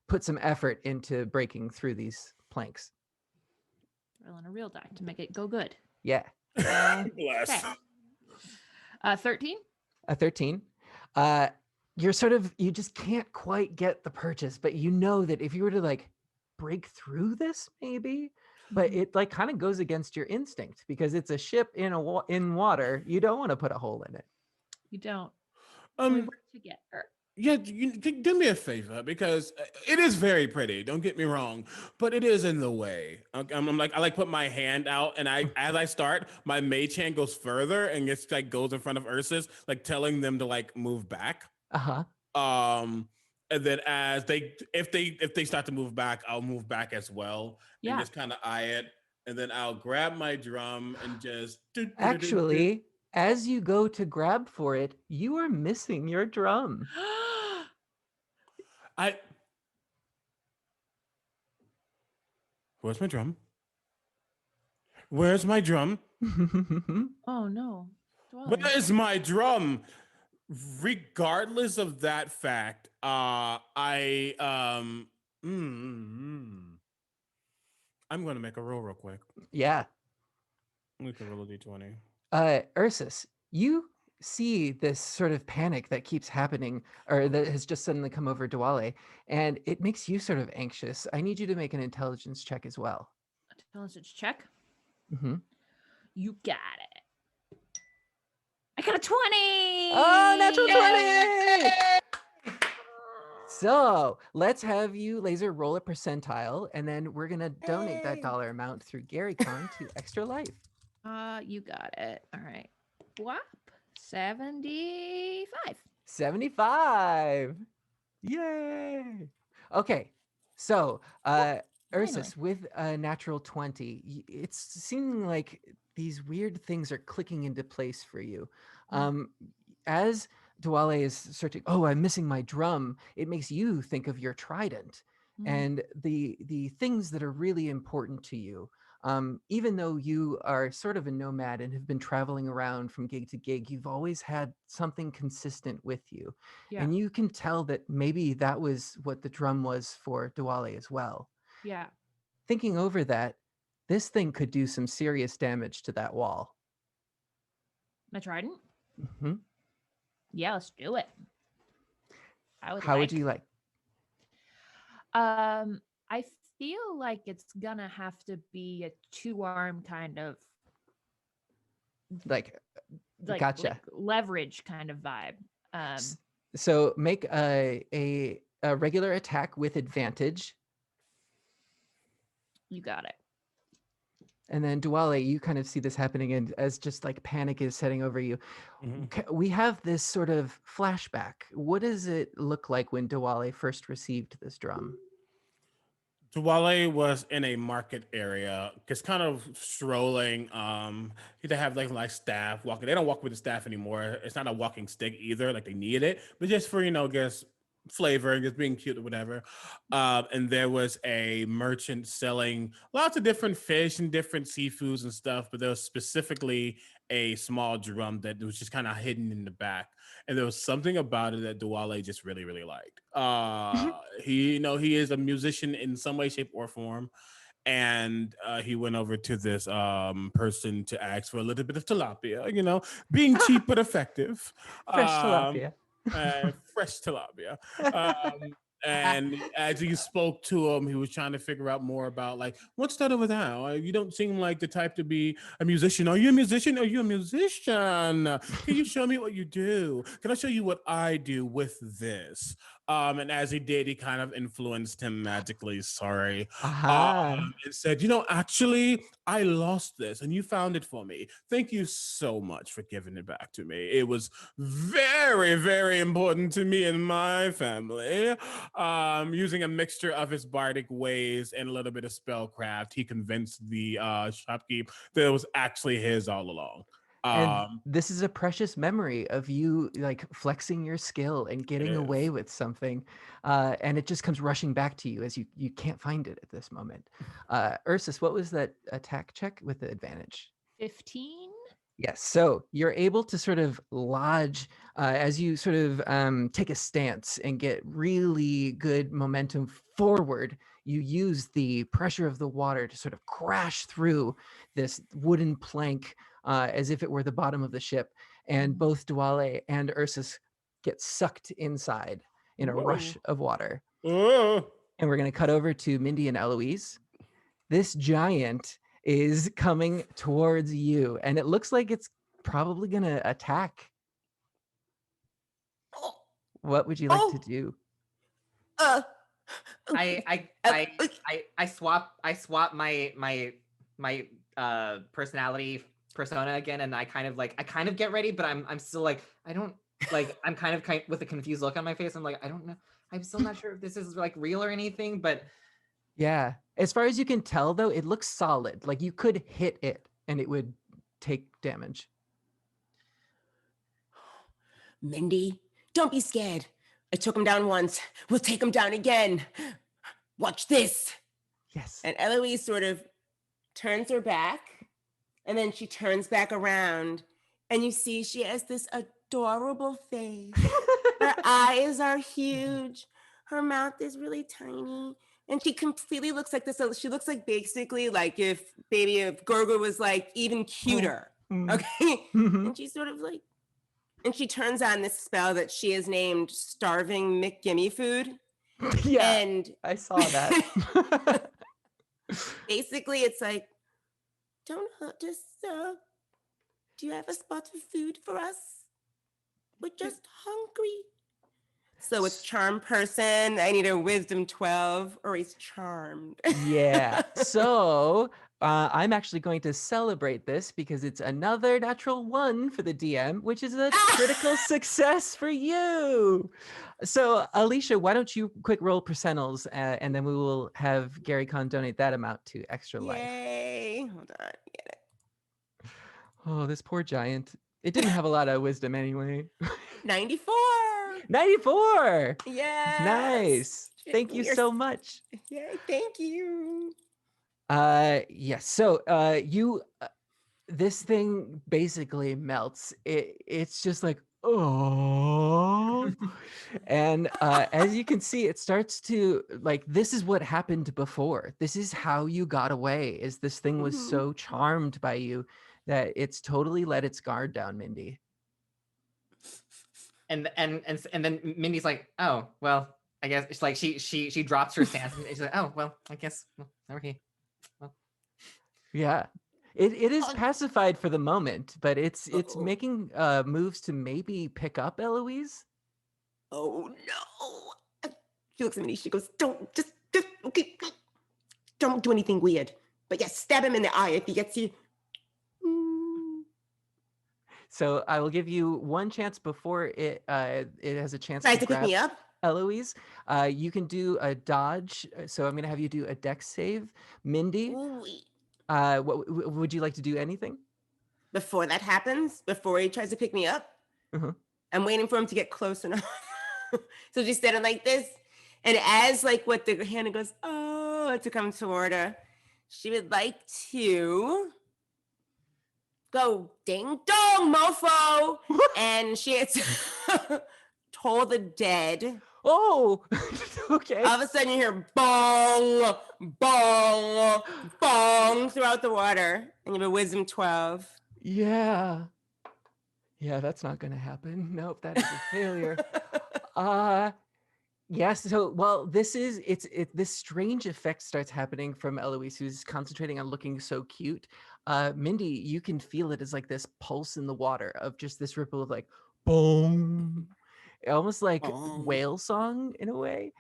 put some effort into breaking through these planks. Rolling a real die to make it go good. Yeah. Bless. 13. A 13. You just can't quite get the purchase, but you know that if you were to break through this, maybe, but it kind of goes against your instinct because it's a ship in water. You don't want to put a hole in it. You don't. We work together. Yeah, do me a favor because it is very pretty. Don't get me wrong, but it is in the way. I put my hand out, and as I start, my mage hand goes further and gets goes in front of Ursus, telling them to move back. And then if they start to move back, I'll move back as well. Yeah. And just kind of eye it, and then I'll grab my drum and just Actually, as you go to grab for it, you are missing your drum. Where's my drum? Where's my drum? Oh no. Where is my drum? Regardless of that fact, I'm gonna make a roll real quick. Yeah. We can roll a d20. Ursus, you see this sort of panic that keeps happening, or that has just suddenly come over Dwale, and it makes you sort of anxious. I need you to make an intelligence check as well. Intelligence check. Mm-hmm. You got it. I got a 20. Oh, natural 20! So let's have you, Laser, roll a percentile, and then we're gonna donate that dollar amount through GaryCon to Extra Life. You got it. All right. Whop. 75. 75. Yay. Okay. So, Ursus, with a natural 20, it's seeming like these weird things are clicking into place for you. As Dwale is searching, oh, I'm missing my drum, it makes you think of your trident and the things that are really important to you. Even though you are sort of a nomad and have been traveling around from gig to gig, you've always had something consistent with you. Yeah. And you can tell that maybe that was what the drum was for Dwale as well. Yeah. Thinking over that, this thing could do some serious damage to that wall. My trident? Mm-hmm. Yeah, let's do it. How would you like? I feel like it's gonna have to be a 2-arm kind of gotcha. Leverage kind of vibe. So make a regular attack with advantage. You got it. And then Dwale, you kind of see this happening, and as just panic is setting over you, we have this sort of flashback. What does it look like when Dwale first received this drum? Dwale was in a market area, just kind of strolling. They have like staff walking. They don't walk with the staff anymore. It's not a walking stick either. Like they need it, but just for guess flavor and just being cute or whatever. And there was a merchant selling lots of different fish and different seafoods and stuff, but there was specifically a small drum that was just kind of hidden in the back. And there was something about it that Dwale just really, really liked. He is a musician in some way, shape, or form. And he went over to this person to ask for a little bit of tilapia, being cheap but effective. Fresh tilapia. Fresh tilapia. And as he spoke to him, he was trying to figure out more about like, what's that over there? You don't seem like the type to be a musician. Are you a musician? Are you a musician? Can you show me what you do? Can I show you what I do with this? And as he did, he kind of influenced him magically. Sorry. And said, actually, I lost this and you found it for me. Thank you so much for giving it back to me. It was very, very important to me and my family. Using a mixture of his bardic ways and a little bit of spellcraft, he convinced the shopkeep that it was actually his all along. And this is a precious memory of you like flexing your skill and getting away with something. And it just comes rushing back to you as you can't find it at this moment. Ursus, what was that attack check with the advantage? 15. Yes. So you're able to sort of lodge as you sort of take a stance and get really good momentum forward. You use the pressure of the water to sort of crash through this wooden plank as if it were the bottom of the ship. And both Dwale and Ursus get sucked inside in a rush of water. And we're going to cut over to Mindy and Eloise. This giant is coming towards you, and it looks like it's probably going to attack. What would you like to do? I swap my personality persona again, and I kind of get ready, but I'm still like I'm kind of with a confused look on my face. I'm like, I don't know. I'm still not sure if this is like real or anything, but yeah, as far as you can tell though, it looks solid. Like you could hit it and it would take damage. Mindy, don't be scared. I took him down once. We'll take him down again. Watch this. Yes. And Eloise sort of turns her back, and then she turns back around, and you see she has this adorable face. Her eyes are huge. Her mouth is really tiny. And she completely looks like this. So she looks like basically like if Gurgur was like even cuter. Okay. And she's sort of like, and she turns on this spell that she has named Starving McGimme Food. Yeah. And I saw that. Basically, it's like, don't hurt us, sir. Do you have a spot of food for us? We're just hungry. So it's charm person. I need a wisdom 12 or he's charmed. Yeah. So I'm actually going to celebrate this because it's another natural 1 for the DM, which is a critical success for you. So Alicia, why don't you quick roll percentiles and then we will have GaryCon donate that amount to Extra Life. Yay. Hold on. Get it. Oh, this poor giant. It didn't have a lot of wisdom anyway. 94. 94. Yes. Nice. Thank you so much. Yeah, thank you. Yes. So you this thing basically melts. It's just like, oh. And as you can see, it starts to like, this is what happened before. This is how you got away, is this thing was so charmed by you that it's totally let its guard down, Mindy. And then Mindy's like, oh well, I guess it's like she drops her stance and she's like, oh well, I guess okay. Well. Yeah, it is pacified for the moment, but it's making moves to maybe pick up Eloise. Oh no! She looks at me. She goes, "Don't okay, don't do anything weird. But yes, stab him in the eye if he gets you." So I will give you one chance before it has a chance Tries to to pick me up. Eloise. You can do a dodge. So I'm going to have you do a dex save. Mindy, would you like to do anything? Before that happens, before he tries to pick me up, I'm waiting for him to get close enough. So she's standing like this. And as like what the Hannah goes, oh, to come toward her, she would like to go ding dong, mofo. And she had told the dead. Oh, okay. All of a sudden you hear bong, bong, bong throughout the water. And you have a wisdom 12. Yeah. Yeah, that's not going to happen. Nope, that is a failure. Yes. So, well, this strange effect starts happening from Eloise, who's concentrating on looking so cute. Mindy, you can feel it as like this pulse in the water of just this ripple of like, boom, almost like whale song in a way.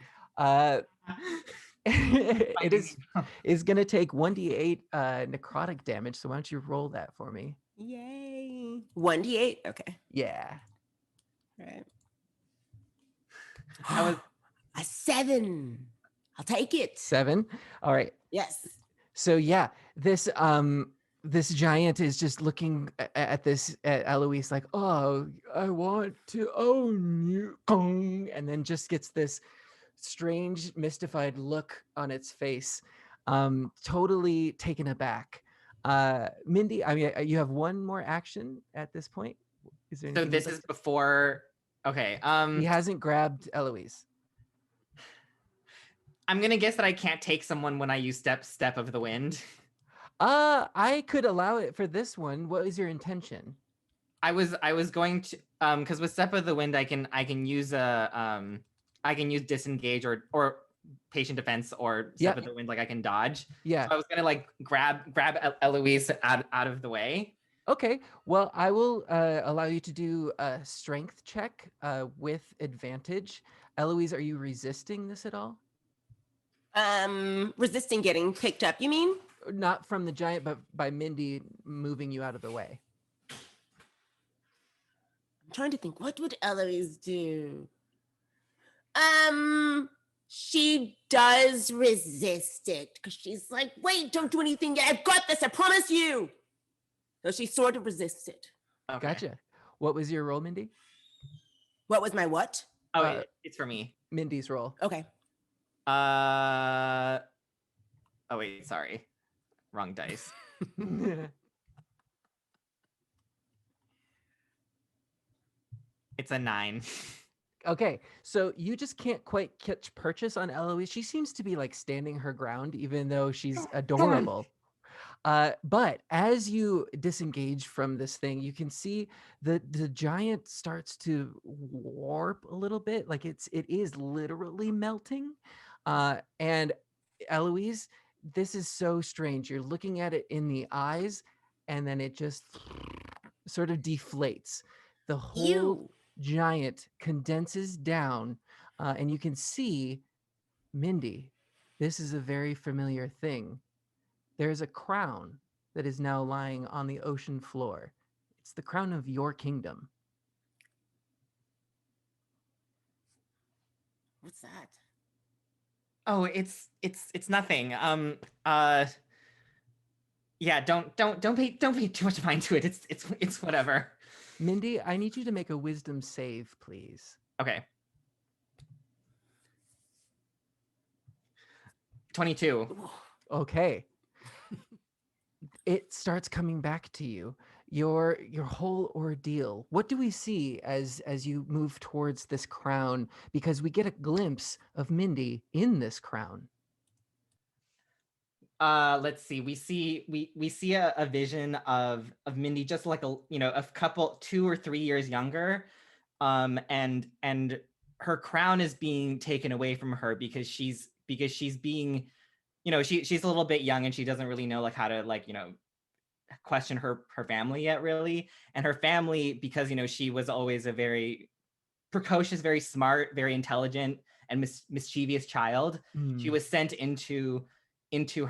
It is going to take 1d8 necrotic damage. So why don't you roll that for me? Yay. 1d8? Okay. Yeah. Right. I was a 7. I'll take it. 7. All right. Yes. So yeah, this giant is just looking at Eloise like, oh, I want to own you, and then just gets this strange, mystified look on its face, totally taken aback. Mindy, I mean, you have one more action at this point. Is there So this is before. Okay. He hasn't grabbed Eloise. I'm gonna guess that I can't take someone when I use step of the wind. I could allow it for this one. What is your intention? I was going to because with step of the wind I can use I can use disengage or patient defense or step of the wind, like I can dodge. Yeah. So I was gonna like grab Eloise out of the way. Okay. Well, I will allow you to do a strength check with advantage. Eloise, are you resisting this at all? Resisting getting picked up, you mean? Not from the giant, but by Mindy moving you out of the way. I'm trying to think, what would Eloise do? She does resist it because she's like, wait, don't do anything yet. I've got this, I promise you. So she sort of resists it. Okay. Gotcha. What was your roll, Mindy? What was my what? Oh, it's for me. Mindy's roll. Okay. Oh wait, sorry. Wrong dice. It's a 9. Okay, so you just can't quite catch purchase on Eloise. She seems to be like standing her ground, even though she's adorable. But as you disengage from this thing, you can see the giant starts to warp a little bit, like it is literally melting. And Eloise, this is so strange. You're looking at it in the eyes, and then it just sort of deflates. The whole giant condenses down, and you can see, Mindy, this is a very familiar thing. There's a crown that is now lying on the ocean floor. It's the crown of your kingdom. What's that? Oh, it's nothing. Yeah, don't pay too much mind to it. It's whatever. Mindy, I need you to make a wisdom save, please. Okay. 22. Okay. It starts coming back to you. Your whole ordeal. What do we see as you move towards this crown? Because we get a glimpse of Mindy in this crown. Let's see. We see a vision of Mindy just like a couple 2 or 3 years younger, and her crown is being taken away from her because she's being, she's a little bit young and she doesn't really know like how to question her family yet really, and her family, because she was always a very precocious, very smart, very intelligent and mischievous child. She was sent into into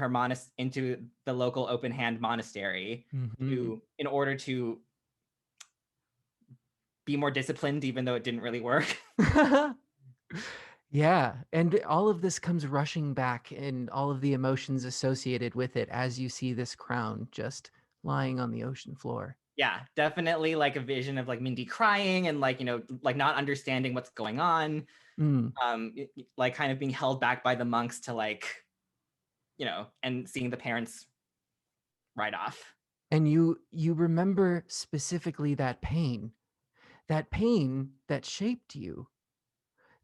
the local open hand monastery in order to be more disciplined, even though it didn't really work. Yeah, and all of this comes rushing back and all of the emotions associated with it as you see this crown just lying on the ocean floor. Yeah, definitely like a vision of like Mindy crying and like, like not understanding what's going on. Like kind of being held back by the monks to like, and seeing the parents ride off. And you remember specifically that pain that shaped you.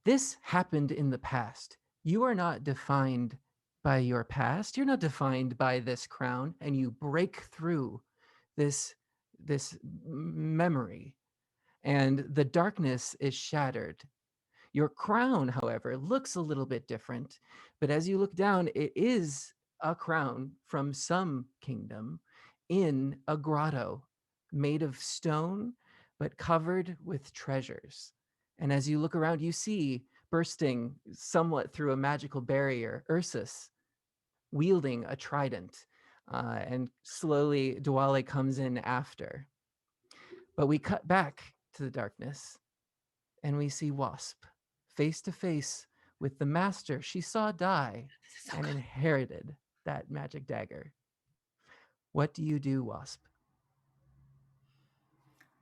This happened in the past. You are not defined by your past. You're not defined by this crown, and you break through this memory, and the darkness is shattered. Your crown, however, looks a little bit different, but as you look down, it is a crown from some kingdom in a grotto made of stone, but covered with treasures. And as you look around, you see, bursting somewhat through a magical barrier, Ursus wielding a trident. And slowly, Dwale comes in after. But we cut back to the darkness, and we see Wasp face to face with the master she saw die and inherited that magic dagger. What do you do, Wasp?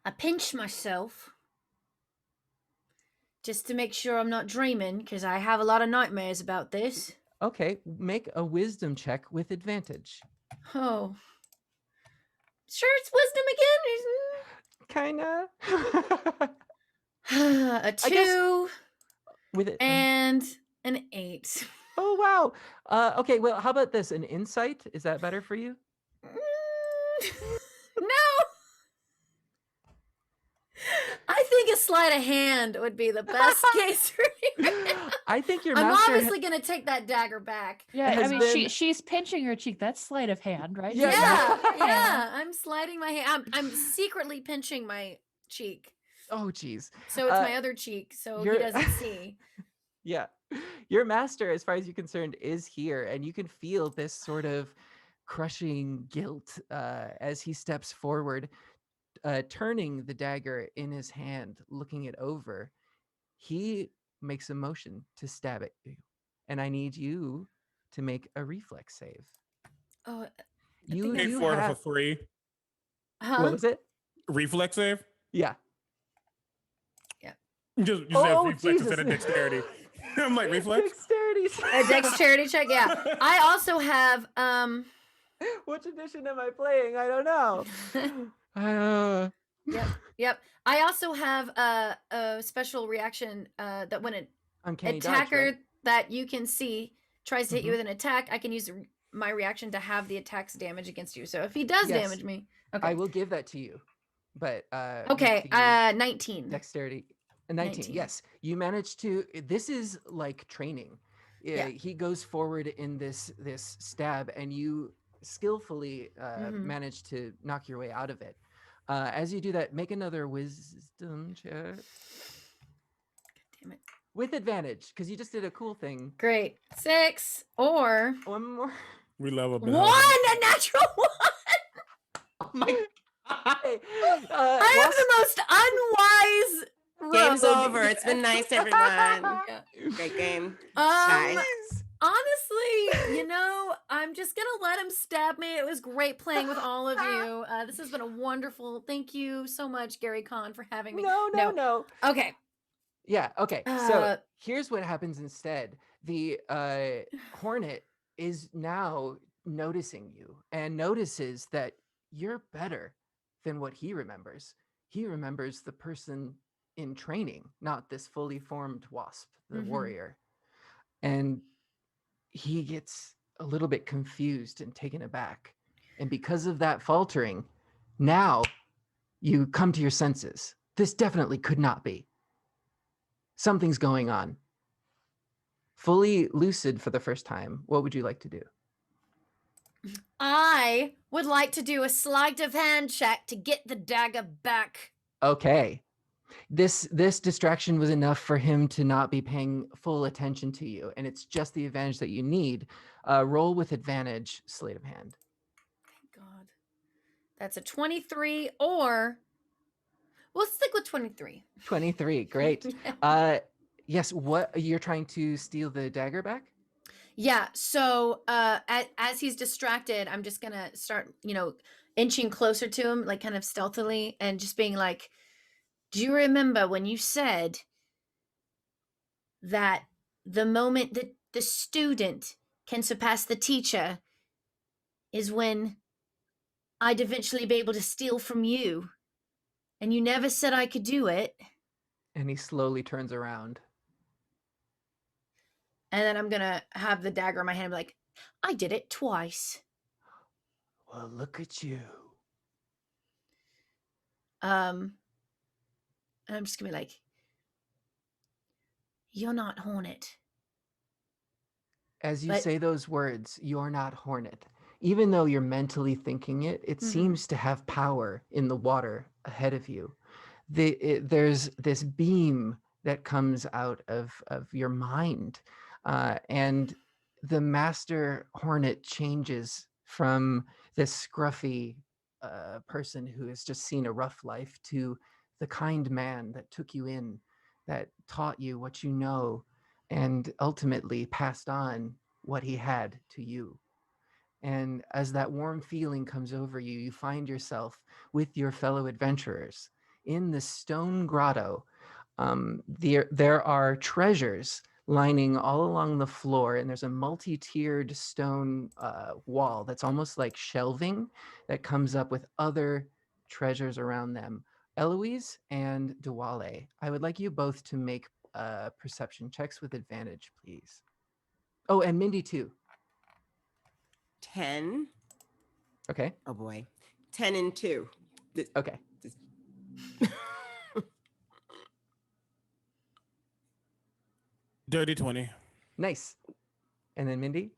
I pinch myself just to make sure I'm not dreaming, because I have a lot of nightmares about this. Okay, make a wisdom check with advantage. Oh. Sure, it's wisdom again? Kinda. A 2 with it and an 8. Oh wow. Okay, well, how about this? An insight? Is that better for you? No. I think a sleight of hand would be the best case for me. I think your I'm master obviously gonna take that dagger back. Yeah, I mean, she's pinching her cheek. That's sleight of hand, right? Yeah. I'm sliding my hand. I'm secretly pinching my cheek. Oh, geez. So it's my other cheek, so he doesn't see. Yeah. Your master, as far as you're concerned, is here, and you can feel this sort of crushing guilt as he steps forward, turning the dagger in his hand, looking it over. He makes a motion to stab at you, and I need you to make a reflex save. Oh, you paid for it for free. Huh? What was it? Reflex save? Yeah. You said reflex instead of dexterity. I'm like, reflex? Dexterity. A dexterity check, yeah. I also have Which edition am I playing? I don't know. Yep. I also have a special reaction that when an Uncanny attacker dodge, right? that you can see tries to hit you with an attack, I can use my reaction to have the attack's damage against you. So if he does damage me, okay. I will give that to you. But okay, 19. Dexterity. 19. Yes. You managed to. This is like training. He goes forward in this stab, and you skillfully manage to knock your way out of it. As you do that, make another wisdom check. God damn it. With advantage, because you just did a cool thing. Great. 6 or one more. We love a 1, a natural 1. Oh my God. I have the most unwise. Game's over. It's been nice, everyone. Great game. Bye. Honestly, I'm just gonna let him stab me. It was great playing with all of you. This has been a wonderful. Thank you so much, GaryCon, for having me. No. Okay. Yeah. Okay. So here's what happens instead. The Hornet is now noticing you and notices that you're better than what he remembers. He remembers the person in training, not this fully formed Wasp, the warrior. And he gets a little bit confused and taken aback. And because of that faltering, now you come to your senses. This definitely could not be. Something's going on. Fully lucid for the first time, what would you like to do? I would like to do a sleight of hand check to get the dagger back. Okay. This distraction was enough for him to not be paying full attention to you, and it's just the advantage that you need. Roll with advantage, sleight of hand. Thank God. That's a 23 or... We'll stick with 23. 23, great. Yes, what you're trying to steal the dagger back? Yeah. So as he's distracted, I'm just gonna start, inching closer to him, like kind of stealthily, and just being like, "Do you remember when you said that the moment that the student can surpass the teacher is when I'd eventually be able to steal from you? And you never said I could do it." And he slowly turns around. And then I'm gonna have the dagger in my hand and be like, "I did it twice." Well, look at you. And I'm just gonna be like, "You're not Hornet." As you But say those words, you're not Hornet. Even though you're mentally thinking it, it seems to have power in the water ahead of you. There's this beam that comes out of your mind, and the Master Hornet changes from this scruffy person who has just seen a rough life to the kind man that took you in, that taught you what you know, and ultimately passed on what he had to you. And as that warm feeling comes over you, you find yourself with your fellow adventurers in the stone grotto. There are treasures lining all along the floor, and there's a multi-tiered stone wall that's almost like shelving that comes up with other treasures around them. Eloise and Duale, I would like you both to make perception checks with advantage, please. Oh, and Mindy too. 10. Okay. Oh boy. 10 and 2. Okay. Dirty 20. Nice. And then Mindy?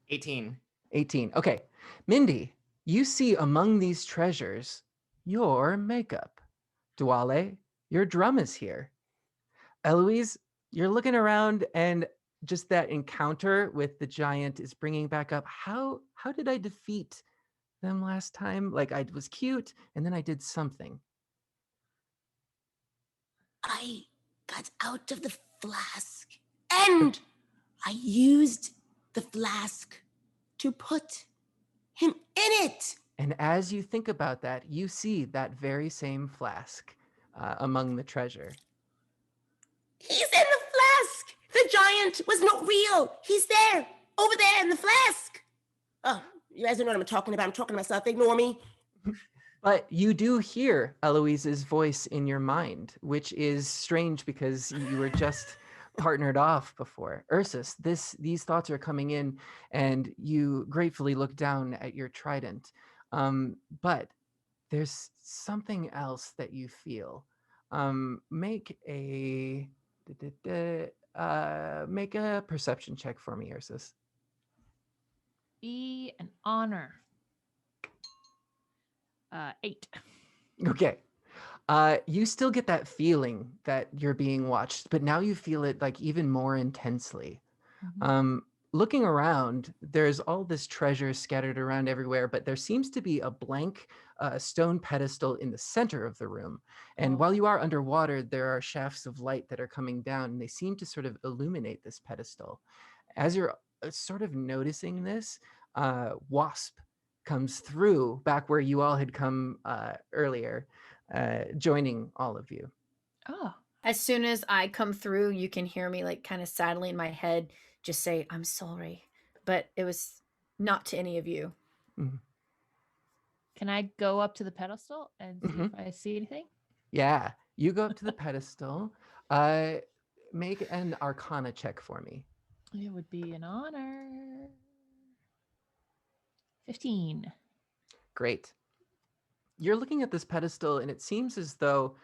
18. 18. Okay. Mindy, you see among these treasures your makeup. Duale, your drum is here. Eloise, you're looking around and just that encounter with the giant is bringing back up how did I defeat them last time? Like I was cute and then I did something. I got out of the flask and I used the flask to put him in it. And as you think about that, you see that very same flask among the treasure. He's in the flask. The giant was not real. He's there, over there in the flask. Oh, you guys don't know what I'm talking about. I'm talking to myself. Ignore me. But you do hear Eloise's voice in your mind, which is strange because you were just partnered off before. Ursus, these thoughts are coming in, and you gratefully look down at your trident. But there's something else that you feel. Make a make a perception check for me, Ursus. Be an honor. 8. Okay. You still get that feeling that you're being watched, but now you feel it like even more intensely. Looking around, there's all this treasure scattered around everywhere, but there seems to be a blank stone pedestal in the center of the room. And while you are underwater, there are shafts of light that are coming down, and they seem to sort of illuminate this pedestal. As you're sort of noticing this, Wasp comes through back where you all had come earlier, joining all of you. Oh. As soon as I come through, you can hear me like kind of sadly in my head just say, "I'm sorry." But it was not to any of you. Can I go up to the pedestal and see if I see anything? Yeah, you go up to the pedestal. Make an Arcana check for me. It would be an honor. 15. Great. You're looking at this pedestal, and it seems as though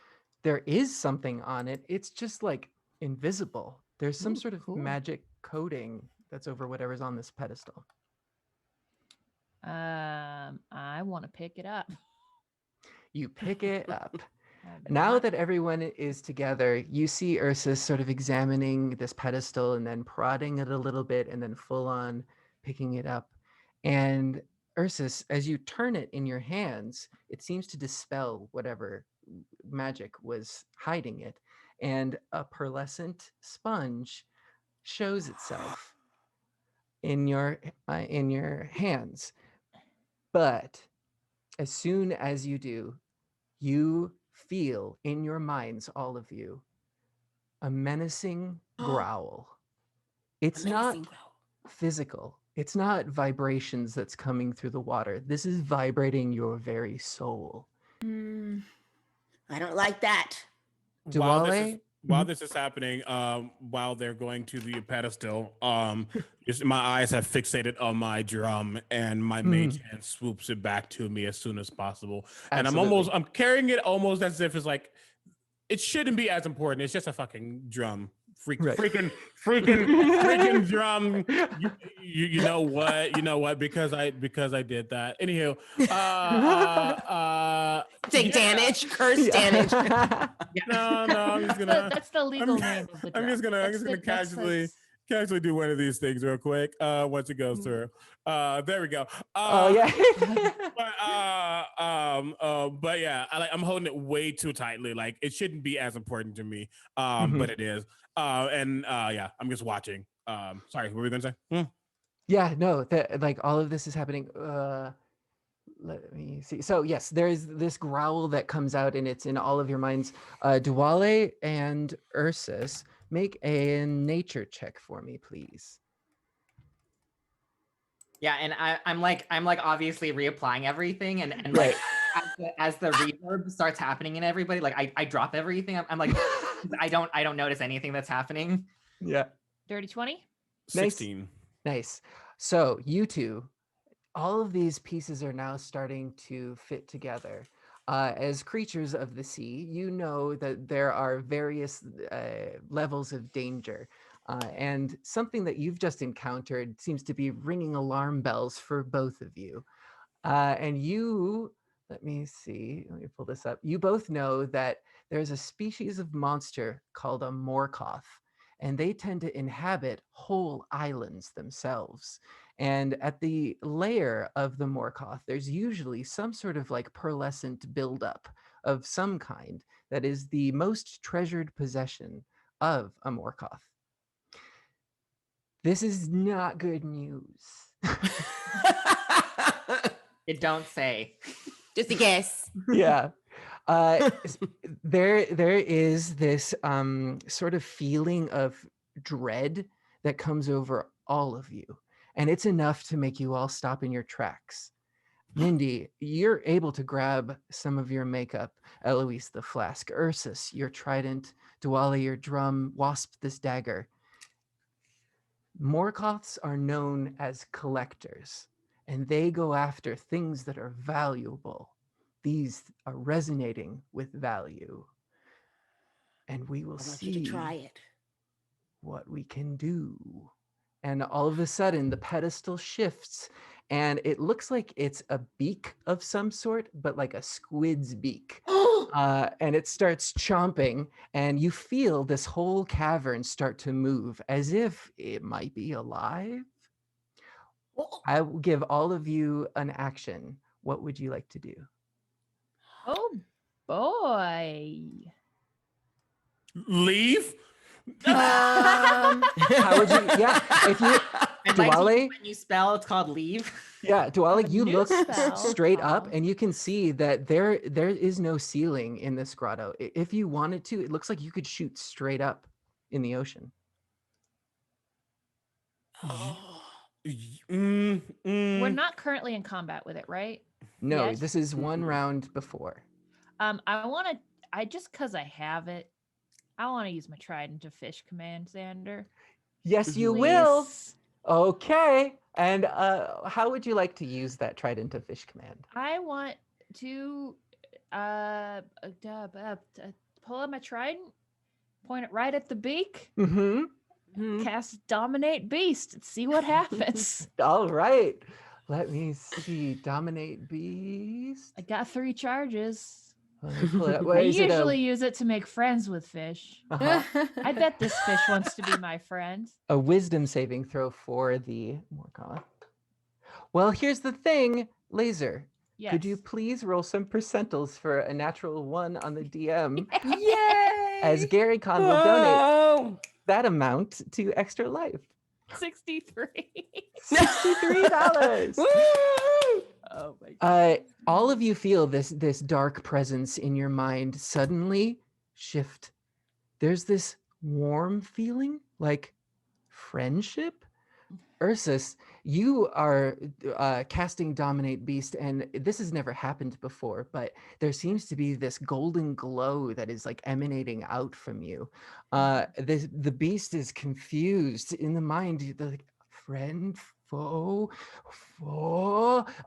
there is something on it. It's just like invisible. There's some sort of magic coating that's over whatever's on this pedestal. I want to pick it up. You pick it up. Now that everyone is together, you see Ursus sort of examining this pedestal and then prodding it a little bit and then full on picking it up. And Ursus, as you turn it in your hands, it seems to dispel whatever magic was hiding it. and a pearlescent sponge shows itself in your hands. But as soon as you do, you feel in your minds, all of you, a menacing growl. It's not physical. It's not vibrations that's coming through the water. This is vibrating your very soul. I don't like that. While this is happening, while they're going to the pedestal, my eyes have fixated on my drum, and my mage hand swoops it back to me as soon as possible. Absolutely. And I'm carrying it almost as if it's like, it shouldn't be as important. It's just a fucking drum. Freaking drum. You know what? Because I did that. Anywho, take damage, curse damage. No, I'm just gonna. That's the legal name of the drum. I'm just gonna casually do one of these things real quick. Once it goes through. There we go. Oh yeah. But yeah, I'm holding it way too tightly. Like it shouldn't be as important to me. But it is. Yeah, I'm just watching. Sorry, what were we gonna say? Yeah, no, like all of this is happening. Let me see. So yes, there is this growl that comes out, and it's in all of your minds. Duale and Ursus, make a nature check for me, please. Yeah, and I'm like obviously reapplying everything, and Right. like as the reverb starts happening in everybody, like I drop everything. I'm like I don't notice anything that's happening. Yeah. Dirty 20? 16. Nice. So you two, all of these pieces are now starting to fit together. As creatures of the sea, you know that there are various levels of danger. And something that you've just encountered seems to be ringing alarm bells for both of you. And you, let me pull this up. You both know that there's a species of monster called a morkoth, and they tend to inhabit whole islands themselves. And at the lair of the morkoth, there's usually some sort of like pearlescent buildup of some kind that is the most treasured possession of a morkoth. This is not good news. It don't say. Just a guess. Yeah. There is this sort of feeling of dread that comes over all of you, and it's enough to make you all stop in your tracks. Mindy, you're able to grab some of your makeup. Eloise, the flask. Ursus, your trident. Duale, your drum. Wasp, this dagger. Morkoths are known as collectors, and they go after things that are valuable. These are resonating with value. And we will see you to try it. What we can do. And all of a sudden, the pedestal shifts, and it looks like it's a beak of some sort, but like a squid's beak. And it starts chomping, and you feel this whole cavern start to move as if it might be alive. I will give all of you an action. What would you like to do? Oh boy. Leave? How would you? Yeah, if you Duale, when you spell, it's called leave. Yeah, Duale, you look spell. straight up, and you can see that there is no ceiling in this grotto. If you wanted to, it looks like you could shoot straight up in the ocean. We're not currently in combat with it, right? No, Yes? this is one round before. I just because I have it, I want to use my trident to fish command, Xander. Yes, you will. Okay. And how would you like to use that trident of fish command? I want to pull out my trident, point it right at the beak, cast Dominate Beast, and see what happens. All right. Let me see. Dominate Beast. I got 3 charges. Pull it up. I usually use it to make friends with fish. I bet this fish wants to be my friend. A wisdom saving throw for the Morkoth. Well, here's the thing, Laser. Yes. Could you please roll some percentiles for a natural 1 on the DM? Yay! as GaryCon will donate that amount to Extra Life. 63. $63. Oh my god. All of you feel this dark presence in your mind suddenly shift. There's this warm feeling, like friendship. Ursus, you are casting Dominate Beast, and this has never happened before, but there seems to be this golden glow that is like emanating out from you. The beast is confused in the mind. They're like, friend, foe,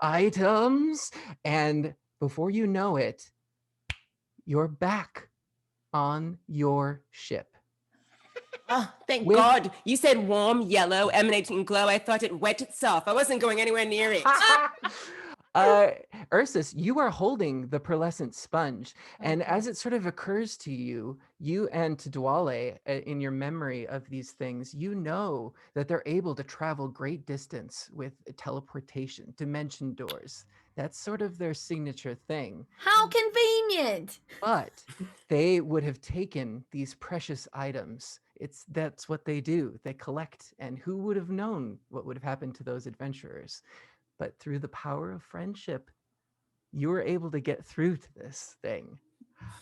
items. And before you know it, you're back on your ship. Oh, thank God. You said warm, yellow, emanating glow. I thought it wet itself. I wasn't going anywhere near it. Ursus, you are holding the pearlescent sponge, and as it sort of occurs to you, you and to Dwale, in your memory of these things, you know that they're able to travel great distance with teleportation, dimension doors. That's sort of their signature thing. How convenient! But they would have taken these precious items. That's what they do. They collect, and who would have known what would have happened to those adventurers? But through the power of friendship, you were able to get through to this thing.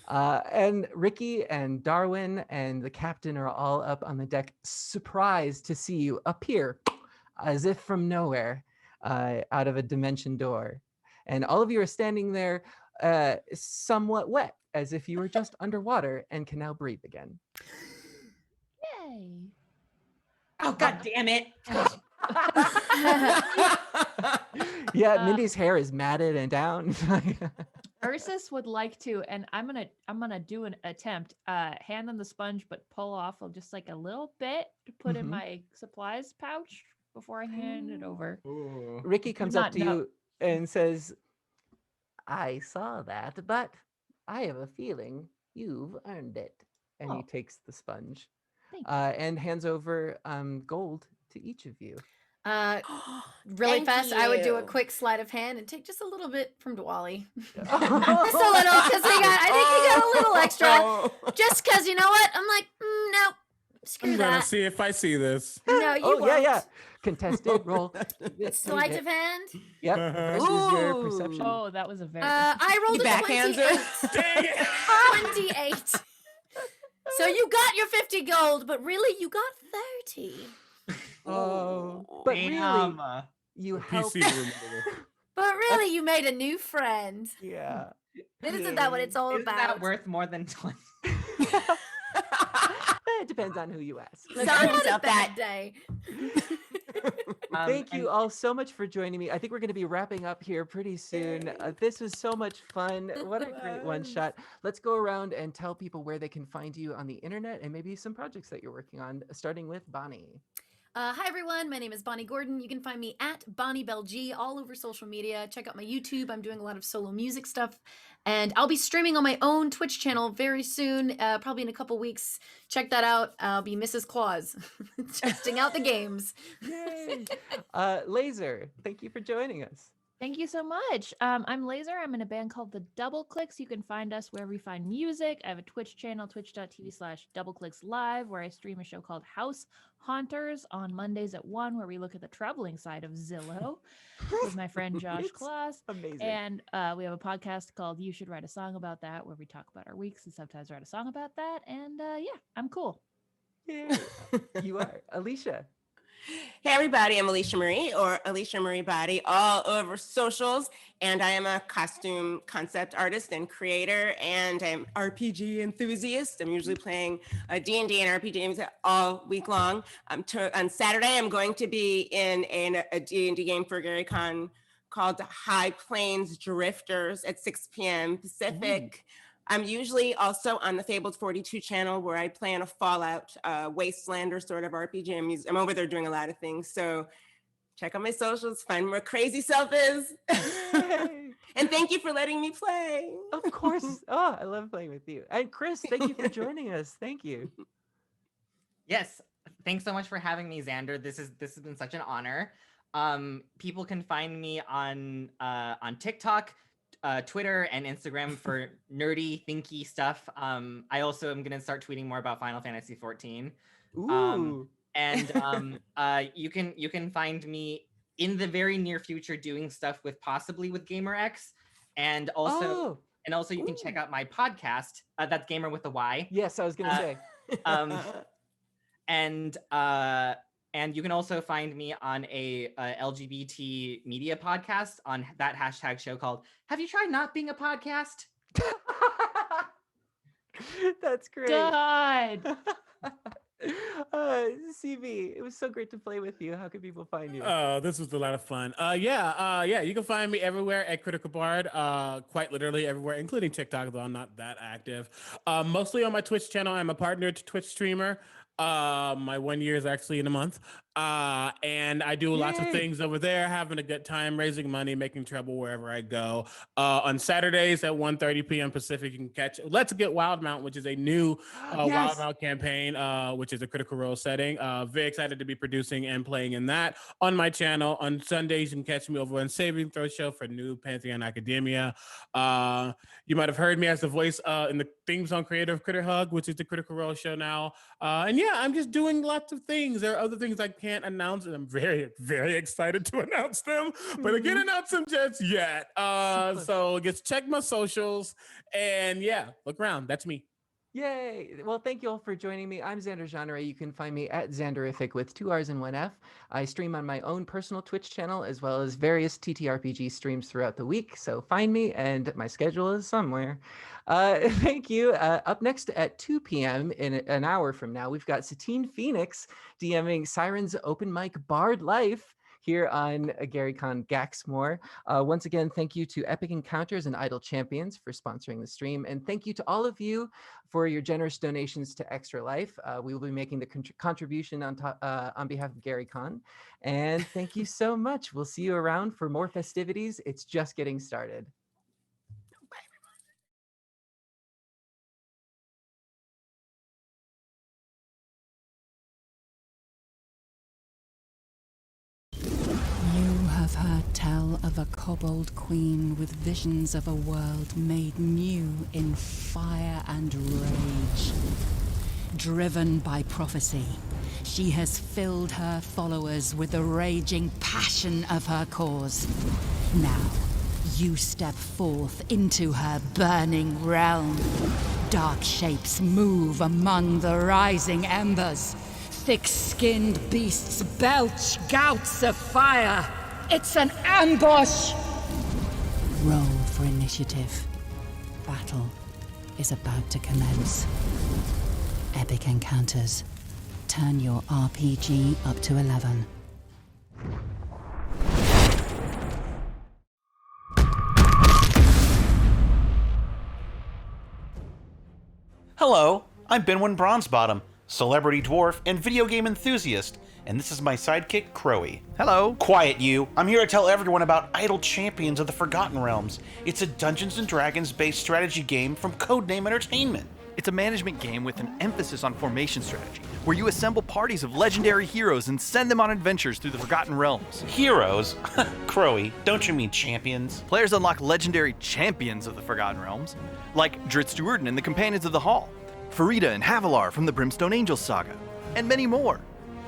And Ricky and Darwin and the captain are all up on the deck, surprised to see you appear as if from nowhere out of a dimension door. And all of you are standing there somewhat wet, as if you were just underwater and can now breathe again. Yay. Oh, god damn it. Yeah, Mindy's hair is matted and down. Ursus would like to, and I'm gonna do an attempt. Hand them the sponge, but pull off just like a little bit to put in my supplies pouch before I hand it over. Ricky comes up to you and says, I saw that, but I have a feeling you've earned it. And he takes the sponge and hands over gold to each of you. Really Thank fast, I would do a you. quick sleight of hand and take just a little bit from Dwally. Just a little, because I think he got a little extra. Just because, you know what? I'm like, no, screw I'm gonna that. see if I see this. No, you won't. Yeah. Contested roll. Sleight of hand. Yep. Versus your perception. Oh, that was a very. I rolled a backhander. 28. So you got your 50 gold, but really you got 30. Oh, but really, you helped. But really, you made a new friend. Yeah. Isn't that what it's all Isn't about? that worth more than 20? It depends on who you ask. Look, I had a bad day. Thank you all so much for joining me. I think we're going to be wrapping up here pretty soon. This was so much fun. What a great one shot. Let's go around and tell people where they can find you on the internet and maybe some projects that you're working on, starting with Bonnie. Hi, everyone. My name is Bonnie Gordon. You can find me at Bonnie Bell G all over social media. Check out my YouTube. I'm doing a lot of solo music stuff. And I'll be streaming on my own Twitch channel very soon, probably in a couple weeks. Check that out. I'll be Mrs. Claus, testing out the games. Yay. Laser, thank you for joining us. Thank you so much. I'm Laser. I'm in a band called The Double Clicks. You can find us wherever you find music. I have a Twitch channel, twitch.tv/doubleclickslive, where I stream a show called House Haunters on Mondays at 1, where we look at the troubling side of Zillow with my friend Josh Kloss. Amazing. And we have a podcast called You Should Write a Song About That, where we talk about our weeks and sometimes write a song about that. And yeah, I'm cool. Yeah, you are. Alicia. Hey everybody, I'm Alicia Marie, or Alicia Marie Body, all over socials, and I am a costume concept artist and creator, and I'm RPG enthusiast. I'm usually playing D&D and RPG games all week long. On Saturday, I'm going to be in a D&D game for GaryCon called High Plains Drifters at 6 p.m. Pacific. I'm usually also on the Fabled 42 channel, where I play on a Fallout Wastelander sort of RPG. I'm over there doing a lot of things. So check out my socials, find where Crazy Self is. And thank you for letting me play. Of course. Oh, I love playing with you. And Chris, thank you for joining us. Thank you. Yes. Thanks so much for having me, Xander. This has been such an honor. People can find me on TikTok, Twitter and Instagram for nerdy, thinky stuff. I also am gonna start tweeting more about Final Fantasy 14. Ooh. You can find me in the very near future doing stuff with GamerX, and also you can check out my podcast. That's Gamer with a Y. Yes, I was gonna say. And you can also find me on a LGBT media podcast on that hashtag show called "Have You Tried Not Being a Podcast?" That's great. God. CV, it was so great to play with you. How can people find you? This was a lot of fun. You can find me everywhere at Critical Bard, quite literally everywhere, including TikTok, though I'm not that active. Mostly on my Twitch channel. I'm a partner to Twitch streamer. My 1 year is actually in a month. And I do lots of things over there, having a good time, raising money, making trouble wherever I go. On Saturdays at 1:30 p.m. Pacific, you can catch Let's Get Wildmount, which is a new Wildmount campaign, which is a Critical Role setting. Very excited to be producing and playing in that on my channel. On Sundays, you can catch me over on Saving Throw Show for New Pantheon Academia. You might have heard me as the voice in the theme song creator of Critter Hug, which is the Critical Role show now. I'm just doing lots of things. There are other things I can't announce, and I'm very, very excited to announce them, but I can't announce them just yet. So just check my socials, and look around. That's me. Yay! Well, thank you all for joining me. I'm Xander Genre. You can find me at Xanderific with 2 R's and 1 F. I stream on my own personal Twitch channel as well as various TTRPG streams throughout the week. So find me, and my schedule is somewhere. Thank you. Up next at 2 p.m. in an hour from now, we've got Satine Phoenix DMing Siren's Open Mic Bard Life here on GaryCon Gaxmore. Once again, thank you to Epic Encounters and Idle Champions for sponsoring the stream. And thank you to all of you for your generous donations to Extra Life. We will be making the contribution on behalf of GaryCon. And thank you so much. We'll see you around for more festivities. It's just getting started. Have heard tell of a kobold queen with visions of a world made new in fire and rage. Driven by prophecy, she has filled her followers with the raging passion of her cause. Now, you step forth into her burning realm. Dark shapes move among the rising embers. Thick-skinned beasts belch gouts of fire. It's an ambush! Roll for initiative. Battle is about to commence. Epic Encounters. Turn your RPG up to 11. Hello, I'm Benwin Bronzebottom, celebrity dwarf and video game enthusiast, and this is my sidekick, Crowy. Hello. Quiet, you. I'm here to tell everyone about Idle Champions of the Forgotten Realms. It's a Dungeons & Dragons-based strategy game from Codename Entertainment. It's a management game with an emphasis on formation strategy, where you assemble parties of legendary heroes and send them on adventures through the Forgotten Realms. Heroes? Crowy, don't you mean champions? Players unlock legendary champions of the Forgotten Realms, like Dritz Duerden and the Companions of the Hall, Farida and Havilar from the Brimstone Angels saga, and many more.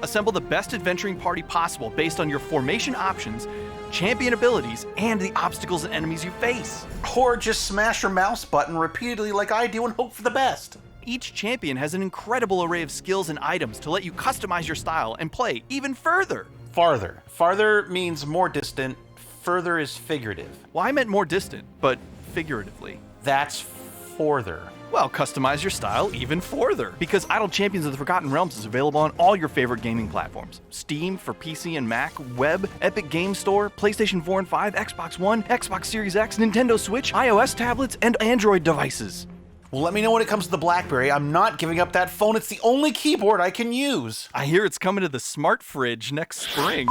Assemble the best adventuring party possible based on your formation options, champion abilities, and the obstacles and enemies you face. Or just smash your mouse button repeatedly like I do and hope for the best. Each champion has an incredible array of skills and items to let you customize your style and play even further. Farther. Farther means more distant. Further is figurative. Well, I meant more distant, but figuratively. That's forther. Well, customize your style even further, because Idle Champions of the Forgotten Realms is available on all your favorite gaming platforms. Steam for PC and Mac, web, Epic Game Store, PlayStation 4 and 5, Xbox One, Xbox Series X, Nintendo Switch, iOS tablets, and Android devices. Well, let me know when it comes to the BlackBerry. I'm not giving up that phone. It's the only keyboard I can use. I hear it's coming to the smart fridge next spring.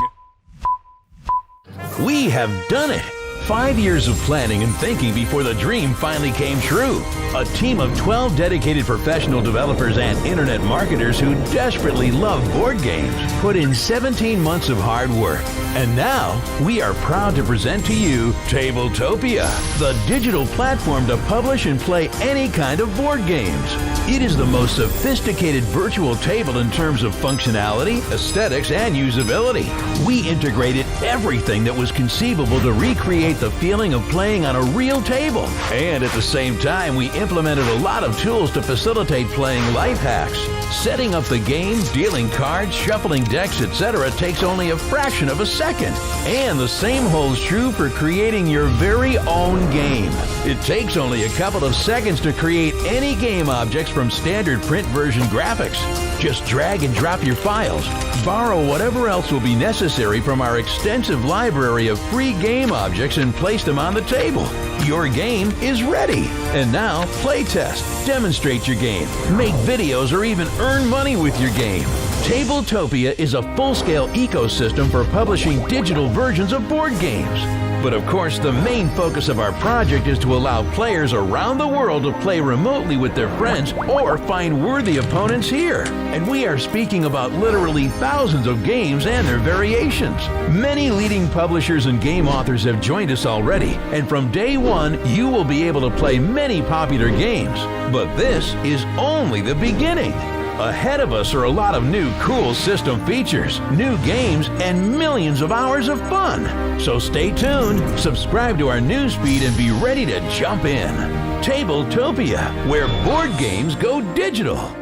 We have done it! 5 years of planning and thinking before the dream finally came true. A team of 12 dedicated professional developers and internet marketers who desperately love board games put in 17 months of hard work And now, we are proud to present to you Tabletopia, the digital platform to publish and play any kind of board games. It is the most sophisticated virtual table in terms of functionality, aesthetics, and usability. We integrated everything that was conceivable to recreate the feeling of playing on a real table. And at the same time, we implemented a lot of tools to facilitate playing life hacks. Setting up the game, dealing cards, shuffling decks, etc. takes only a fraction of a second. And the same holds true for creating your very own game. It takes only a couple of seconds to create any game objects from standard print version graphics. Just drag and drop your files, borrow whatever else will be necessary from our extensive library of free game objects and place them on the table. Your game is ready. And now, playtest, demonstrate your game, make videos, or even earn money with your game. Tabletopia is a full-scale ecosystem for publishing digital versions of board games. But of course, the main focus of our project is to allow players around the world to play remotely with their friends or find worthy opponents here. And we are speaking about literally thousands of games and their variations. Many leading publishers and game authors have joined us already, and from day one, you will be able to play many popular games. But this is only the beginning. Ahead of us are a lot of new cool system features, new games, and millions of hours of fun. So stay tuned, subscribe to our newsfeed, and be ready to jump in. Tabletopia, where board games go digital.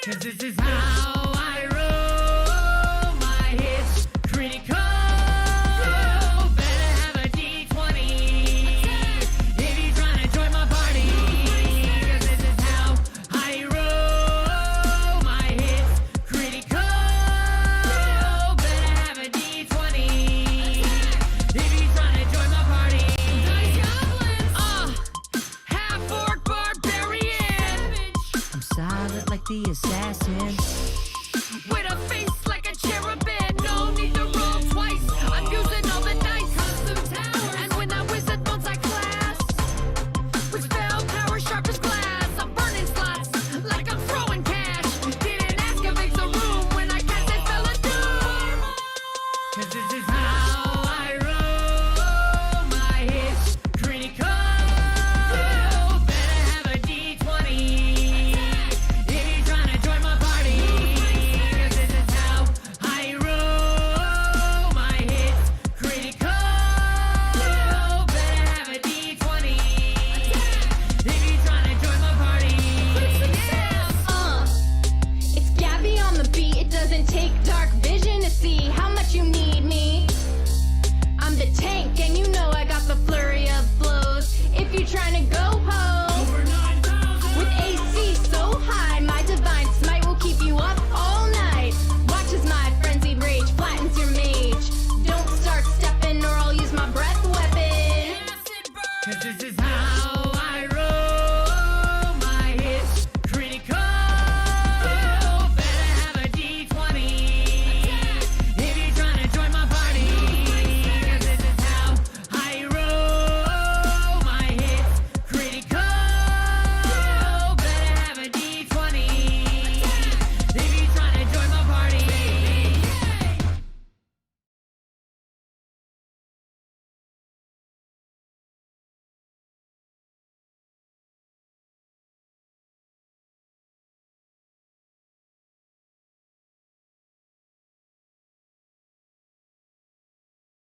This is how